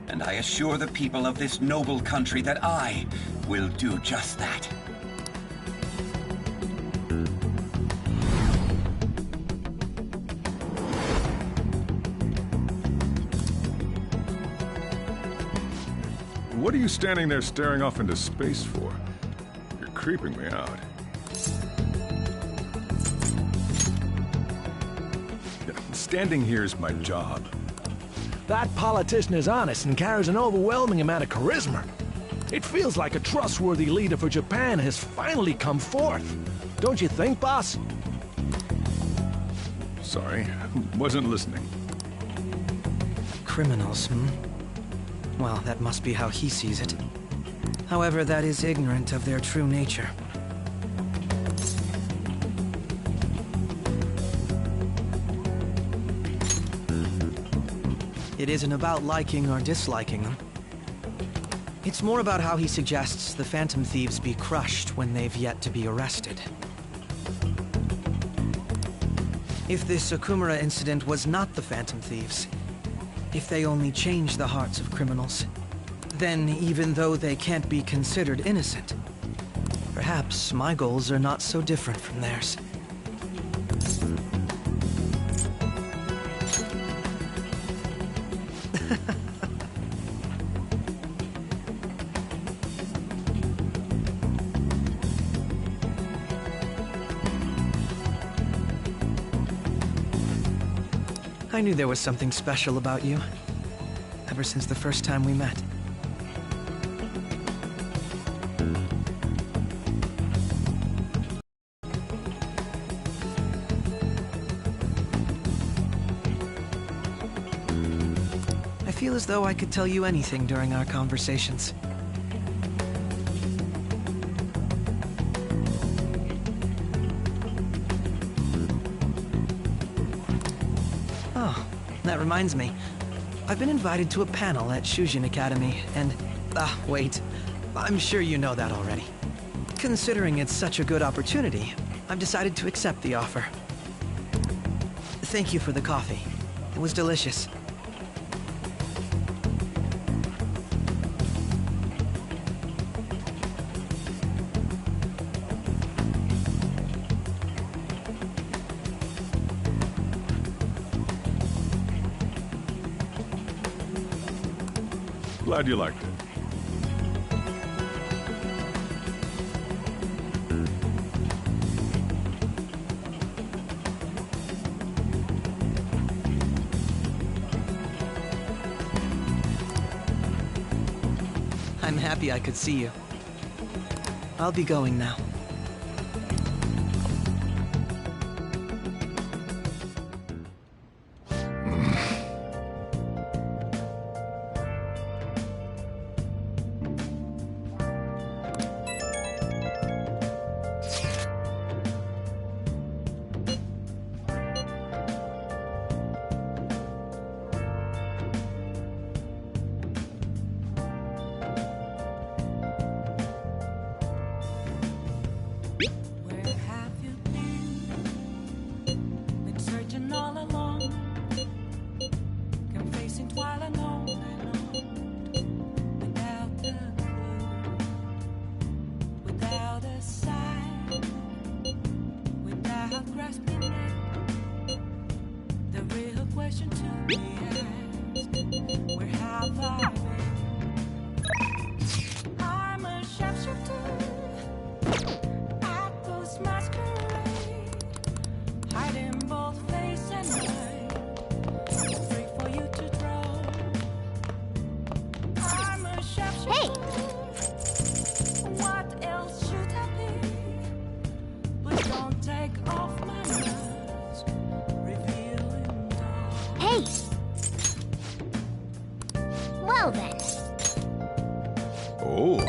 And I assure the people of this noble country that I will do just that. What are you standing there staring off into space for? You're creeping me out. Standing here is my job. That politician is honest and carries an overwhelming amount of charisma. It feels like a trustworthy leader for Japan has finally come forth. Don't you think, boss? Sorry, wasn't listening. Criminals, Well, that must be how he sees it. However, that is ignorant of their true nature. It isn't about liking or disliking them. It's more about how he suggests the Phantom Thieves be crushed when they've yet to be arrested. If this Okumura incident was not the Phantom Thieves, if they only change the hearts of criminals, then even though they can't be considered innocent, perhaps my goals are not so different from theirs. I knew there was something special about you, ever since the first time we met. I feel as though I could tell you anything during our conversations. That reminds me. I've been invited to a panel at Shujin Academy, and... wait. I'm sure you know that already. Considering it's such a good opportunity, I've decided to accept the offer. Thank you for the coffee. It was delicious. Glad you liked it. I'm happy I could see you. I'll be going now. Where have you been? Been searching all along, confessing twilight on and on, without a clue, without a sign, without grasping it. The real question to be asked: where have I been? I'm a sharpshooter. Masquerade, hiding both face and mind, free for you to draw. I'm a chef. Hey! What else should I be? Please don't take off my mask, revealing all. Hey! Well then. Oh.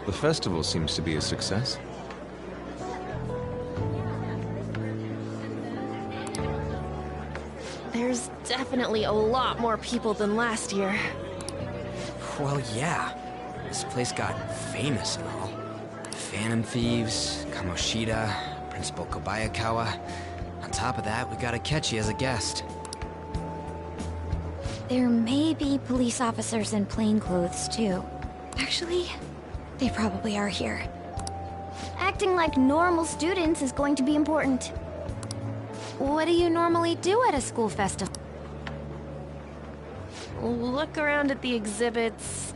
The festival seems to be a success. There's definitely a lot more people than last year. Well, yeah. This place got famous and all. Phantom Thieves, Kamoshida, Principal Kobayakawa. On top of that, we got Akechi as a guest. There may be police officers in plainclothes, too. Actually, they probably are here. Acting like normal students is going to be important. What do you normally do at a school festival? Look around at the exhibits.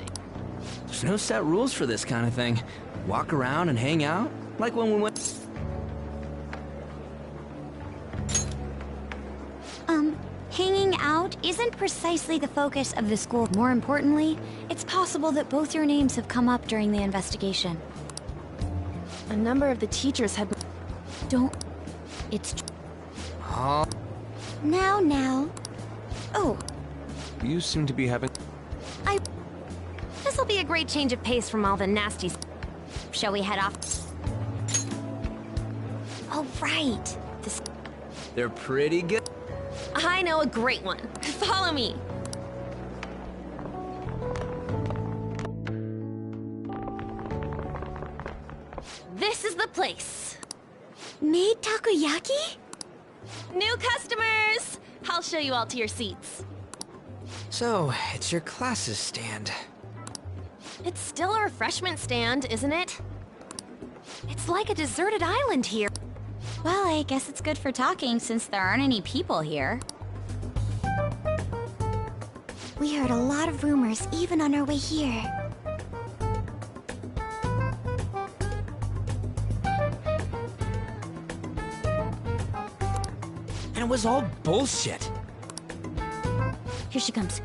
There's no set rules for this kind of thing. Walk around and hang out, like when we went... Hanging out isn't precisely the focus of the school. More importantly, it's possible that both your names have come up during the investigation. A number of the teachers had... Don't... It's... Oh. Now. Oh, You seem to be having... This'll be a great change of pace from all the nasties. shall we head off? Oh, right. They're pretty good. I know a great one. Follow me. This is the place. Made takoyaki? New customers! I'll show you all to your seats. So, it's your class's stand. It's still a refreshment stand, isn't it? It's like a deserted island here. Well, I guess it's good for talking since there aren't any people here. We heard a lot of rumors even on our way here. And it was all bullshit. Here she comes.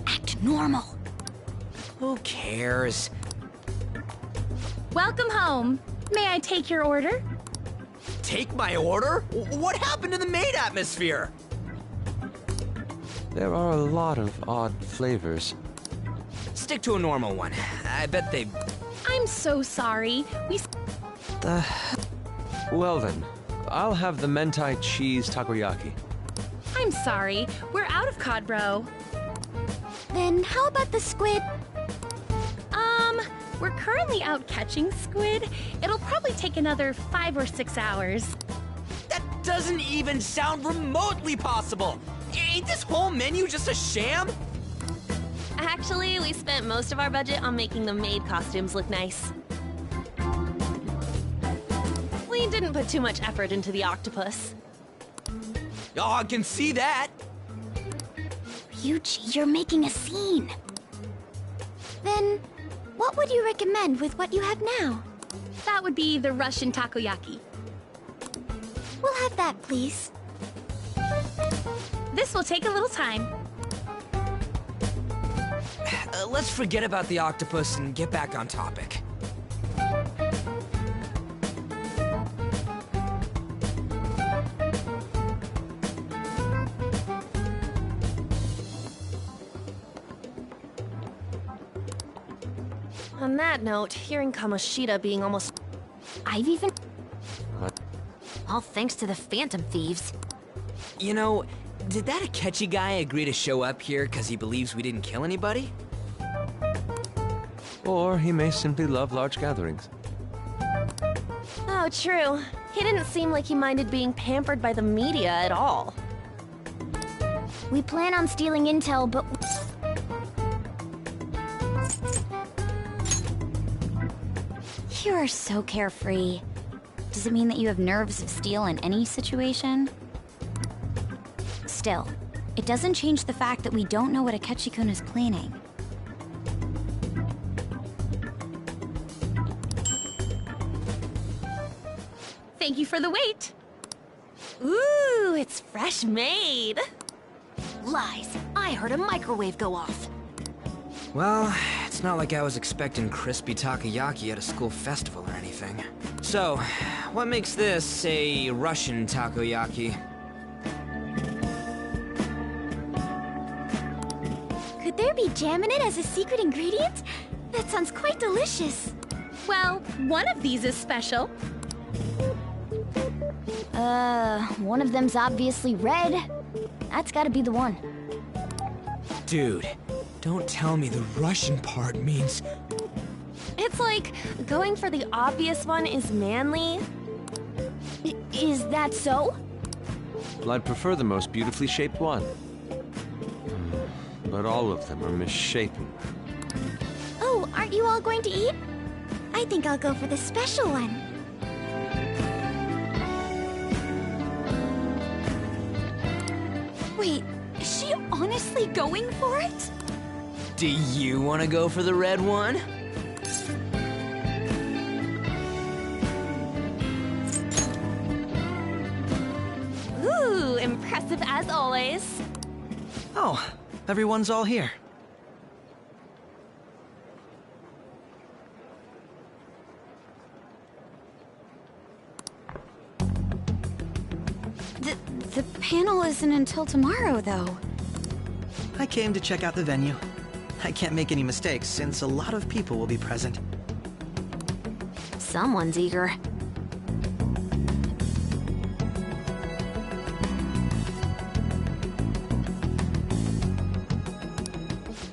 Act normal. Who cares? Welcome home. May I take your order? Take my order? What happened to the maid atmosphere? There are a lot of odd flavors. stick to a normal one. I bet they... I'm so sorry. Well then, I'll have the mentai cheese takoyaki. I'm sorry. We're out of cod, bro. Then how about the squid? We're currently out catching squid. It'll probably take another 5 or 6 hours. That doesn't even sound remotely possible! Ain't this whole menu just a sham? Actually, we spent most of our budget on making the maid costumes look nice. We didn't put too much effort into the octopus. Oh, I can see that! Ryuji, you're making a scene. Then, what would you recommend with what you have now? That would be the Russian takoyaki. We'll have that, please. This will take a little time. Let's forget about the octopus and get back on topic. On that note, hearing Kamoshida being almost... I've even... What? All thanks to the Phantom Thieves. You know, did that Akechi guy agree to show up here because he believes we didn't kill anybody? Or he may simply love large gatherings. Oh, true. He didn't seem like he minded being pampered by the media at all. We plan on stealing intel, but... You are so carefree. Does it mean that you have nerves of steel in any situation? Still, it doesn't change the fact that we don't know what Akechi-kun is planning. Thank you for the wait. Ooh, it's fresh made. Lies. I heard a microwave go off. Well, it's not like I was expecting crispy takoyaki at a school festival or anything. So, what makes this a Russian takoyaki? Could there be jam in it as a secret ingredient? That sounds quite delicious. Well, one of these is special. One of them's obviously red. That's gotta be the one. Dude, don't tell me the Russian part means... It's like going for the obvious one is manly. Is that so? Well, I'd prefer the most beautifully shaped one. But all of them are misshapen. Oh, aren't you all going to eat? I think I'll go for the special one. Wait, is she honestly going for it? Do you want to go for the red one? Ooh, impressive as always. Oh, everyone's all here. The panel isn't until tomorrow, though. I came to check out the venue. I can't make any mistakes since a lot of people will be present. Someone's eager.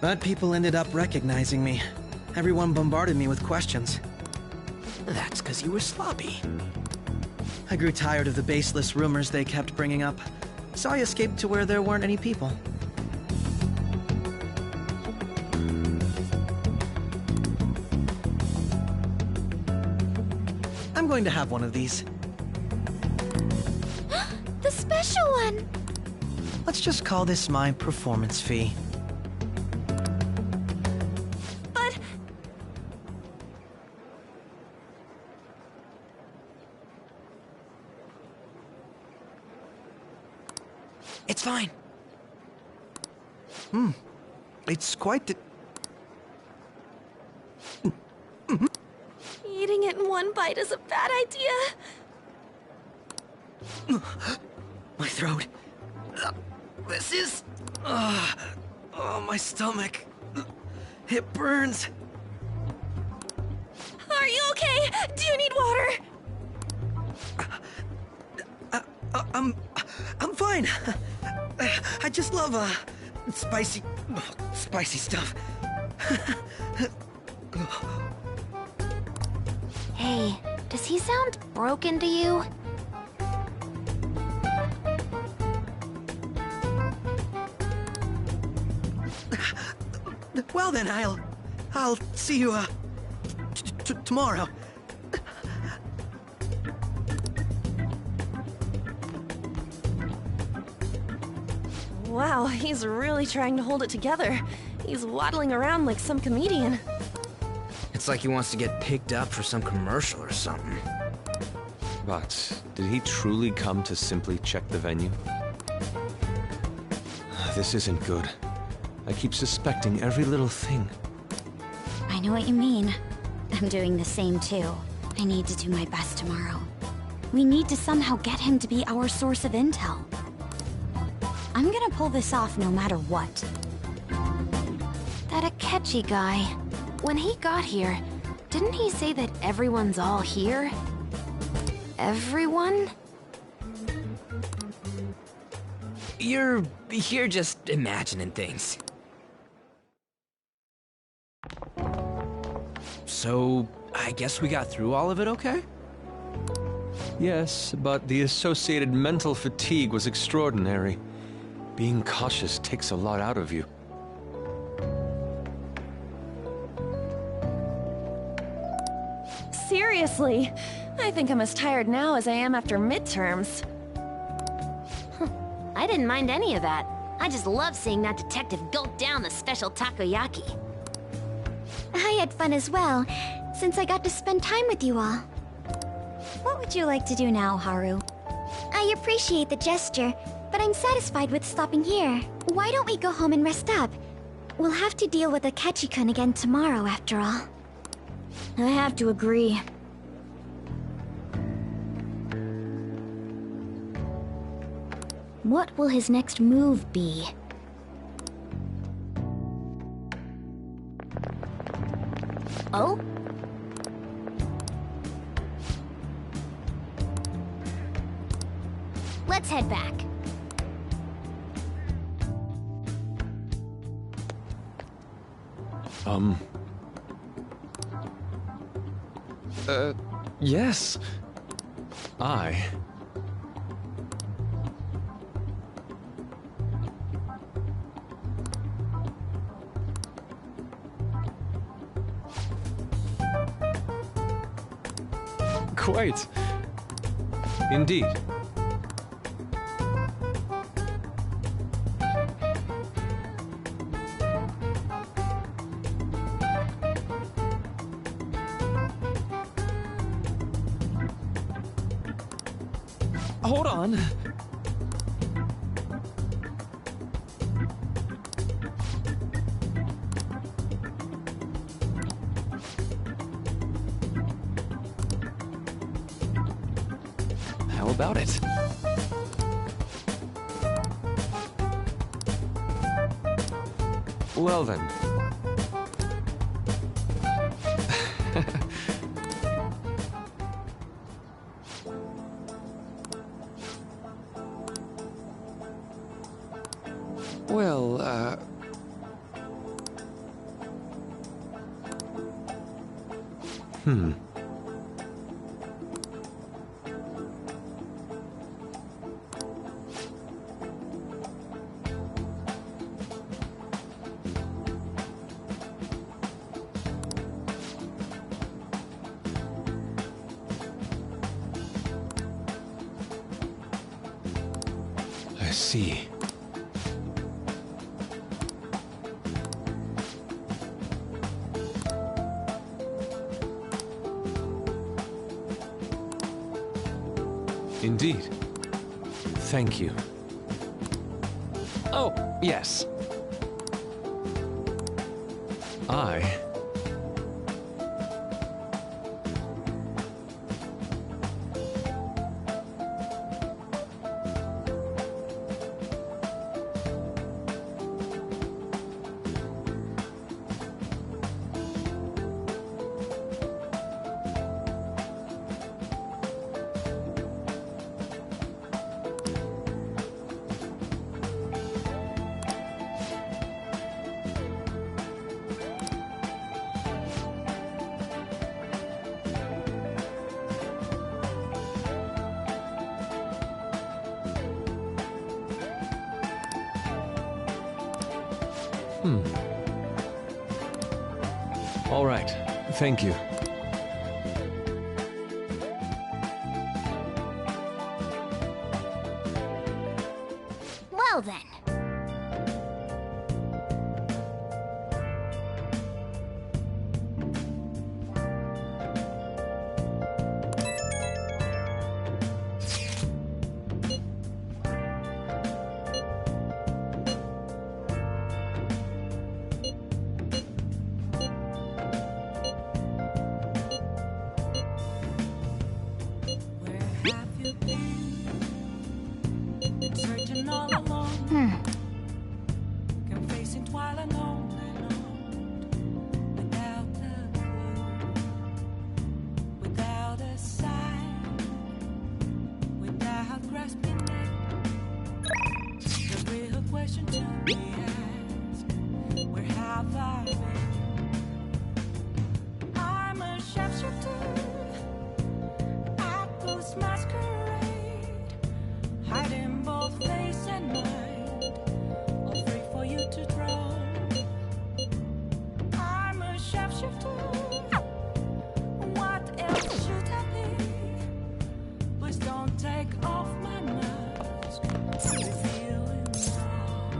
But people ended up recognizing me. Everyone bombarded me with questions. That's because you were sloppy. I grew tired of the baseless rumors they kept bringing up, so I escaped to where there weren't any people. I'm going to have one of these. The special one! Let's just call this my performance fee. But... It's fine. It's quite Eating it in one bite is a bad idea. My throat. This is... Oh, my stomach. It burns. Are you okay? Do you need water? I'm fine. I just love, spicy stuff. Hey, does he sound broken to you? Well then, I'll see you, tomorrow. Wow, he's really trying to hold it together. He's waddling around like some comedian. It's like he wants to get picked up for some commercial or something. But did he truly come to simply check the venue? This isn't good. I keep suspecting every little thing. I know what you mean. I'm doing the same too. I need to do my best tomorrow. We need to somehow get him to be our source of intel. I'm gonna pull this off no matter what. That Akechi guy, when he got here, didn't he say that everyone's all here? Everyone? You're just imagining things. So, I guess we got through all of it okay? Yes, but the associated mental fatigue was extraordinary. Being cautious takes a lot out of you. Seriously, I think I'm as tired now as I am after midterms. I didn't mind any of that. I just love seeing that detective gulp down the special takoyaki. I had fun as well, since I got to spend time with you all. What would you like to do now, Haru? I appreciate the gesture, but I'm satisfied with stopping here. Why don't we go home and rest up? We'll have to deal with Akechi-kun again tomorrow, after all. I have to agree. What will his next move be? Oh? Let's head back. Yes. Quite. Indeed. Hold on. How about it? Well then. Well, I see. Indeed. Thank you. oh, yes. All right. Thank you. Well then. Searching all alone. Confessing while alone without a clue, without a sign, without grasping it. The real question to be asked: where have I been? I'm a shapeshifter, at ghost masquerade, hiding both face and mind, all free for you to draw. I'm a shapeshifter. What else should I be? Please don't take off my mask. Revealing all.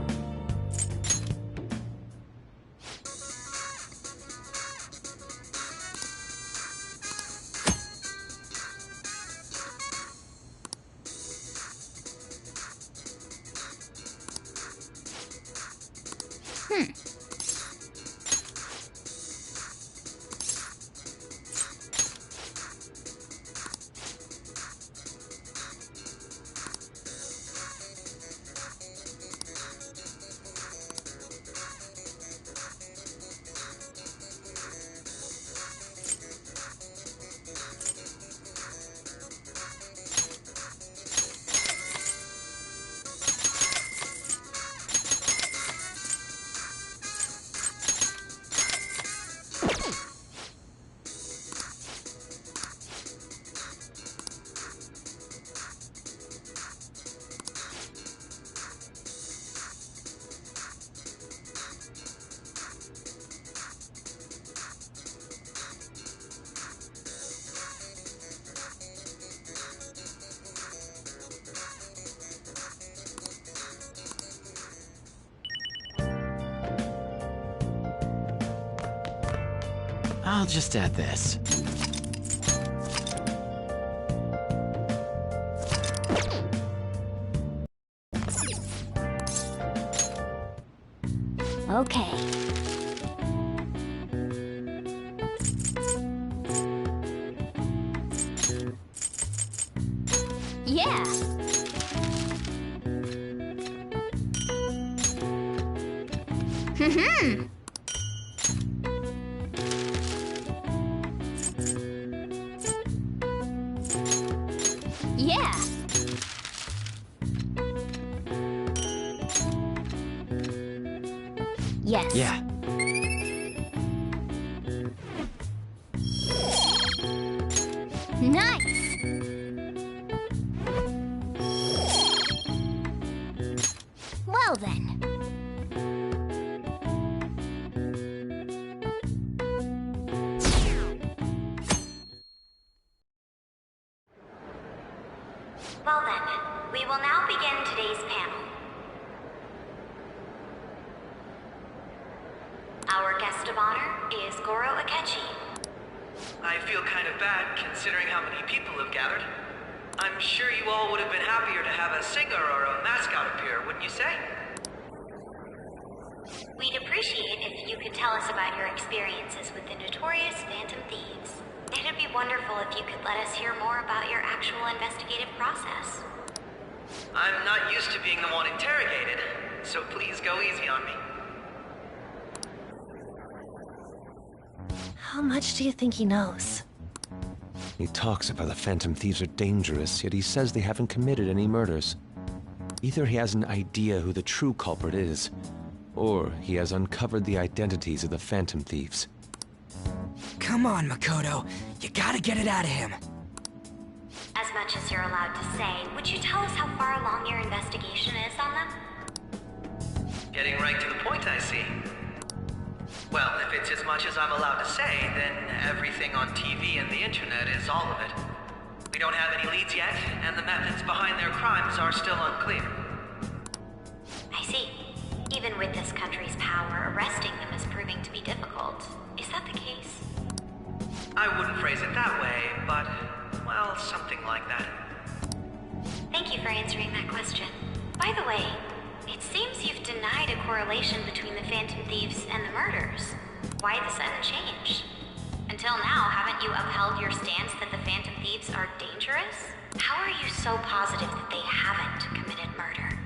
I'll just add this. Okay. Yeah. Yeah. Yes. Yeah. Nice. Well then. Well then, we will now begin today's panel. Our guest of honor is Goro Akechi. I feel kind of bad considering how many people have gathered. I'm sure you all would have been happier to have a singer or a mascot appear, wouldn't you say? We'd appreciate if you could tell us about your experiences with the notorious Phantom Thieves. It'd be wonderful if you could let us hear more about your actual investigative process. I'm not used to being the one interrogated, so please go easy on me. How much do you think he knows? He talks about the Phantom Thieves are dangerous, yet he says they haven't committed any murders. Either he has an idea who the true culprit is, or he has uncovered the identities of the Phantom Thieves. Come on, Makoto. You gotta get it out of him. As much as you're allowed to say, would you tell us how far along your investigation is on them? Getting right to the point, I see. Well, if it's as much as I'm allowed to say, then everything on TV and the internet is all of it. We don't have any leads yet, and the methods behind their crimes are still unclear. I see. Even with this country's power, arresting them is proving to be difficult. Is that the case? I wouldn't phrase it that way, but, well, something like that. Thank you for answering that question. By the way, it seems you've denied a correlation between the Phantom Thieves and the murders. Why the sudden change? Until now, haven't you upheld your stance that the Phantom Thieves are dangerous? How are you so positive that they haven't committed murder?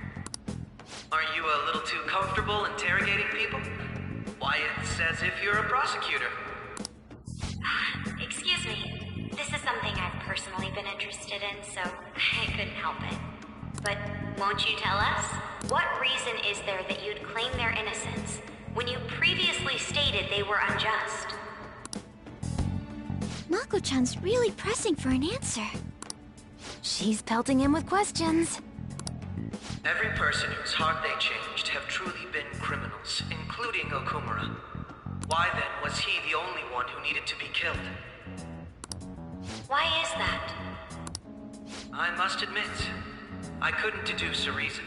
Aren't you a little too comfortable interrogating people? Why, it's as if you're a prosecutor. Excuse me. This is something I've personally been interested in, so I couldn't help it. But won't you tell us? What reason is there that you'd claim their innocence when you previously stated they were unjust? Mako-chan's really pressing for an answer. She's pelting him with questions. Every person whose heart they changed have truly been criminals, including Okumura. Why then was he the only one who needed to be killed? Why is that? I must admit, I couldn't deduce a reason.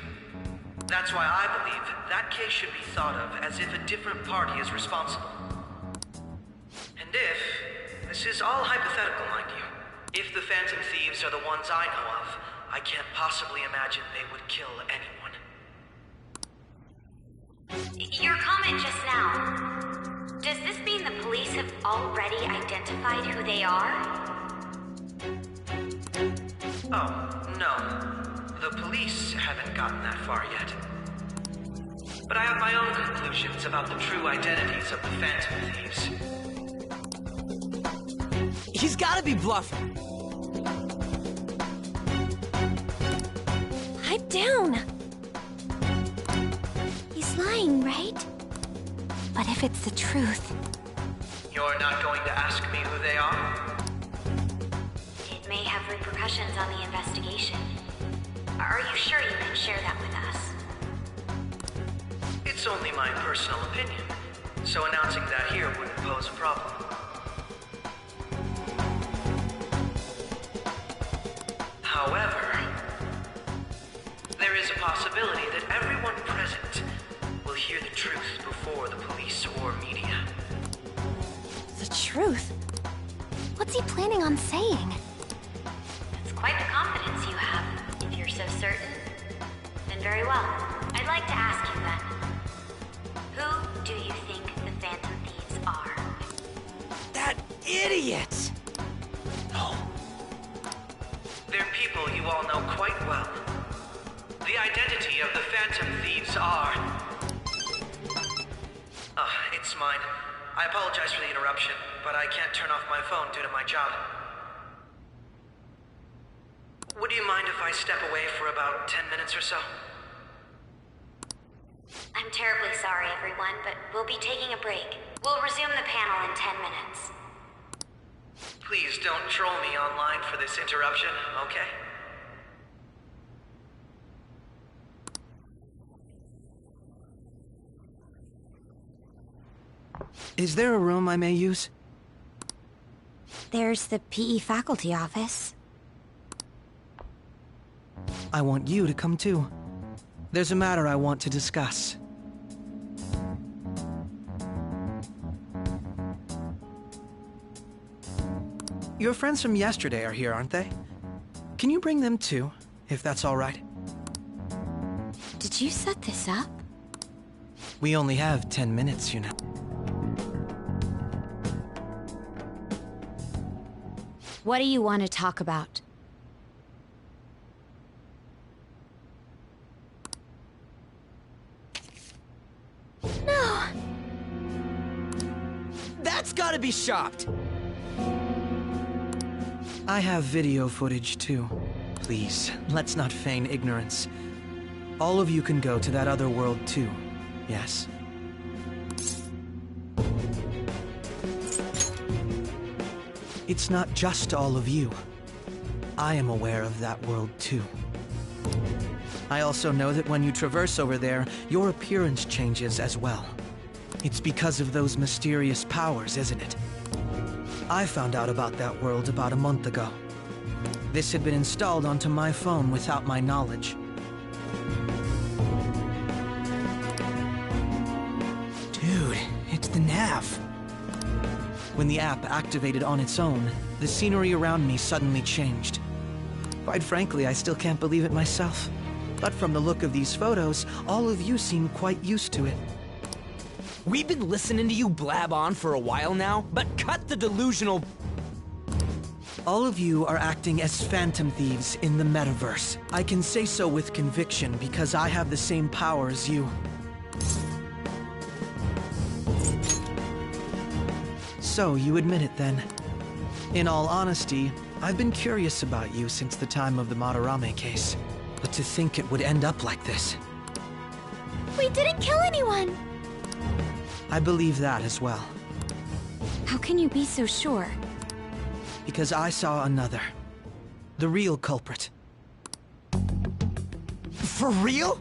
That's why I believe that case should be thought of as if a different party is responsible. And if, this is all hypothetical, mind you, if the Phantom Thieves are the ones I know of, I can't possibly imagine they would kill anyone. Your comment just now, does this mean the police have already identified who they are? Oh, no. The police haven't gotten that far yet. But I have my own conclusions about the true identities of the Phantom Thieves. He's gotta be bluffing. Pipe down. He's lying, right? But if it's the truth... You're not going to ask me who they are? It may have repercussions on the investigation. Are you sure you can share that with us? It's only my personal opinion, so announcing that here wouldn't pose a problem. However, there is a possibility that everyone present will hear the truth before the police or media. The truth? What's he planning on saying? It's quite the confidence you have. If you're so certain, then very well. I'd like to ask you then. Who do you think the Phantom Thieves are? That idiot! No. They're people you all know quite well. The identity of the Phantom Thieves are... it's mine. I apologize for the interruption, but I can't turn off my phone due to my job. Would you mind if I step away for about 10 minutes or so? I'm terribly sorry, everyone, but we'll be taking a break. We'll resume the panel in 10 minutes. Please don't troll me online for this interruption, okay? Is there a room I may use? There's the PE faculty office. I want you to come too. There's a matter I want to discuss. Your friends from yesterday are here, aren't they? Can you bring them too, if that's all right? Did you set this up? We only have 10 minutes, you know. What do you want to talk about? No! That's gotta be shopped! I have video footage too. Please, let's not feign ignorance. All of you can go to that other world too, yes? It's not just all of you. I am aware of that world too. I also know that when you traverse over there, your appearance changes as well. It's because of those mysterious powers, isn't it? I found out about that world about a month ago. This had been installed onto my phone without my knowledge. Dude, it's the nav. When the app activated on its own, the scenery around me suddenly changed. Quite frankly, I still can't believe it myself. But from the look of these photos, all of you seem quite used to it. We've been listening to you blab on for a while now, but cut the delusional... All of you are acting as phantom thieves in the metaverse. I can say so with conviction because I have the same power as you. So, you admit it then. In all honesty, I've been curious about you since the time of the Madarame case. But to think it would end up like this. We didn't kill anyone! I believe that as well. How can you be so sure? Because I saw another. The real culprit. For real?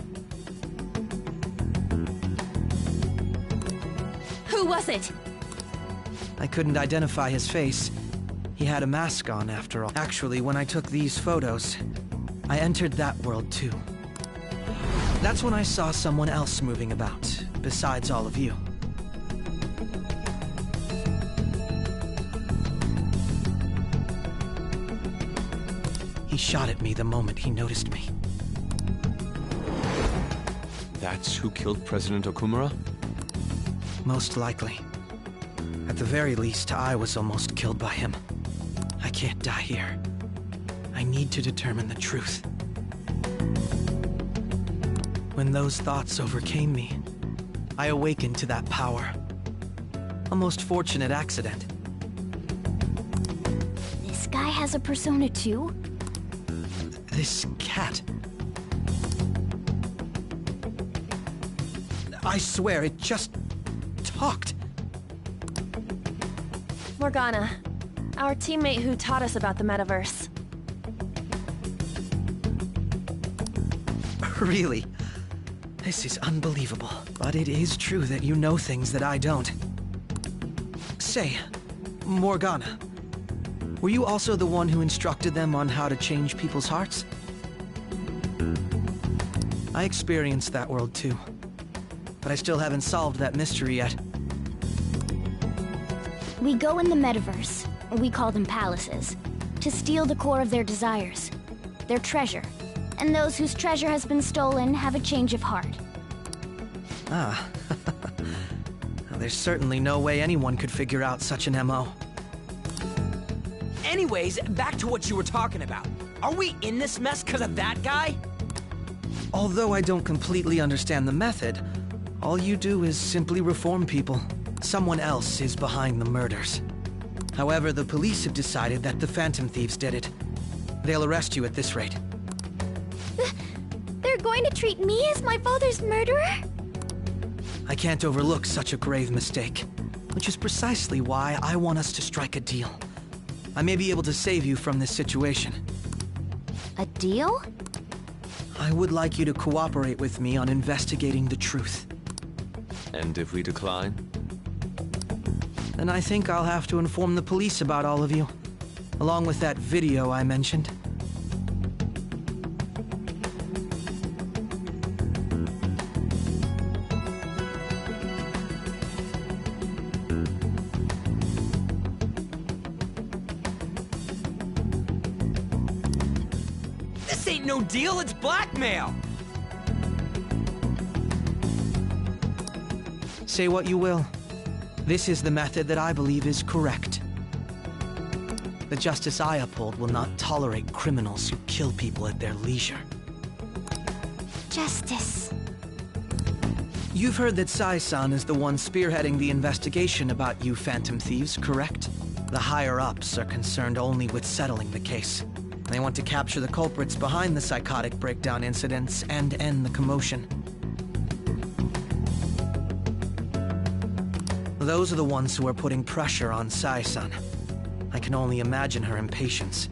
Who was it? I couldn't identify his face. He had a mask on, after all. Actually, when I took these photos, I entered that world too. That's when I saw someone else moving about, besides all of you. He shot at me the moment he noticed me. That's who killed President Okumura? Most likely. At the very least, I was almost killed by him. I can't die here. I need to determine the truth. When those thoughts overcame me, I awakened to that power. A most fortunate accident. This guy has a persona too? This cat. I swear, it just talked. Morgana, our teammate who taught us about the metaverse. Really? This is unbelievable. But it is true that you know things that I don't. Say, Morgana, were you also the one who instructed them on how to change people's hearts? I experienced that world too. But I still haven't solved that mystery yet. We go in the metaverse, or we call them palaces, to steal the core of their desires, their treasure. And those whose treasure has been stolen have a change of heart. Ah. Well, there's certainly no way anyone could figure out such an MO. Anyways, back to what you were talking about. Are we in this mess because of that guy? Although I don't completely understand the method, all you do is simply reform people. Someone else is behind the murders. However, the police have decided that the Phantom Thieves did it. They'll arrest you at this rate. They're going to treat me as my father's murderer? I can't overlook such a grave mistake, which is precisely why I want us to strike a deal. I may be able to save you from this situation. A deal? I would like you to cooperate with me on investigating the truth. And if we decline? Then I think I'll have to inform the police about all of you, along with that video I mentioned. This ain't no deal, it's blackmail! Say what you will. This is the method that I believe is correct. The justice I uphold will not tolerate criminals who kill people at their leisure. Justice. You've heard that Sai-san is the one spearheading the investigation about you Phantom Thieves, correct? The higher-ups are concerned only with settling the case. They want to capture the culprits behind the psychotic breakdown incidents and end the commotion. Those are the ones who are putting pressure on Sai-san. I can only imagine her impatience.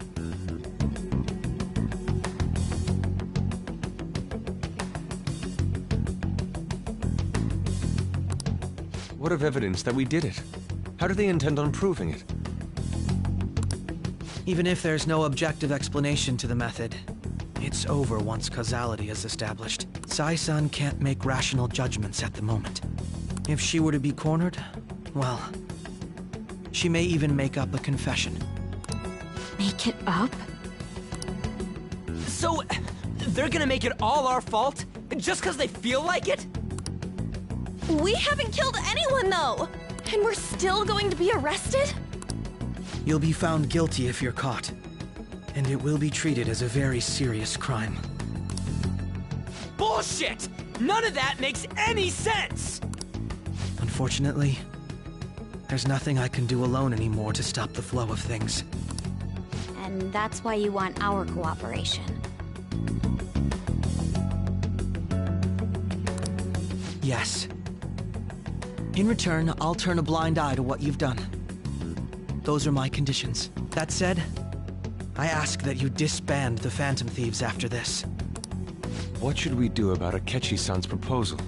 What of evidence that we did it? How do they intend on proving it? Even if there's no objective explanation to the method, it's over once causality is established. Sai-san can't make rational judgments at the moment. If she were to be cornered, well, she may even make up a confession. Make it up? So, they're gonna make it all our fault? Just because they feel like it? We haven't killed anyone, though! And we're still going to be arrested? You'll be found guilty if you're caught, and it will be treated as a very serious crime. Bullshit! None of that makes any sense! Unfortunately, there's nothing I can do alone anymore to stop the flow of things. And that's why you want our cooperation. Yes. In return, I'll turn a blind eye to what you've done. Those are my conditions. That said, I ask that you disband the Phantom Thieves after this. What should we do about Akechi-san's proposal?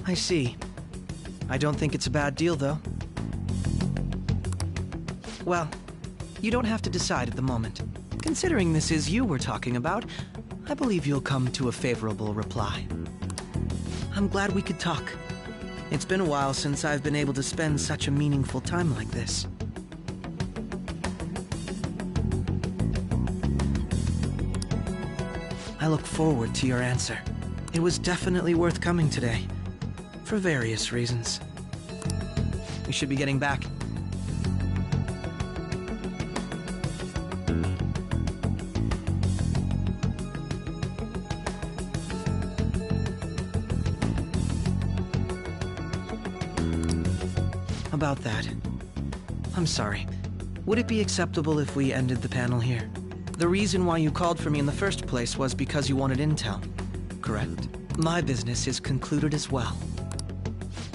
I see. I don't think it's a bad deal, though. Well, you don't have to decide at the moment. Considering this is you we're talking about, I believe you'll come to a favorable reply. I'm glad we could talk. It's been a while since I've been able to spend such a meaningful time like this. I look forward to your answer. It was definitely worth coming today, for various reasons. We should be getting back. About that, I'm sorry. Would it be acceptable if we ended the panel here? The reason why you called for me in the first place was because you wanted intel, correct? My business is concluded as well.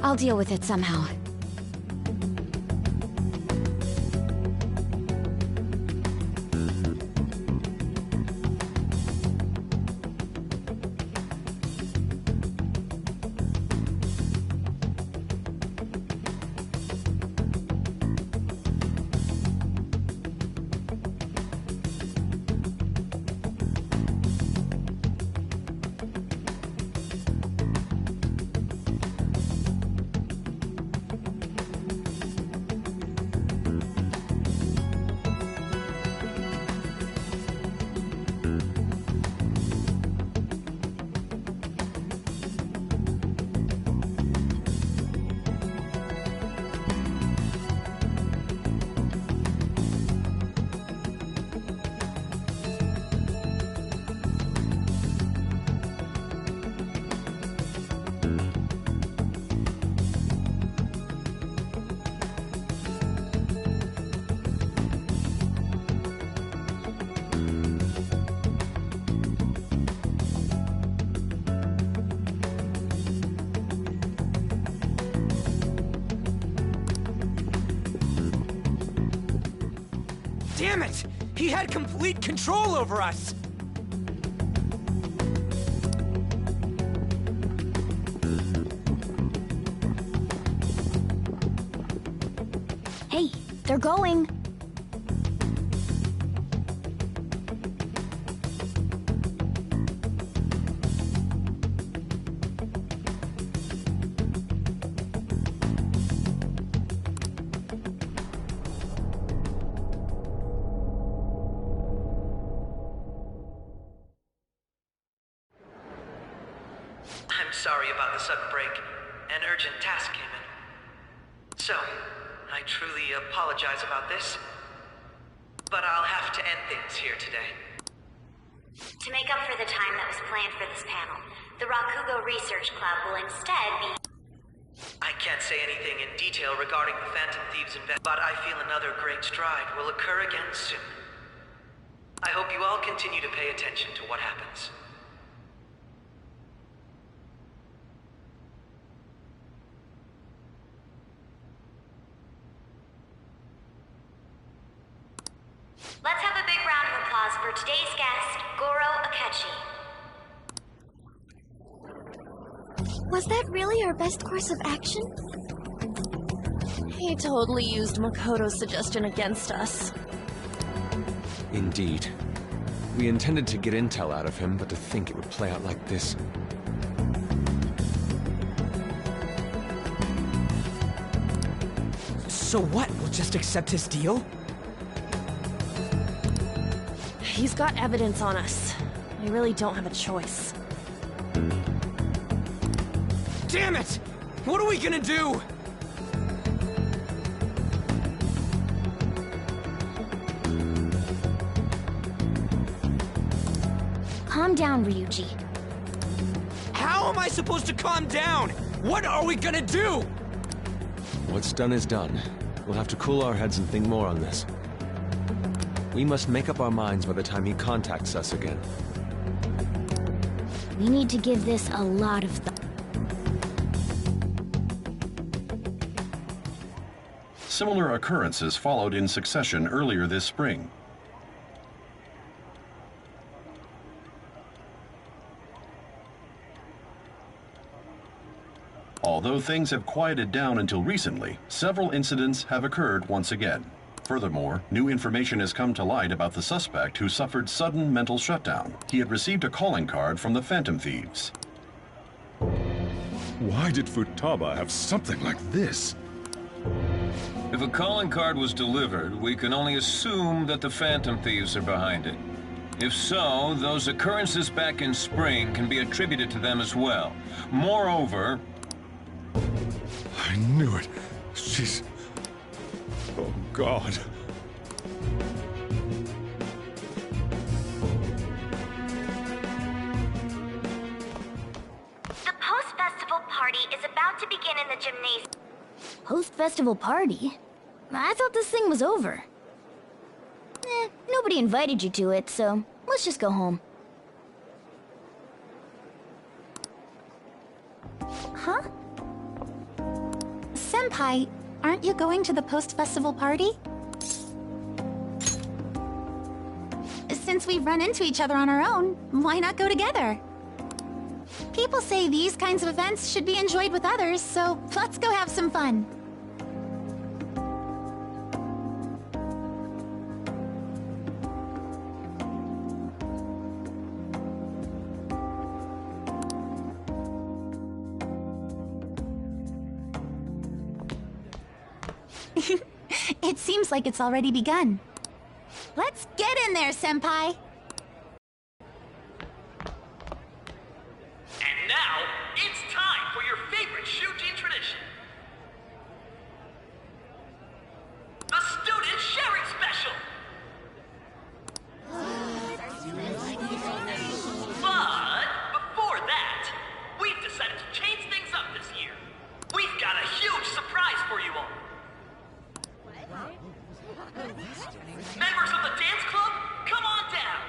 I'll deal with it somehow. Damn it! He had complete control over us! Hey, they're going. I'm sorry about the sudden break. An urgent task came in. So, I truly apologize about this. But I'll have to end things here today. To make up for the time that was planned for this panel, the Rakugo Research Club will instead be... I can't say anything in detail regarding the Phantom Thieves but I feel another great stride will occur again soon. I hope you all continue to pay attention to what happens. Let's have a big round of applause for today's guest, Goro Akechi. Was that really our best course of action? He totally used Makoto's suggestion against us. Indeed. We intended to get intel out of him, but to think it would play out like this. So what? We'll just accept his deal? He's got evidence on us. We really don't have a choice. Damn it! What are we gonna do? Calm down, Ryuji. How am I supposed to calm down? What are we gonna do? What's done is done. We'll have to cool our heads and think more on this. We must make up our minds by the time he contacts us again. We need to give this a lot of thought. Similar occurrences followed in succession earlier this spring. Although things have quieted down until recently, several incidents have occurred once again. Furthermore, new information has come to light about the suspect who suffered sudden mental shutdown. He had received a calling card from the Phantom Thieves. Why did Futaba have something like this? If a calling card was delivered, we can only assume that the Phantom Thieves are behind it. If so, those occurrences back in spring can be attributed to them as well. Moreover... I knew it. She's... Oh, God. The post-festival party is about to begin in the gymnasium. Post-festival party? I thought this thing was over. Nobody invited you to it, so let's just go home. Huh? Senpai, aren't you going to the post-festival party? Since we've run into each other on our own, why not go together? People say these kinds of events should be enjoyed with others, so let's go have some fun. It seems like it's already begun. Let's get in there, Senpai! And now, it's time for your favorite Shujin tradition. The Student Sharing Special! But before that, we've decided to change things up this year. We've got a huge surprise for you all. Members of the dance club, come on down!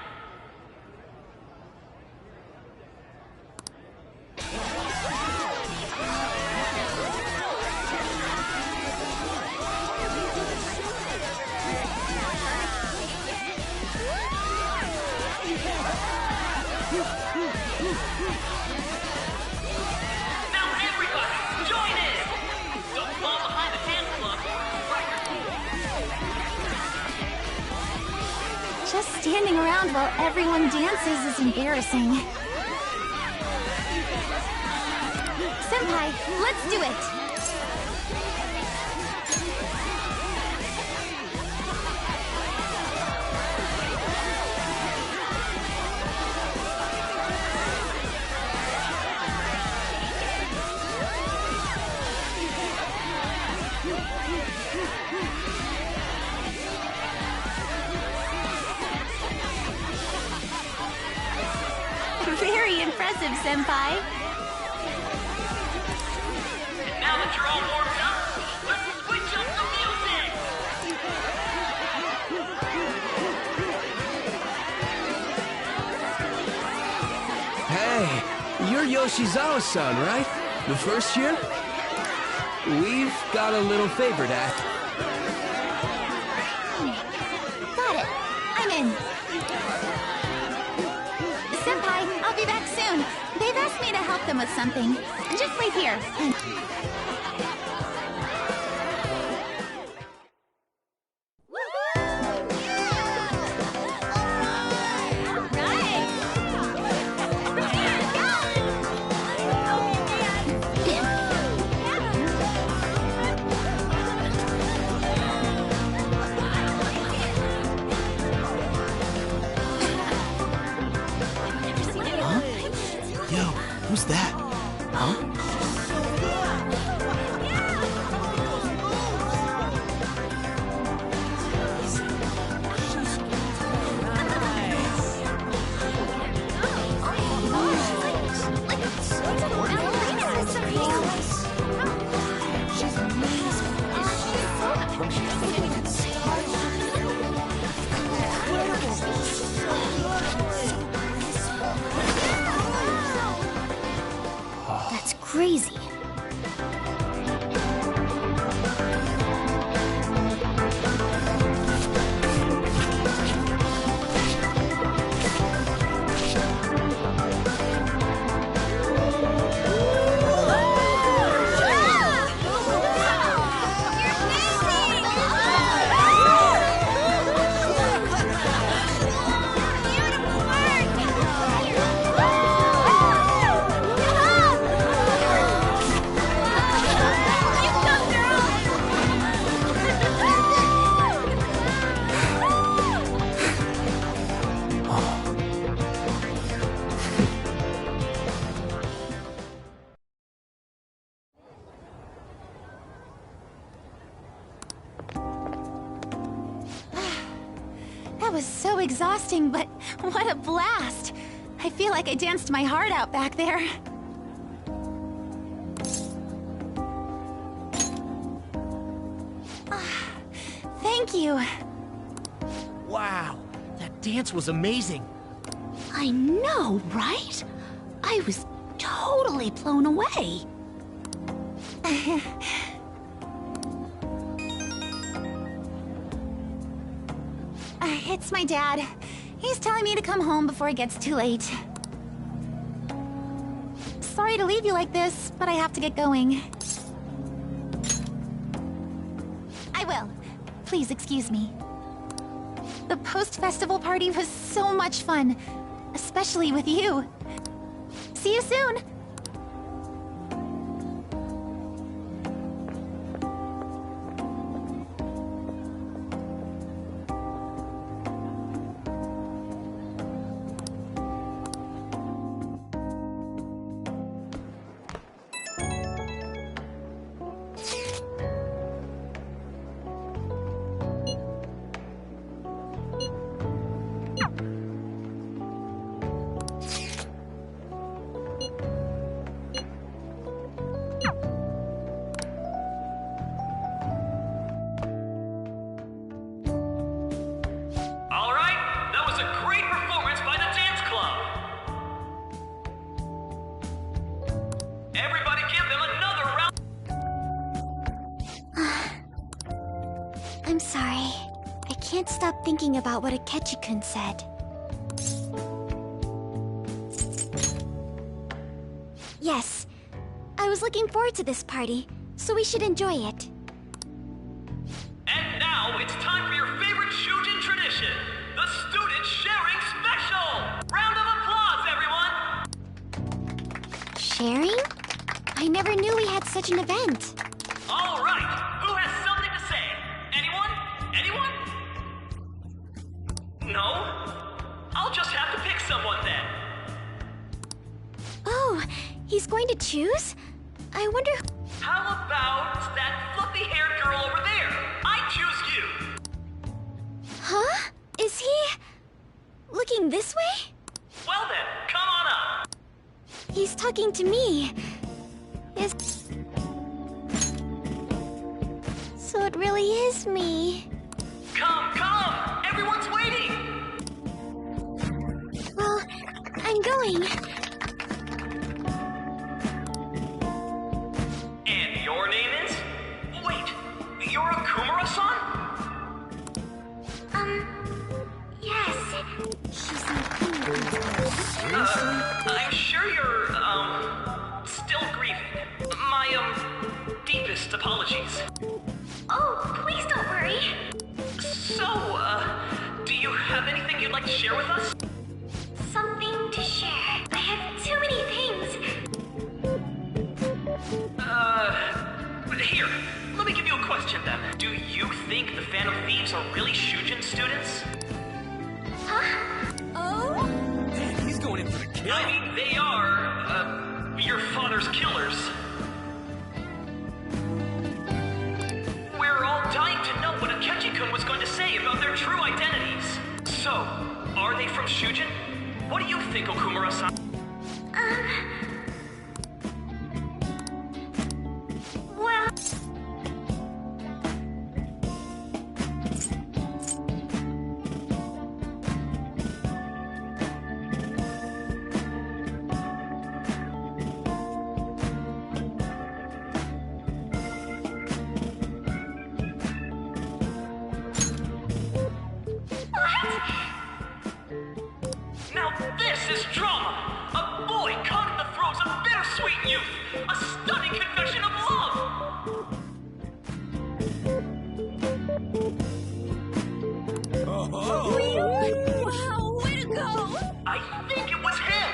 Now everybody, join in! Don't fall behind the dance club. Just standing around while everyone dances is embarrassing. Senpai, let's do it! Very impressive, Senpai. And now that you're all warmed up, let's switch up the music! Hey, you're Yoshizawa-san, right? The first year? We've got a little favor to ask. Got it. in. Senpai, I'll be back soon. They've asked me to help them with something. Just wait here. Who's that? Huh? That's crazy. That was so exhausting, but what a blast! I feel like I danced my heart out back there. Thank you. Wow, that dance was amazing. I know, right? I was totally blown away. It's my dad. He's telling me to come home before it gets too late. Sorry to leave you like this, but I have to get going. I will. Please excuse me. The post-festival party was so much fun, especially with you. See you soon! I'm sorry. I can't stop thinking about what Akechi-kun said. Yes. I was looking forward to this party, so we should enjoy it. And now it's time for your favorite Shujin tradition, the Student Sharing Special! Round of applause, everyone! Sharing? I never knew we had such an event. All right, who has something to say? Anyone? Anyone? No? I'll just have to pick someone then. Oh, he's going to choose? I wonder who... How about that fluffy-haired girl over there? I choose you! Huh? Is he... looking this way? Well then, come on up! He's talking to me. Is... So it really is me. Come, come! Everyone's waiting! Well, I'm going. And your name is? Wait, you're a Kumara-san? Yes. apologies. Oh, please don't worry. So, do you have anything you'd like to share with us? Something to share. I have too many things. Here, let me give you a question then. Do you think the Phantom Thieves are really Shujin students? Huh? Oh? Man, he's going in for the kill. I mean, they are, your father's killers. We're all dying to know what Akechi-kun was going to say about their true identities. So, are they from Shujin? What do you think, Okumura-san? Well... Now this is drama! A boy caught in the throes of bittersweet youth! A stunning confession of love! Wow, way to go! I think it was him!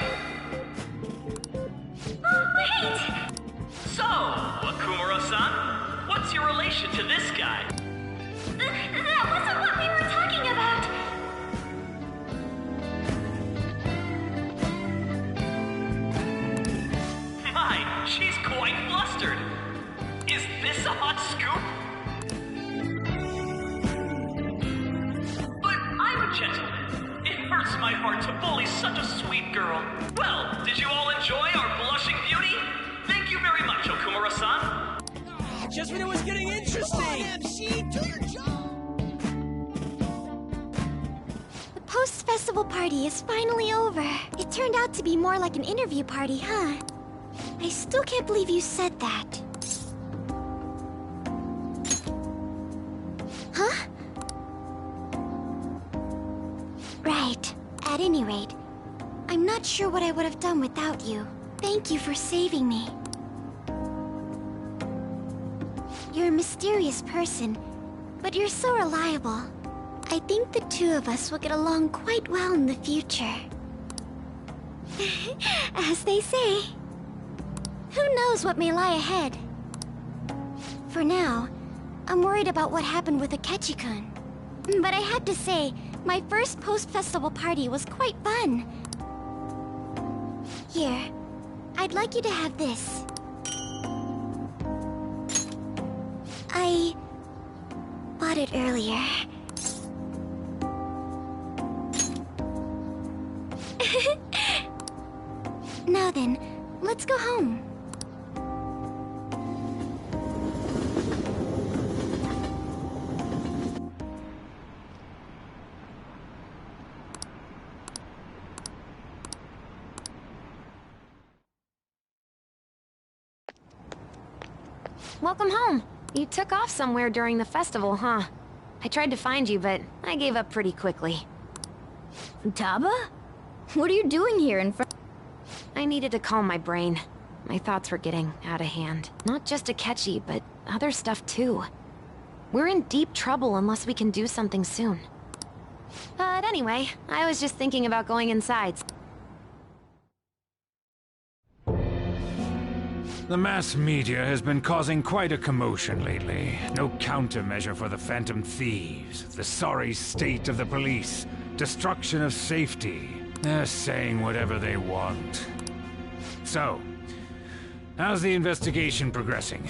Oh, wait! So, Okumura-san, what's your relation to this guy? That wasn't what we were talking about! My, she's quite flustered! Is this a hot scoop? But I'm a gentleman. It hurts my heart to bully such a sweet girl. Well, did you all enjoy our blushing beauty? Thank you very much, Okumura-san. Just when it was getting interesting! Come on, MC, do your job! The post-festival party is finally over. It turned out to be more like an interview party, huh? I still can't believe you said that. Huh? Right. At any rate, I'm not sure what I would have done without you. Thank you for saving me. You're a mysterious person, but you're so reliable. I think the two of us will get along quite well in the future. As they say. Who knows what may lie ahead? For now, I'm worried about what happened with Akechi-kun. But I have to say, my first post-festival party was quite fun. Here, I'd like you to have this. I bought it earlier. Now then, let's go home. Welcome home. You took off somewhere during the festival, huh? I tried to find you, but I gave up pretty quickly. Taba? What are you doing here in front? I needed to calm my brain. My thoughts were getting out of hand. Not just Akechi, but other stuff too. We're in deep trouble unless we can do something soon. But anyway, I was just thinking about going inside. The mass media has been causing quite a commotion lately. No countermeasure for the Phantom Thieves, the sorry state of the police, destruction of safety. They're saying whatever they want. So, how's the investigation progressing?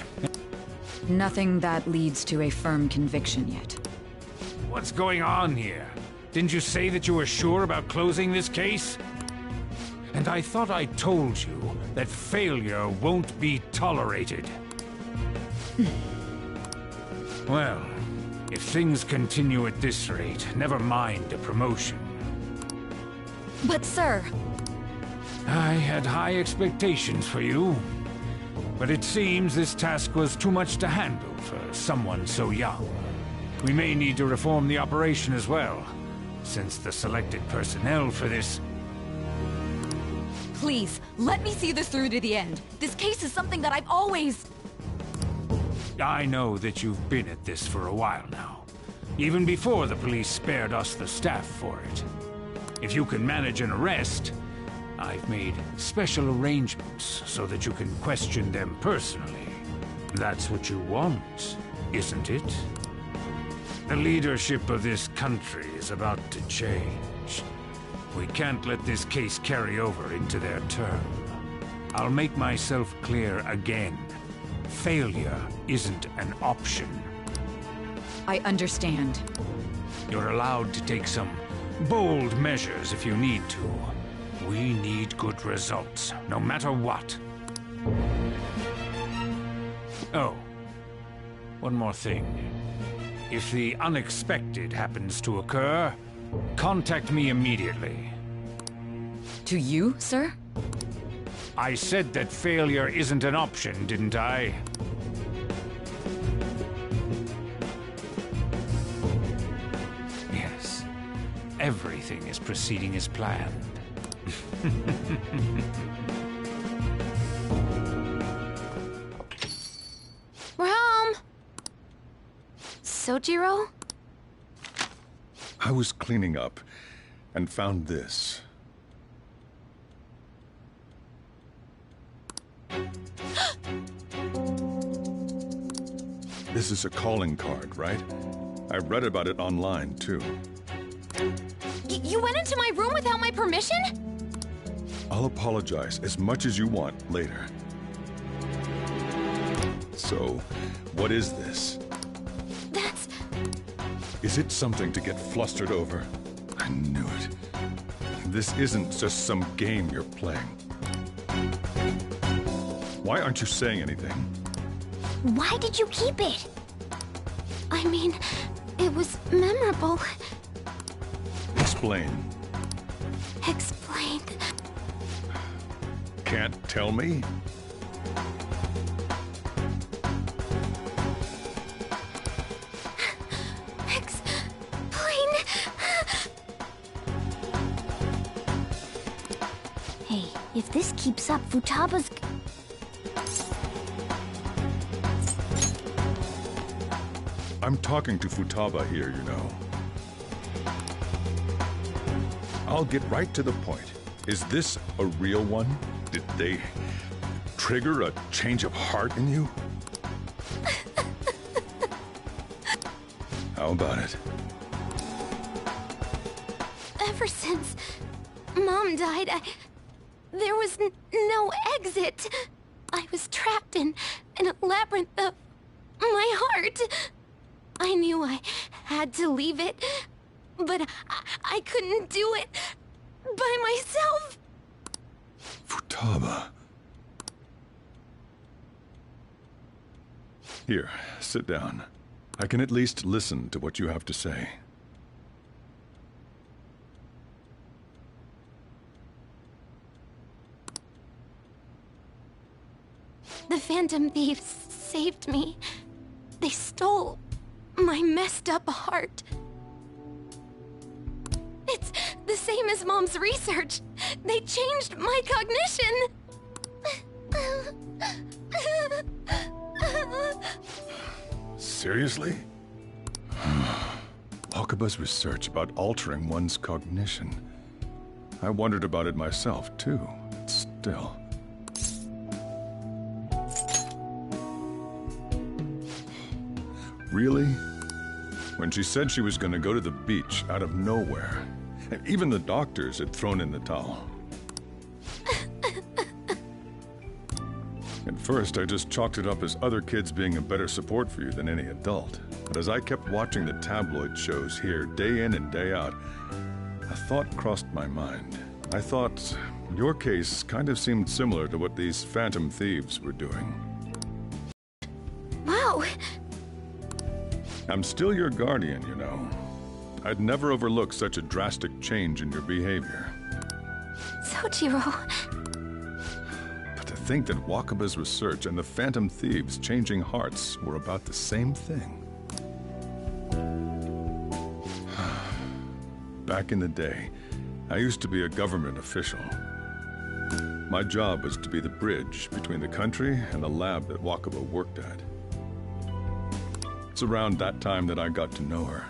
Nothing that leads to a firm conviction yet. What's going on here? Didn't you say that you were sure about closing this case? And I thought I told you that failure won't be tolerated. Well, if things continue at this rate, never mind a promotion. But sir... I had high expectations for you. But it seems this task was too much to handle for someone so young. We may need to reform the operation as well, since the selected personnel for this... Please, let me see this through to the end. This case is something that I've always... I know that you've been at this for a while now, even before the police spared us the staff for it. If you can manage an arrest, I've made special arrangements so that you can question them personally. That's what you want, isn't it? The leadership of this country is about to change. We can't let this case carry over into their term. I'll make myself clear again. Failure isn't an option. I understand. You're allowed to take some bold measures if you need to. We need good results, no matter what. Oh, one more thing. If the unexpected happens to occur, contact me immediately. To you, sir? I said that failure isn't an option, didn't I? Yes. Everything is proceeding as planned. We're home! Sojiro? I was cleaning up and found this. This is a calling card, right? I read about it online, too. You went into my room without my permission? I'll apologize as much as you want later. So, what is this? That's... Is it something to get flustered over? I knew it. This isn't just some game you're playing. Why aren't you saying anything? Why did you keep it? I mean, it was memorable. Explain. Explain. Can't tell me? Explain. Hey, if this keeps up, Futaba's... I'm talking to Futaba here, you know. I'll get right to the point. Is this a real one? Did they trigger a change of heart in you? How about it? Ever since Mom died, there was no exit. I was trapped in a labyrinth of my heart. I knew I had to leave it, but I couldn't do it by myself. Futaba. Here, sit down. I can at least listen to what you have to say. The Phantom Thieves saved me. They stole my messed up heart. It's the same as Mom's research. They changed my cognition. Seriously? Wakaba's research about altering one's cognition. I wondered about it myself, too. Still. Really? When she said she was going to go to the beach out of nowhere, and even the doctors had thrown in the towel. At first, I just chalked it up as other kids being a better support for you than any adult. But as I kept watching the tabloid shows here day in and day out, a thought crossed my mind. I thought your case kind of seemed similar to what these Phantom Thieves were doing. Wow. I'm still your guardian, you know. I'd never overlook such a drastic change in your behavior. Sojiro. But to think that Wakaba's research and the Phantom Thieves changing hearts were about the same thing. Back in the day, I used to be a government official. My job was to be the bridge between the country and the lab that Wakaba worked at. It's around that time that I got to know her.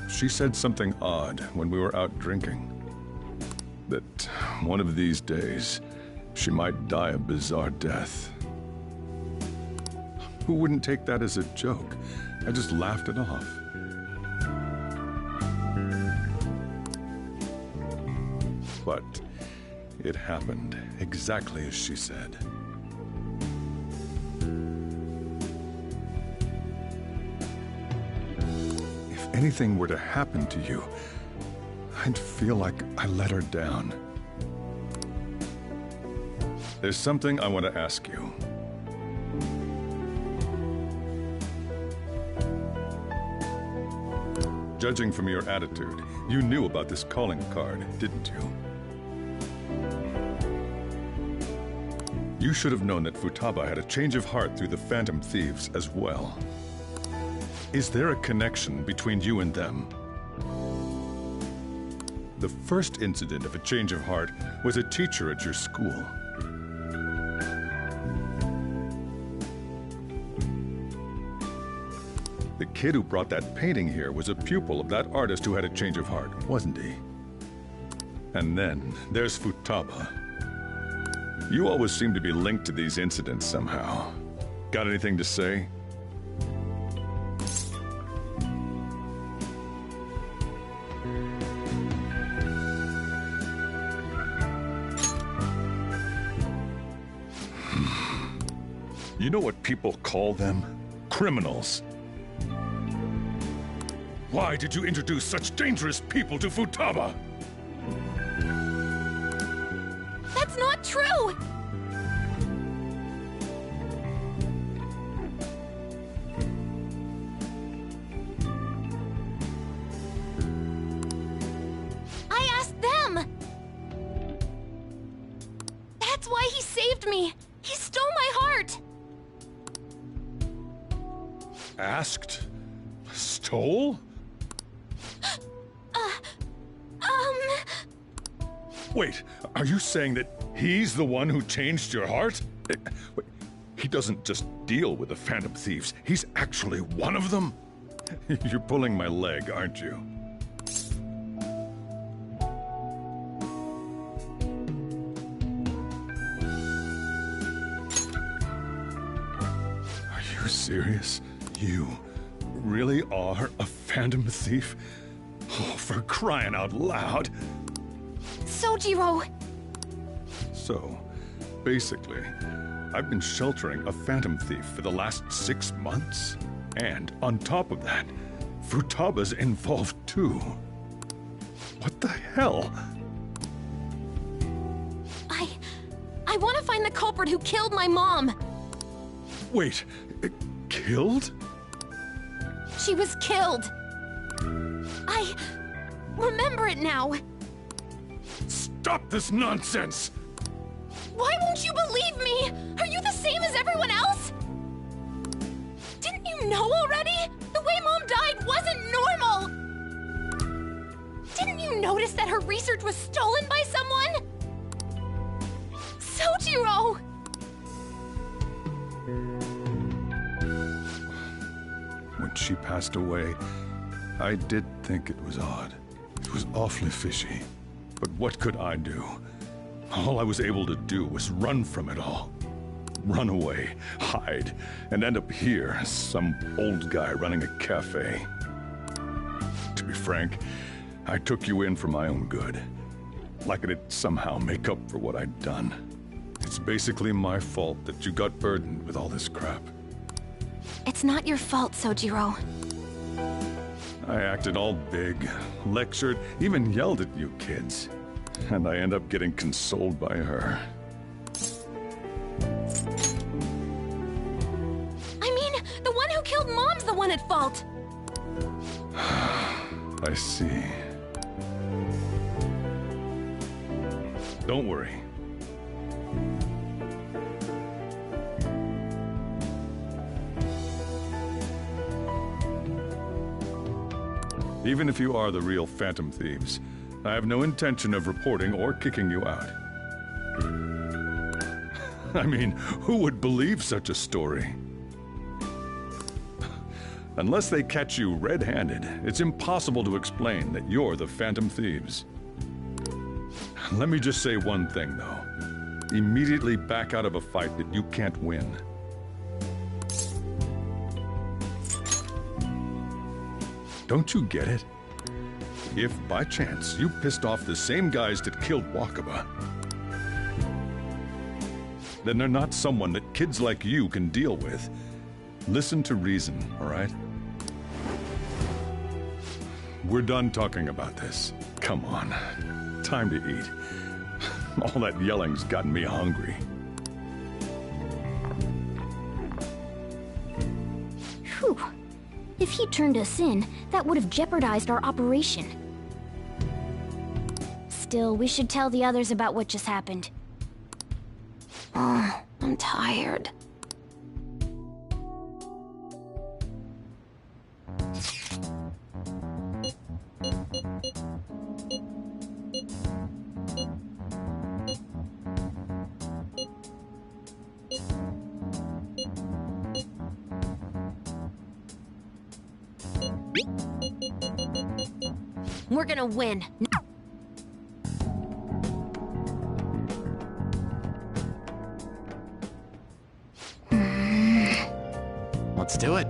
She said something odd when we were out drinking. That one of these days, she might die a bizarre death. Who wouldn't take that as a joke? I just laughed it off. But it happened exactly as she said. If anything were to happen to you, I'd feel like I let her down. There's something I want to ask you. Judging from your attitude, you knew about this calling card, didn't you? You should have known that Futaba had a change of heart through the Phantom Thieves as well. Is there a connection between you and them? The first incident of a change of heart was a teacher at your school. The kid who brought that painting here was a pupil of that artist who had a change of heart, wasn't he? And then there's Futaba. You always seem to be linked to these incidents somehow. Got anything to say? You know what people call them? Criminals. Why did you introduce such dangerous people to Futaba? That's not true! I asked them! That's why he saved me! He stole my heart! Asked? Stole? Wait, are you saying that he's the one who changed your heart? Wait, he doesn't just deal with the Phantom Thieves, he's actually one of them? You're pulling my leg, aren't you? Are you serious? You really are a Phantom Thief? Oh, for crying out loud! Sojiro! So, basically, I've been sheltering a Phantom Thief for the last 6 months. And on top of that, Futaba's involved too. What the hell? I want to find the culprit who killed my mom! Wait, killed? She was killed! I remember it now! Stop this nonsense! Why won't you believe me? Are you the same as everyone else? Didn't you know already? The way Mom died wasn't normal! Didn't you notice that her research was stolen by someone? Sojiro! When she passed away, I did think it was odd. It was awfully fishy. But what could I do? All I was able to do was run from it all. Run away, hide, and end up here as some old guy running a cafe. To be frank, I took you in for my own good. Like it'd somehow make up for what I'd done. It's basically my fault that you got burdened with all this crap. It's not your fault, Sojiro. I acted all big, lectured, even yelled at you kids. And I end up getting consoled by her. I mean, the one who killed Mom's the one at fault! I see. Don't worry. Even if you are the real Phantom Thieves, I have no intention of reporting or kicking you out. I mean, who would believe such a story? Unless they catch you red-handed, it's impossible to explain that you're the Phantom Thieves. Let me just say one thing, though. Immediately back out of a fight that you can't win. Don't you get it? If, by chance, you pissed off the same guys that killed Wakaba, then they're not someone that kids like you can deal with. Listen to reason, all right? We're done talking about this. Come on. Time to eat. All that yelling's gotten me hungry. Whew. If he turned us in, that would have jeopardized our operation. Still, we should tell the others about what just happened. Oh, I'm tired. We're gonna win. Let's do it.